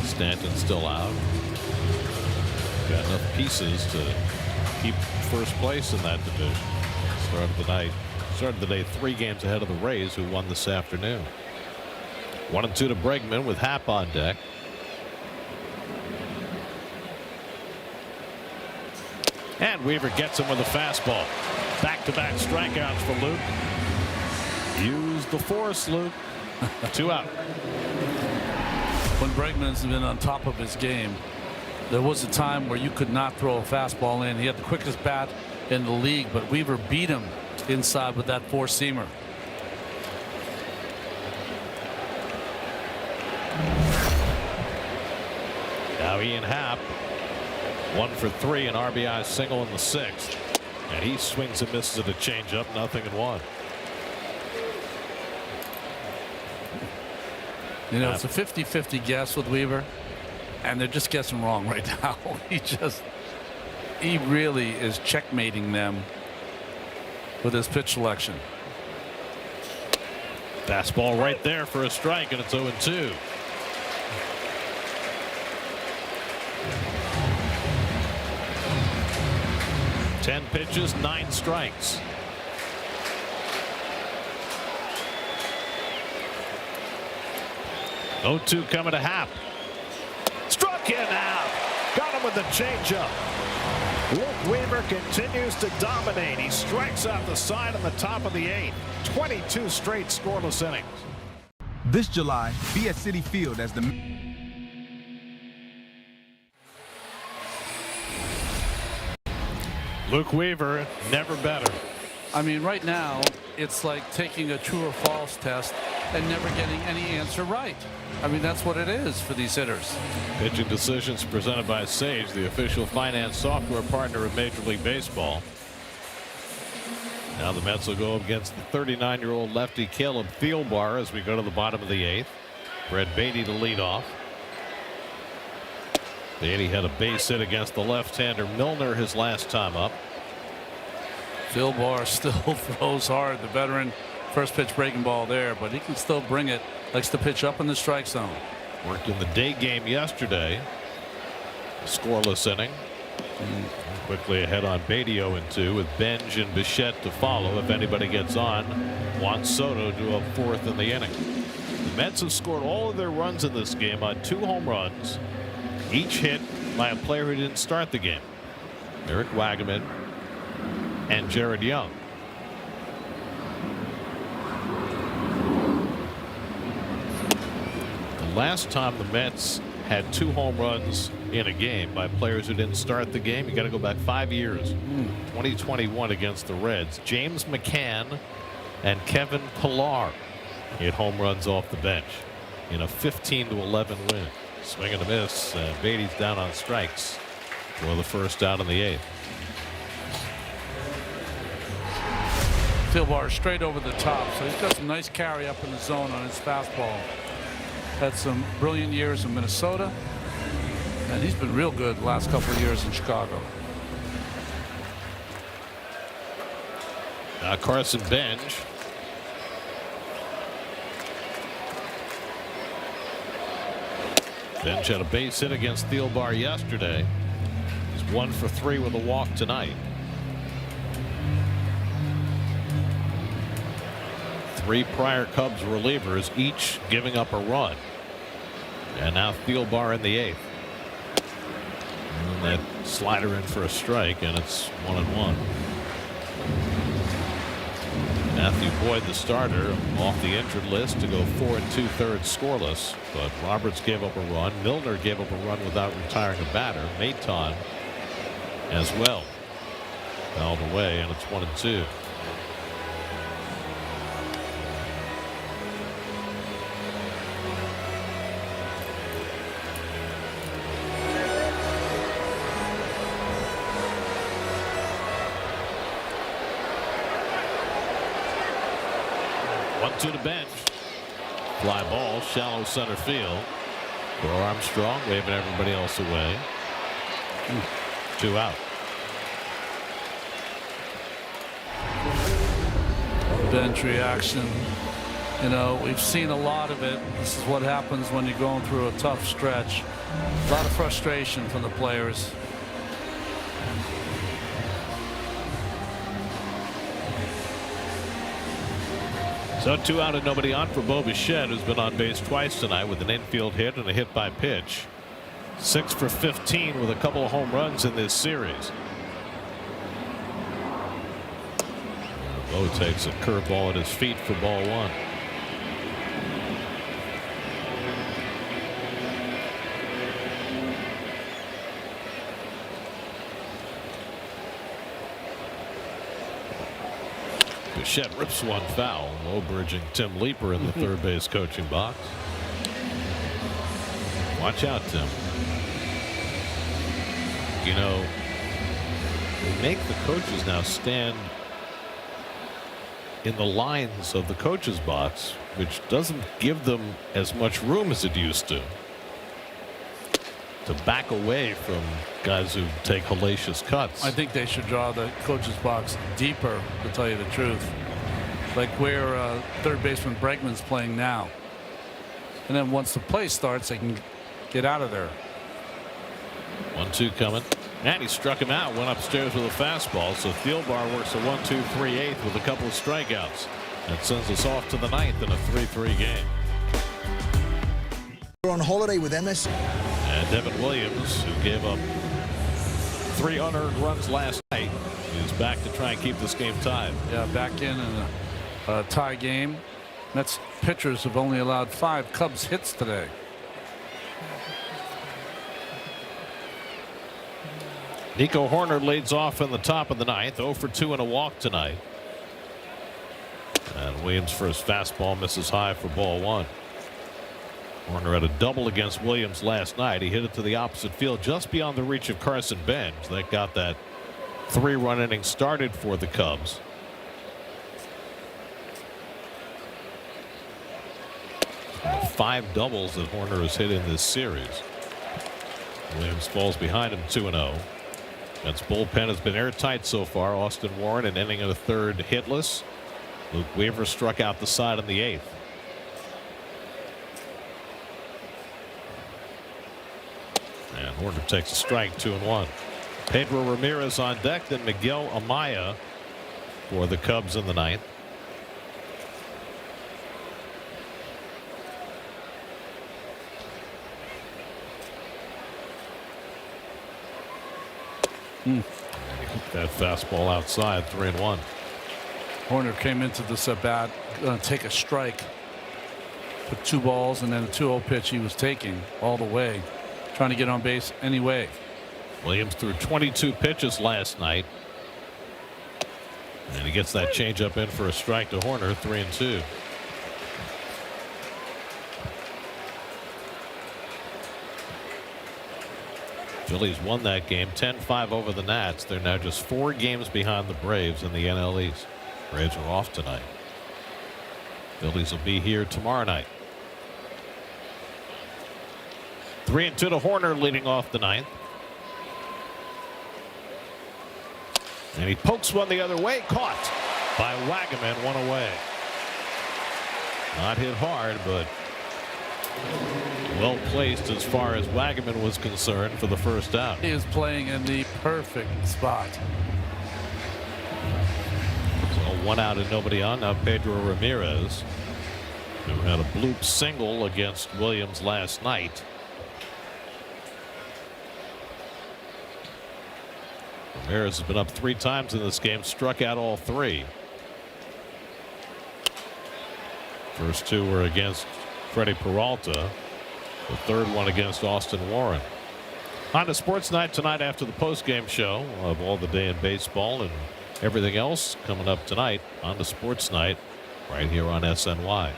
Stanton still out. Got enough pieces to keep first place in that division. Started the day 3 games ahead of the Rays, who won this afternoon. 1-2 to Bregman with Happ on deck. And Weaver gets him with a fastball. Back-to-back strikeouts for Luke. Use the force, Luke. 2 out. When Bregman's been on top of his game, there was a time where you could not throw a fastball in. He had the quickest bat in the league, but Weaver beat him inside with that four-seamer. Now Ian Happ, 1 for 3, an RBI single in the 6th, and he swings and misses at a changeup, 0-1. You know, it's a 50-50 guess with Weaver, and they're just guessing wrong right now. He really is checkmating them with his pitch selection. Fastball right there for a strike, and it's 0-2. Ten pitches, 9 strikes. Oh, 2 coming to Happ. Struck him out. Got him with the changeup. Luke Weaver continues to dominate. He strikes out the side on the top of the 8th. 22 straight scoreless innings. This July, be at Citi Field as the Luke Weaver, never better. I mean, right now, it's like taking a true or false test and never getting any answer right. I mean, that's what it is for these hitters. Pitching decisions presented by Sage, the official finance software partner of Major League Baseball. Now the Mets will go against the 39-year-old lefty Caleb Thielbar as we go to the bottom of the 8th. Brett Beatty to lead off. Beatty had a base hit against the left-hander Milner his last time up. Thielbar still throws hard. The veteran first pitch breaking ball there, but he can still bring it. Likes to pitch up in the strike zone. Worked in the day game yesterday. Scoreless inning. Quickly ahead on Beatty 0-2 with Benj and Bichette to follow. If anybody gets on, Juan Soto to a 4th in the inning. The Mets have scored all of their runs in this game on 2 home runs, each hit by a player who didn't start the game. Eric Wagaman and Jared Young. The last time the Mets had 2 home runs in a game by players who didn't start the game, you got to go back 5 years. 2021 against the Reds. James McCann and Kevin Pillar hit home runs off the bench in a 15-11 win. Swing and a miss. Beatty's down on strikes for the first out in the 8th. Thielbar straight over the top, so he's got some nice carry up in the zone on his fastball. Had some brilliant years in Minnesota, and he's been real good the last couple of years in Chicago. Carson Bench. Bench had a base hit against Thielbar yesterday. He's 1 for 3 with a walk tonight. 3 prior Cubs relievers, each giving up a run. And now Thielbar in the 8th. And that slider in for a strike, and it's 1-1. Matthew Boyd, the starter, off the injured list to go 4 2/3 scoreless. But Roberts gave up a run. Milner gave up a run without retiring a batter. Maton as well. Fouled away, and it's 1-2. To the bench. Fly ball, shallow center field. For Armstrong, waving everybody else away. 2 out. Bench reaction. You know, we've seen a lot of it. This is what happens when you're going through a tough stretch. A lot of frustration from the players. So 2 out and nobody on for Bo Bichette, who's been on base twice tonight with an infield hit and a hit by pitch. 6 for 15 with a couple of home runs in this series. Bo takes a curveball at his feet for ball 1. Bichette rips one foul, low bridging Tim Leeper in the third base coaching box. Watch out, Tim. You know, they make the coaches now stand in the lines of the coaches box, which doesn't give them as much room as it used to back away from guys who take hellacious cuts. I think they should draw the coach's box deeper, to tell you the truth, like where third baseman Bregman's playing now. And then once the play starts, they can get out of there. 1-2 coming, and he struck him out. Went upstairs with a fastball. So Thielbar works a 1-2-3/8 with a couple of strikeouts. That sends us off to the 9th in a 3-3 game. We're on holiday with MS. And Devin Williams, who gave up 3 unearned runs last night, is back to try and keep this game tied. Yeah, back in a tie game. Mets pitchers have only allowed 5 Cubs hits today. Nico Horner leads off in the top of the 9th, 0 for 2 and a walk tonight. And Williams for his fastball misses high for ball 1. Horner had a double against Williams last night. He hit it to the opposite field just beyond the reach of Carson Bench. That got that 3-run inning started for the Cubs. Five doubles that Horner has hit in this series. Williams falls behind him 2-0. That's bullpen has been airtight so far. Austin Warren an inning of the 3rd hitless. Luke Weaver struck out the side in the 8th. And Horner takes a strike, 2-1. Pedro Ramirez on deck, then Miguel Amaya for the Cubs in the 9th. That fastball outside, 3-1. Horner came into this at bat going to take a strike. Put 2 balls and then a 2-0 pitch he was taking all the way, trying to get on base anyway. Williams threw 22 pitches last night. And he gets that changeup in for a strike to Horner, 3-2. Phillies won that game 10-5 over the Nats. They're now just 4 games behind the Braves in the NL East. Braves are off tonight. Phillies will be here tomorrow night. 3-2 to Horner leading off the ninth. And he pokes one the other way, caught by Wagaman, one away. Not hit hard, but well placed as far as Wagaman was concerned for the first out. He is playing in the perfect spot. So 1 out and nobody on. Now Pedro Ramirez, who had a bloop single against Williams last night. Ramirez has been up 3 times in this game, struck out all 3. First 2 were against Freddie Peralta. The third one against Austin Warren. On to Sports Night tonight after the post-game show of all the day in baseball and everything else coming up tonight on to Sports Night right here on SNY.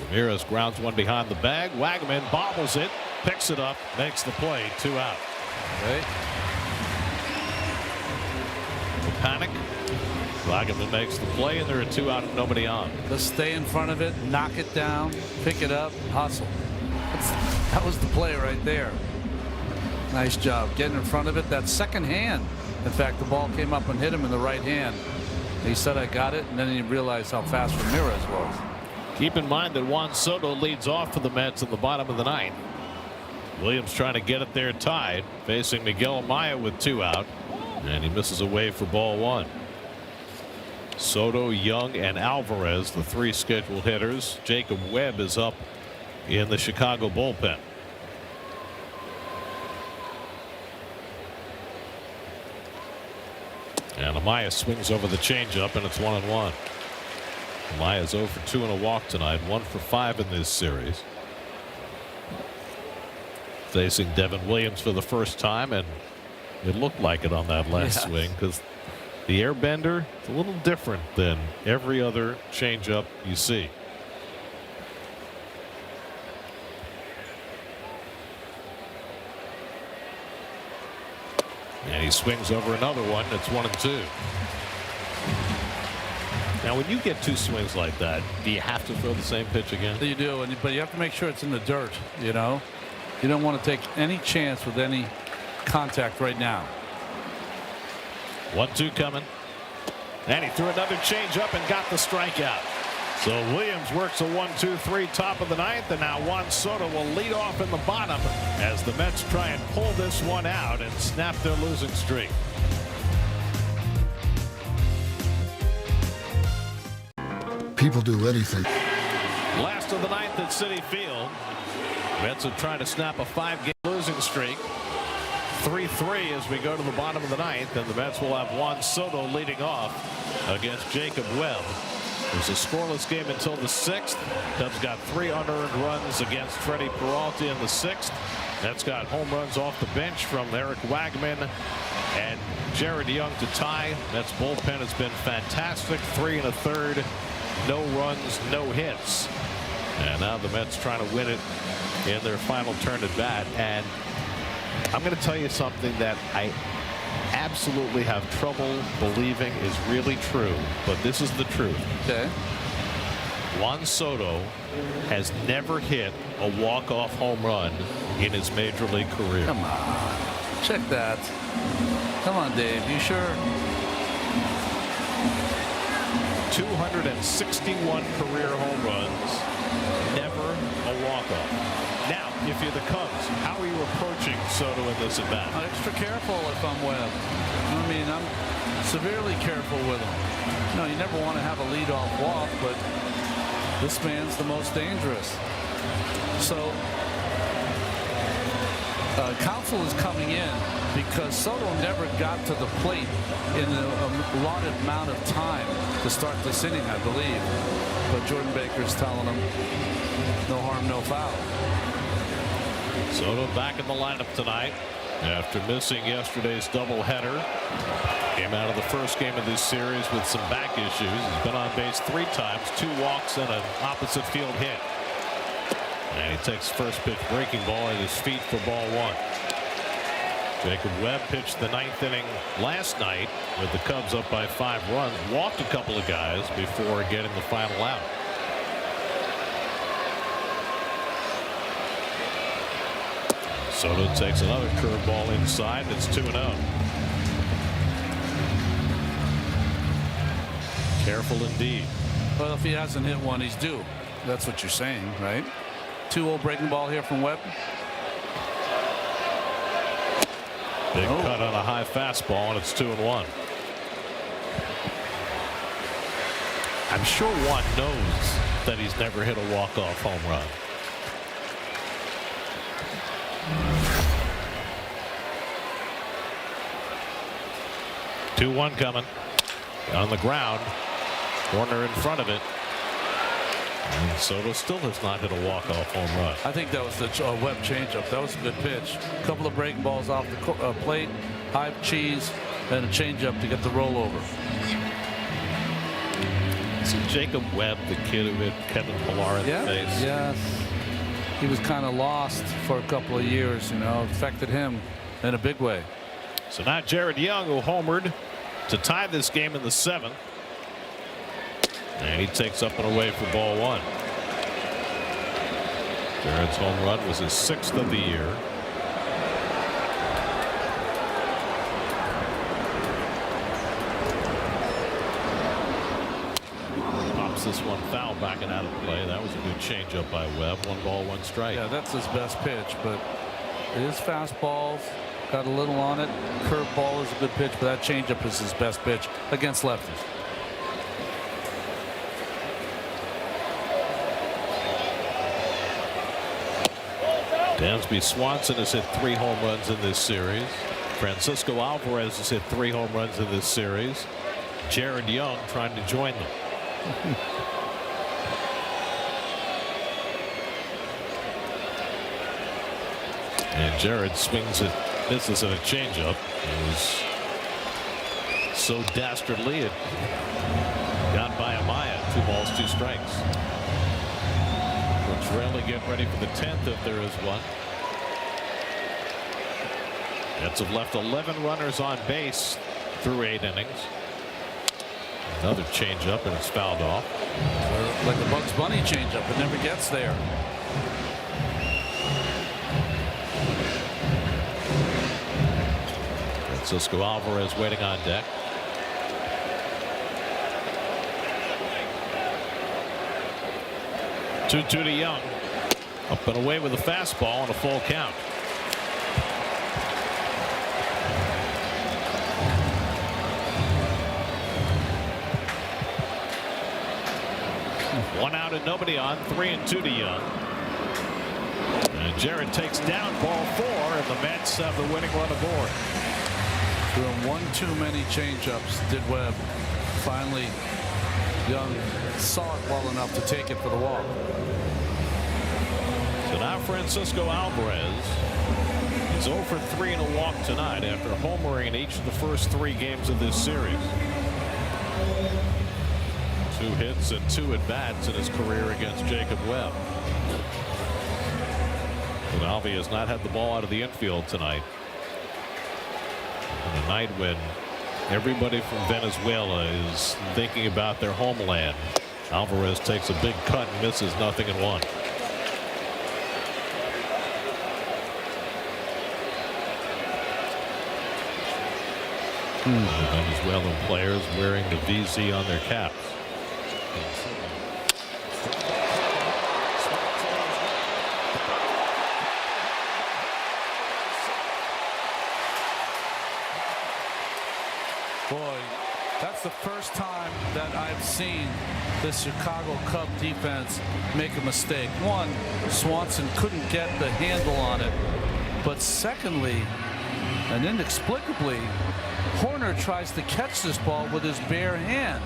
Ramirez grounds one behind the bag. Wagaman bobbles it, picks it up, makes the play. 2 out. Okay. No panic. Wagaman makes the play, and there are 2 out and nobody on. Just stay in front of it, knock it down, pick it up, hustle. That was the play right there. Nice job getting in front of it. That second hand. In fact, the ball came up and hit him in the right hand. He said, "I got it," and then he realized how fast Ramirez was. Keep in mind that Juan Soto leads off for the Mets in the bottom of the ninth. Williams trying to get it there tied, facing Miguel Amaya with 2 out, and he misses away for ball 1. Soto, Young, and Alvarez, the 3 scheduled hitters. Jacob Webb is up in the Chicago bullpen. And Amaya swings over the changeup, and it's 1-1. Amaya's 0 for 2 and a walk tonight, 1 for 5 in this series. Facing Devin Williams for the first time, and it looked like it on that last swing because the airbender is a little different than every other changeup you see. And he swings over another one. It's 1-2. Now, when you get 2 swings like that, do you have to throw the same pitch again? You do, but you have to make sure it's in the dirt. You know, you don't want to take any chance with any contact right now. 1-2 coming. And he threw another changeup and got the strikeout. So Williams works a 1-2-3 top of the ninth, and now Juan Soto will lead off in the bottom as the Mets try and pull this one out and snap their losing streak. People do anything. Last of the ninth at Citi Field. Mets are trying to snap a 5-game losing streak. 3-3 as we go to the bottom of the ninth, and the Mets will have Juan Soto leading off against Jacob Webb. It was a scoreless game until the 6th. Cubs got 3 unearned runs against Freddie Peralta in the 6th. Mets got home runs off the bench from Eric Wagaman and Jared Young to tie. Mets bullpen has been fantastic. 3 1/3. No runs, no hits. And now the Mets trying to win it in their final turn at bat. And I'm going to tell you something that I absolutely have trouble believing is really true, but this is the truth. Okay. Juan Soto has never hit a walk-off home run in his major league career. Come on. Check that. Come on, Dave. You sure? 261 career home runs. Never a walk-off. Now, if you're the Cubs, how are you approaching Soto in this at bat? Extra careful if I'm Webb. I mean, I'm severely careful with him. You know, you never want to have a leadoff walk, but this man's the most dangerous. So, counsel is coming in because Soto never got to the plate in the allotted amount of time to start this inning, I believe. But Jordan Baker's telling him no harm, no foul. Soto back in the lineup tonight after missing yesterday's doubleheader. Came out of the first game of this series with some back issues. He's been on base 3 times, 2 walks and an opposite field hit. And he takes first pitch breaking ball at his feet for ball 1. Jacob Webb pitched the 9th inning last night with the Cubs up by 5 runs. Walked a couple of guys before getting the final out. Soto takes another curveball inside. It's 2-0. Careful indeed. Well, if he hasn't hit one, he's due. That's what you're saying, right? 2-0 breaking ball here from Webb. Big cut on a high fastball, and it's 2-1. I'm sure Juan knows that he's never hit a walk-off home run. Two-one coming on the ground. Corner in front of it. And Soto still has not hit a walk-off home run. I think that was the Webb changeup. That was a good pitch. A couple of breaking balls off the plate, high cheese, and a changeup to get the rollover. See Jacob Webb, the kid who hit Kevin Pillar in the face. Yes. He was kind of lost for a couple of years. You know, affected him in a big way. So now Jared Young, who homered to tie this game in the 7th. And he takes up and away for ball 1. Jared's home run was his 6th of the year. Pops this one foul backing out of play. That was a good changeup by Webb. 1 ball, 1 strike. Yeah, that's his best pitch, but his fastballs got a little on it. Curveball is a good pitch, but that changeup is his best pitch against lefties. Dansby Swanson has hit 3 home runs in this series. Francisco Alvarez has hit 3 home runs in this series. Jared Young trying to join them. And Jared swings it, misses at a changeup. It was so dastardly it got by Amaya. 2 balls, 2 strikes. Really getting ready for the 10th if there is one. Mets have left 11 runners on base through 8 innings. Another changeup and it's fouled off. Like the Bugs Bunny changeup, it never gets there. Francisco Alvarez waiting on deck. Two to Young. Up and away with a fastball and a full count. One out and nobody on. 3-2 to Young. And Jared takes down ball 4, and the Mets have the winning run aboard. Threw him one too many changeups, did Webb. Finally, Young saw it well enough to take it for the walk. So now Francisco Alvarez is 0 for 3 in a walk tonight after homering in each of the first 3 games of this series. 2 hits and 2 at-bats in his career against Jacob Webb. But Alvi has not had the ball out of the infield tonight. On a night when everybody from Venezuela is thinking about their homeland. Alvarez takes a big cut and misses nothing in 1. The Venezuelan players wearing the VZ on their caps. Boy, that's the first time that I've seen this Chicago Cub defense make a mistake. One, Swanson couldn't get the handle on it. But secondly, and inexplicably, Horner tries to catch this ball with his bare hand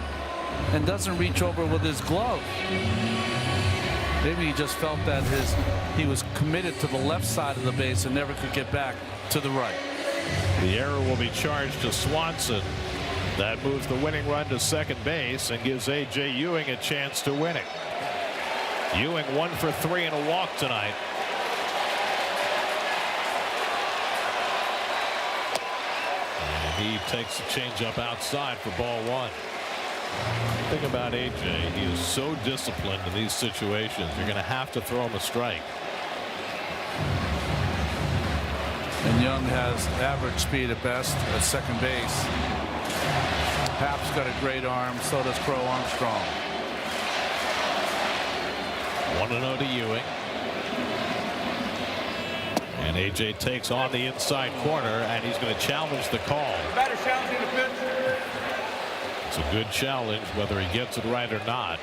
and doesn't reach over with his glove. Maybe he just felt that he was committed to the left side of the base and never could get back to the right. The error will be charged to Swanson. That moves the winning run to second base and gives A.J. Ewing a chance to win it. Ewing 1 for 3 in a walk tonight. He takes the changeup outside for ball one. The thing about AJ, he is so disciplined in these situations. You're going to have to throw him a strike. And Young has average speed at best at second base. Happ's got a great arm. So does Crow Armstrong. 1-0 to Ewing. And AJ takes on the inside corner, and he's going to challenge the call. Batter challenging the pitch. It's a good challenge, whether he gets it right or not.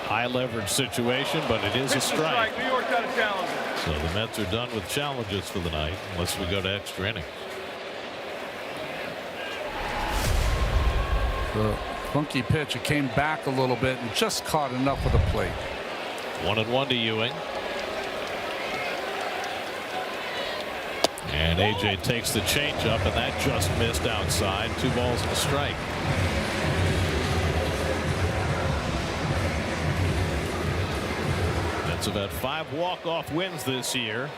High leverage situation, but it is a strike. New York got a challenge. So the Mets are done with challenges for the night, unless we go to extra innings. The funky pitch. It came back a little bit and just caught enough of the plate. 1-1 to Ewing. And AJ takes the changeup, and that just missed outside. 2 balls and a strike. Mets have had 5 walk-off wins this year.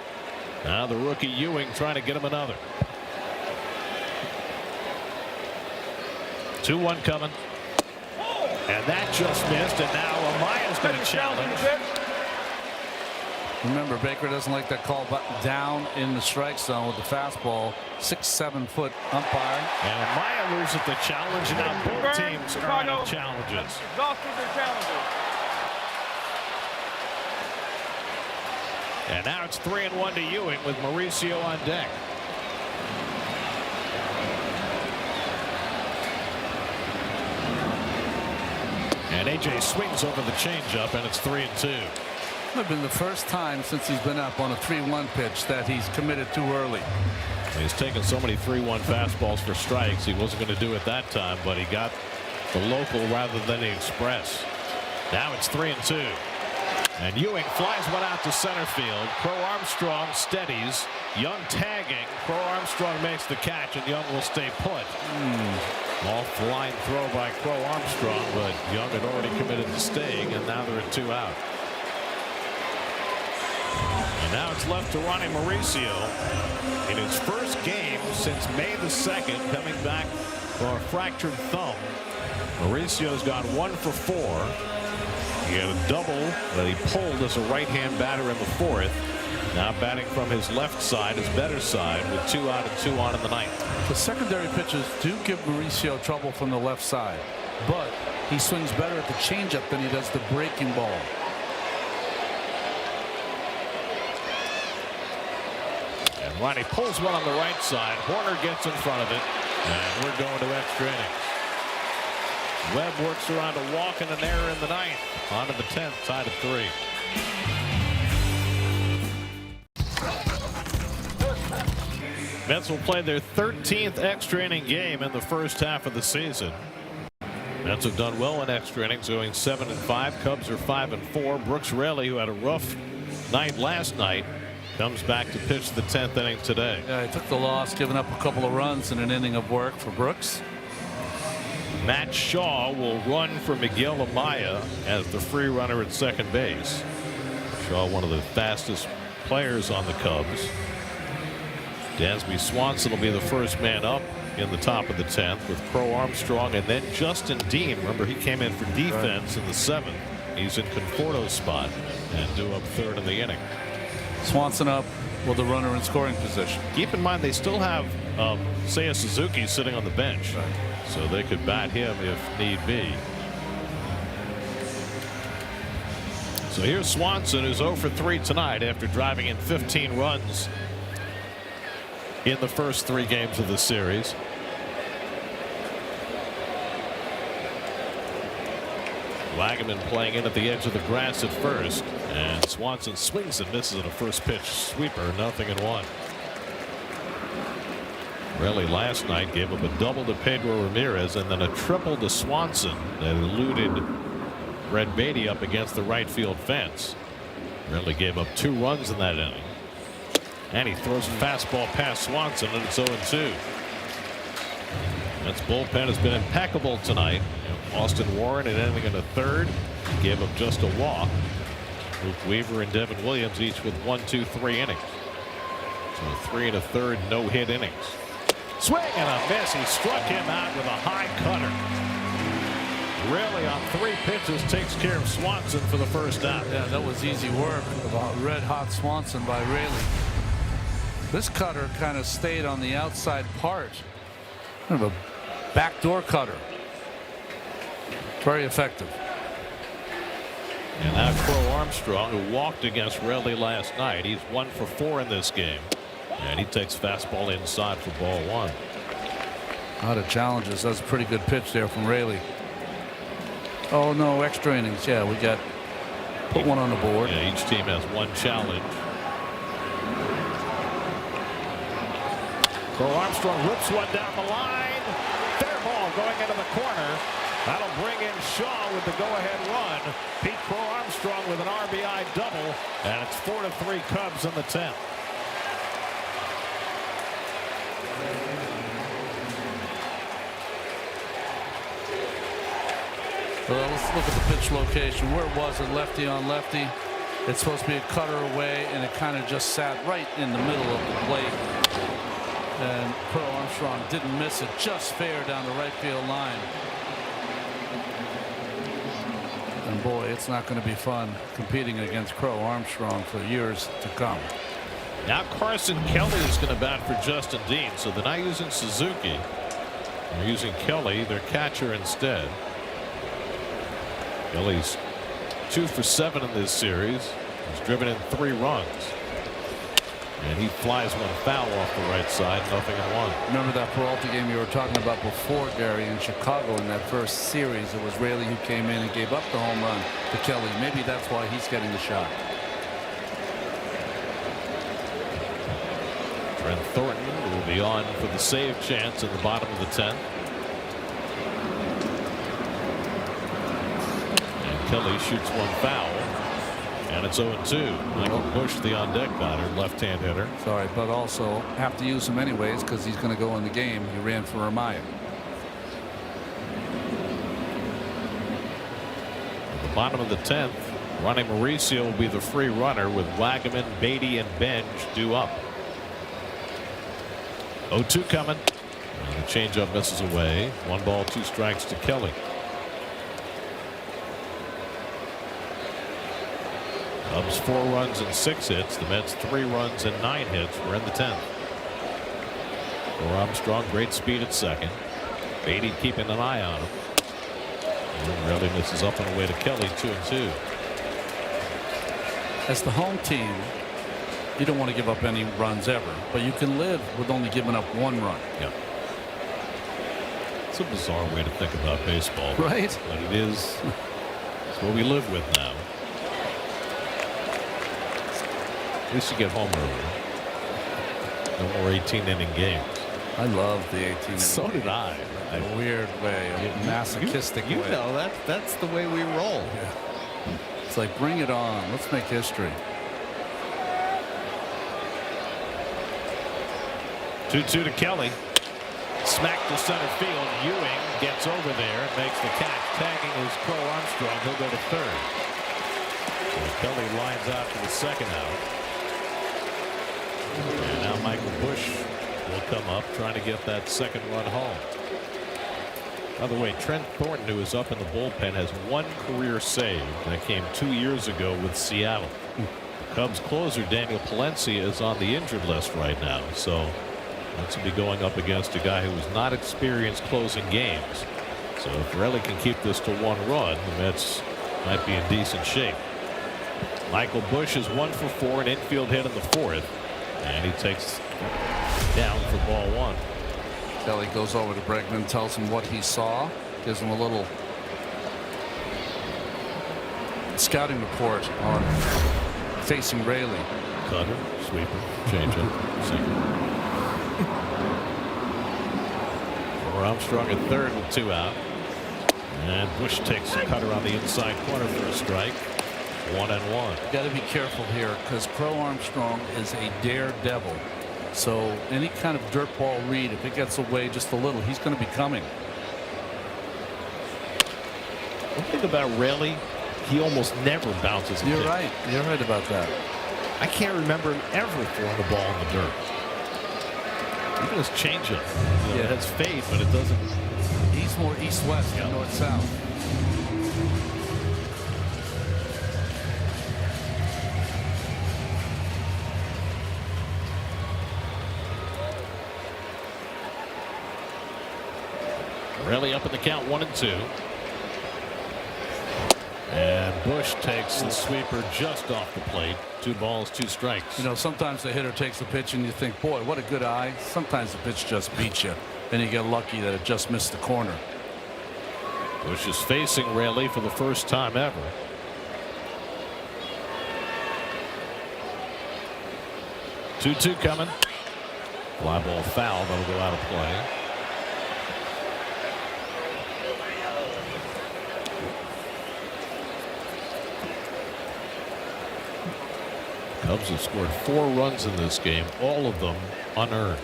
Now the rookie Ewing trying to get him another. 2-1 coming. And that just missed, and now Amaya's going to challenge. Remember, Baker doesn't like that call down in the strike zone with the fastball. 6-7 foot umpire. And Amaya loses the challenge, and now both teams are out of challenges. Exhausted their challenges. And now it's 3-1 to Ewing with Mauricio on deck. And AJ swings over the changeup, and it's 3-2. It would have been the first time since he's been up on a 3-1 pitch that he's committed too early. He's taken so many 3-1 fastballs for strikes. He wasn't going to do it that time, but he got the local rather than the express. Now it's 3-2. And Ewing flies one out to center field. Crow Armstrong steadies. Young tagging. Crow Armstrong makes the catch, and Young will stay put. Ball flying throw by Crow Armstrong, but Young had already committed to staying, and now they're at 2 out. And now it's left to Ronnie Mauricio in his first game since May the 2nd, coming back for a fractured thumb. Mauricio's gone 1 for 4. He had a double that he pulled as a right-hand batter in the 4th. Now batting from his left side, his better side, with 2 out and 2 on in the 9th. The secondary pitches do give Mauricio trouble from the left side, but he swings better at the changeup than he does the breaking ball. And Ronnie pulls one on the right side. Horner gets in front of it, and we're going to extra innings. Webb works around a walk and an error in the 9th. On to the 10th, tied at 3. Mets will play their 13th extra inning game in the first half of the season. Mets have done well in extra innings, going 7-5. Cubs are 5-4. Brooks Raley, who had a rough night last night, comes back to pitch the 10th inning today. Yeah, he took the loss, giving up a couple of runs in an inning of work for Brooks. Matt Shaw will run for Miguel Amaya as the free runner at second base. Shaw, one of the fastest players on the Cubs. Dansby Swanson will be the first man up in the top of the 10th with Crow Armstrong, and then Justin Dean. Remember, he came in for defense in the 7th. He's in Conforto's spot and due up 3rd in the inning. Swanson up with a runner in scoring position. Keep in mind they still have Seiya Suzuki sitting on the bench, so they could bat him if need be. So here's Swanson, who's 0 for 3 tonight after driving in 15 runs in the first 3 games of the series. Wagaman playing in at the edge of the grass at first, and Swanson swings and misses at a first pitch sweeper, 0-1. Raley last night gave up a double to Pedro Ramirez and then a triple to Swanson that eluded Brett Beatty up against the right field fence. Raley gave up 2 runs in that inning, and he throws a fastball past Swanson, and it's 0-2. Mets bullpen has been impeccable tonight. Austin Warren in inning and a 3rd gave up just a walk. Luke Weaver and Devin Williams each with 1, 2, 3 innings. So 3 1/3 no-hit innings. Swing and a miss. He struck him out with a high cutter. Really, on 3 pitches, takes care of Swanson for the first out. Yeah, that was easy work. About red-hot Swanson by Raley. This cutter kind of stayed on the outside part. Kind of a backdoor cutter. Very effective. And now Crow Armstrong, who walked against Raley last night, he's 1 for 4 in this game. And he takes fastball inside for ball 1. A lot of challenges. That's a pretty good pitch there from Raley. Oh no, extra innings. Yeah, we got put one on the board. Yeah, each team has 1 challenge. Crow Armstrong rips one down the line. Fair ball going into the corner. That'll bring in Shaw with the go-ahead run. Pete Crow Armstrong with an RBI double, and it's 4-3 Cubs in the 10th. Well, let's look at the pitch location. Where was it? Lefty on lefty. It's supposed to be a cutter away, and it kind of just sat right in the middle of the plate. And Crow Armstrong didn't miss it, just fair down the right field line. And boy, it's not going to be fun competing against Crow Armstrong for years to come. Now Carson Kelly is going to bat for Justin Dean, so they're not using Suzuki. They're using Kelly, their catcher, instead. Kelly's 2 for 7 in this series. He's driven in 3 runs. And he flies one foul off the right side, 0-1. Remember that Peralta game you were talking about before, Gary, in Chicago in that first series? It was Raley who came in and gave up the home run to Kelly. Maybe that's why he's getting the shot. Trent Thornton will be on for the save chance in the bottom of the 10th. And Kelly shoots one foul. And it's 0-2. Michael Bush, the on-deck batter, left-hand hitter. Sorry, but also have to use him anyways because he's going to go in the game. He ran for Ramaya. At the bottom of the 10th, Ronnie Mauricio will be the free runner with Wagaman, Beatty, and Benj due up. 0-2 coming. And the changeup misses away. 1 ball, 2 strikes to Kelly. Cubs 4 runs and 6 hits. The Mets 3 runs and 9 hits. We're in the 10th. For Armstrong, great speed at second. Beatty keeping an eye on him. And really misses up and away to Kelly. 2-2. As the home team, you don't want to give up any runs ever, but you can live with only giving up 1 run. Yeah. It's a bizarre way to think about baseball, right? But it is. It's what we live with now. At least you get home early. No more 18-inning games. I love the 18-inning. So did I. In a weird way, a masochistic way. You know that's the way we roll. Yeah. It's like bring it on. Let's make history. 2-2 to Kelly. Smack to center field. Ewing gets over there and makes the catch. Tagging is Crow Armstrong. He'll go to third. So Kelly lines out for the second out. And now Michael Bush will come up trying to get that second run home. By the way, Trent Thornton, who is up in the bullpen, has 1 career save that came 2 years ago with Seattle. The Cubs closer Daniel Palencia is on the injured list right now, so that's to be going up against a guy who is not experienced closing games. So if Raleigh can keep this to 1 run, the Mets might be in decent shape. Michael Bush is 1 for 4, an infield hit in the 4th, and he takes down for ball 1. Kelly goes over to Bregman, tells him what he saw, gives him a little scouting report on facing Raley. Cutter, sweeper, changeup, sinker. For Armstrong at third with 2 out. And Bush takes a cutter on the inside corner for a strike. 1-1. Got to be careful here because Crow Armstrong is a daredevil. So any kind of dirt ball read, if it gets away just a little, he's going to be coming. One thing about Raley, he almost never bounces a You're pitch. right. You're right about that. I can't remember him ever throwing the ball in the dirt. Even his changeup, it has fade, but it doesn't. He's more east-west than north-south. Really up in the count, 1-2. And Bush takes the sweeper just off the plate. 2 balls, 2 strikes. You know, sometimes the hitter takes the pitch and you think, boy, what a good eye. Sometimes the pitch just beats you, and you get lucky that it just missed the corner. Bush is facing Rayleigh for the first time ever. Two coming. Fly ball foul. That'll go out of play. Cubs have scored 4 runs in this game, all of them unearned.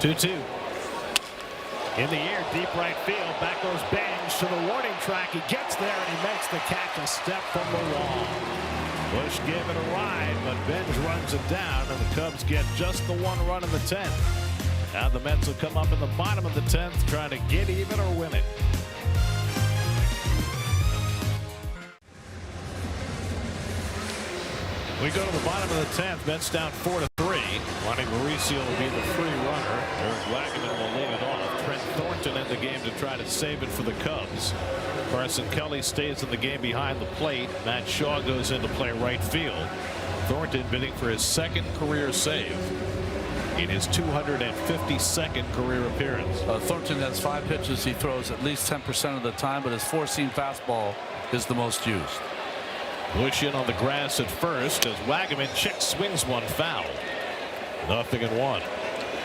Two. In the air, deep right field. Back goes Bench to the warning track. He gets there and he makes the catch a step from the wall. Bush gave it a ride, but Bench runs it down, and the Cubs get just the 1 run in the 10th. Now the Mets will come up in the bottom of the 10th, trying to get even or win it. We go to the bottom of the 10th. Mets down 4-3. Ronnie Mauricio will be the free runner. Eric Wagman will lead it off. Trent Thornton in the game to try to save it for the Cubs. Carson Kelly stays in the game behind the plate. Matt Shaw goes into play right field. Thornton bidding for his 2nd career save in his 252nd career appearance. Thornton has 5 pitches he throws at least 10% of the time, but his 4-seam fastball is the most used. Bush in on the grass at first as Wagaman check swings one foul. 0-1.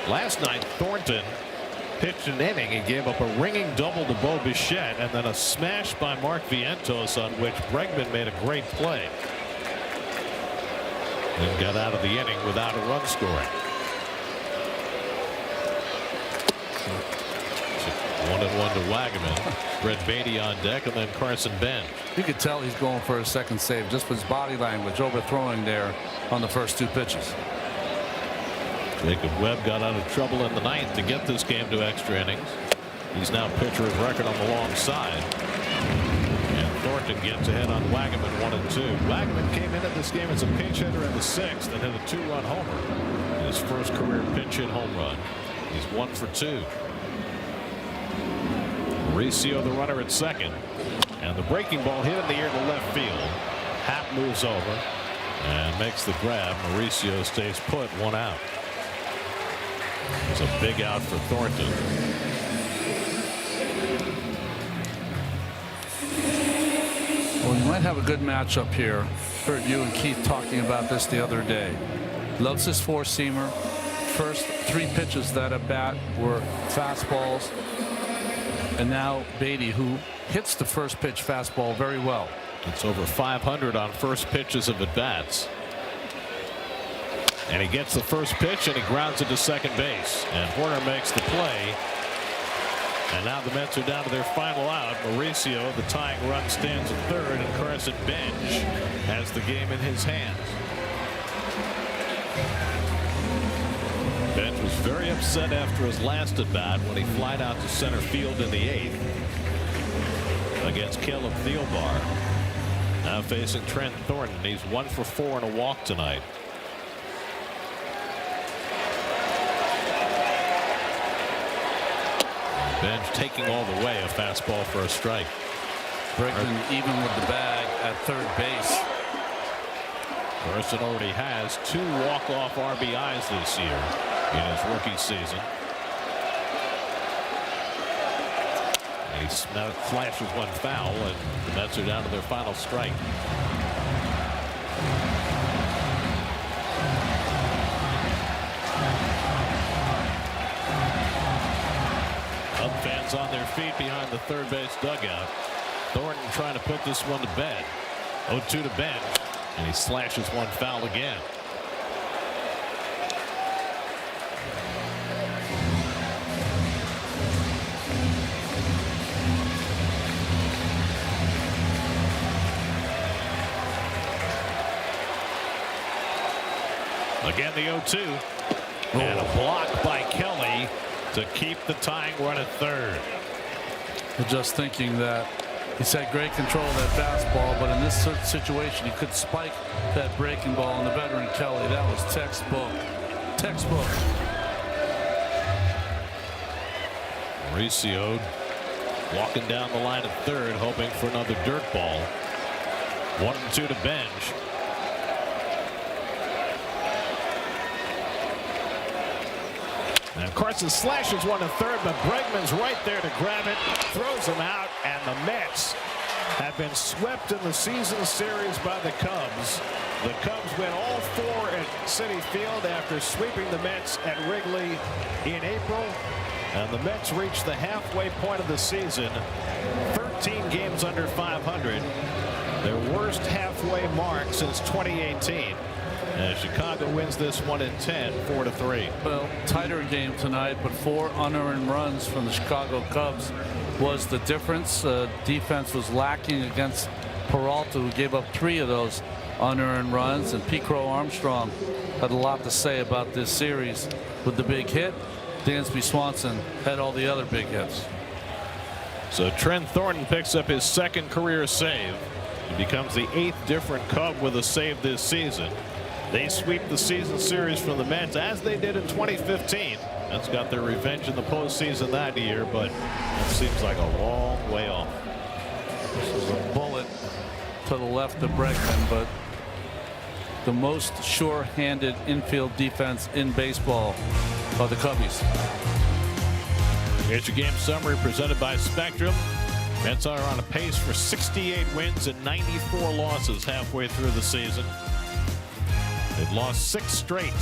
Last night Thornton pitched an inning. He gave up a ringing double to Bo Bichette and then a smash by Mark Vientos on which Bregman made a great play and got out of the inning without a run scoring. 1-1 to Wagaman. Brett Beatty on deck, and then Carson Bench. You could tell he's going for a second save just with his body language, overthrowing there on the first 2 pitches. Jacob Webb got out of trouble in the 9th to get this game to extra innings. He's now pitcher of record on the long side. And Thornton gets ahead on Wagaman 1-2. Wagaman came into this game as a pinch hitter in the 6th and hit a 2-run homer. His first career pinch hit home run. He's 1 for 2. Mauricio the runner at 2nd, and the breaking ball hit in the air to left field. Happ moves over and makes the grab. Mauricio stays put, 1 out. It's a big out for Thornton. Well, you might have a good matchup here. Heard you and Keith talking about this the other day. Loves his 4-seamer. First 3 pitches that at bat were fastballs. And now Beatty, who hits the first pitch fastball very well. It's over 500 on first pitches of at bats. And he gets the first pitch and he grounds it to second base. And Horner makes the play. And now the Mets are down to their final out. Mauricio, the tying run, stands at 3rd, and Carson Bench has the game in his hands. Bench was very upset after his last at bat when he flied out to center field in the 8th against Caleb Thielbar. Now facing Trent Thornton. He's 1 for 4 and a walk tonight. Bench taking all the way, a fastball for a strike. Bregman even with the bag at 3rd base. Carson already has 2 walk-off RBIs this year in his rookie season. And he flashes one foul, and the Mets are down to their final strike. Cub fans on their feet behind the 3rd base dugout. Thornton trying to put this one to bed. 0-2 to Bench. And he slashes one foul again. Again, the 0-2. And a block by Kelly to keep the tying run at third. Just thinking that he's had great control of that fastball, but in this situation, he could spike that breaking ball on the veteran Kelly. That was textbook. Textbook. Mauricio walking down the line at third, hoping for another dirt ball. 1-2 to Benj. And Carson slashes one to third, but Bregman's right there to grab it, throws him out, and the Mets have been swept in the season series by the Cubs. The Cubs win all four at Citi Field after sweeping the Mets at Wrigley in April. And the Mets reach the halfway point of the season, 13 games under 500, their worst halfway mark since 2018. And Chicago wins this one in 10, 4-3. Well, tighter game tonight, but 4 unearned runs from the Chicago Cubs was the difference. Defense was lacking against Peralta, who gave up 3 of those unearned runs. And Pete Crow Armstrong had a lot to say about this series with the big hit. Dansby Swanson had all the other big hits. So Trent Thornton picks up his second career save. He becomes the 8th different Cub with a save this season. They sweep the season series from the Mets as they did in 2015. Mets got their revenge in the postseason that year, but it seems like a long way off. This is a bullet to the left of Bregman, but the most sure-handed infield defense in baseball are the Cubbies. Here's your game summary presented by Spectrum. Mets are on a pace for 68 wins and 94 losses halfway through the season. They've lost 6 straight,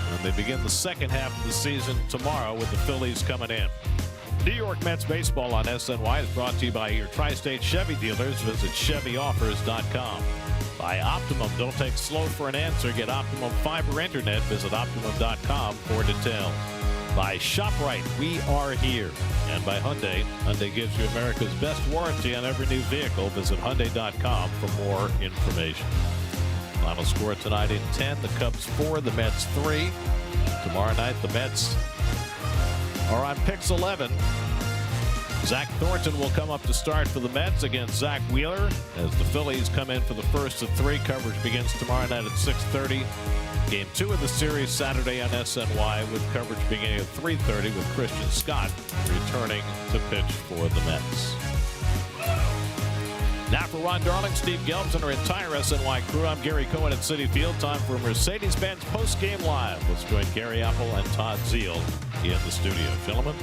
and they begin the second half of the season tomorrow with the Phillies coming in. New York Mets baseball on SNY is brought to you by your Tri-State Chevy dealers. Visit ChevyOffers.com. By Optimum, don't take slow for an answer. Get Optimum Fiber Internet. Visit Optimum.com for details. By ShopRite, we are here. And by Hyundai. Hyundai gives you America's best warranty on every new vehicle. Visit Hyundai.com for more information. Final score tonight in 10. The Cubs 4, the Mets 3. Tomorrow night, the Mets are on Pix 11. Zach Thornton will come up to start for the Mets against Zach Wheeler as the Phillies come in for the first of 3. Coverage begins tomorrow night at 6:30. Game 2 of the series Saturday on SNY with coverage beginning at 3:30 with Christian Scott returning to pitch for the Mets. Now for Ron Darling, Steve Gelbs, and our entire SNY crew, I'm Gary Cohen at Citi Field. Time for Mercedes-Benz post-game live. Let's join Gary Apple and Todd Zeal in the studio. Gentlemen.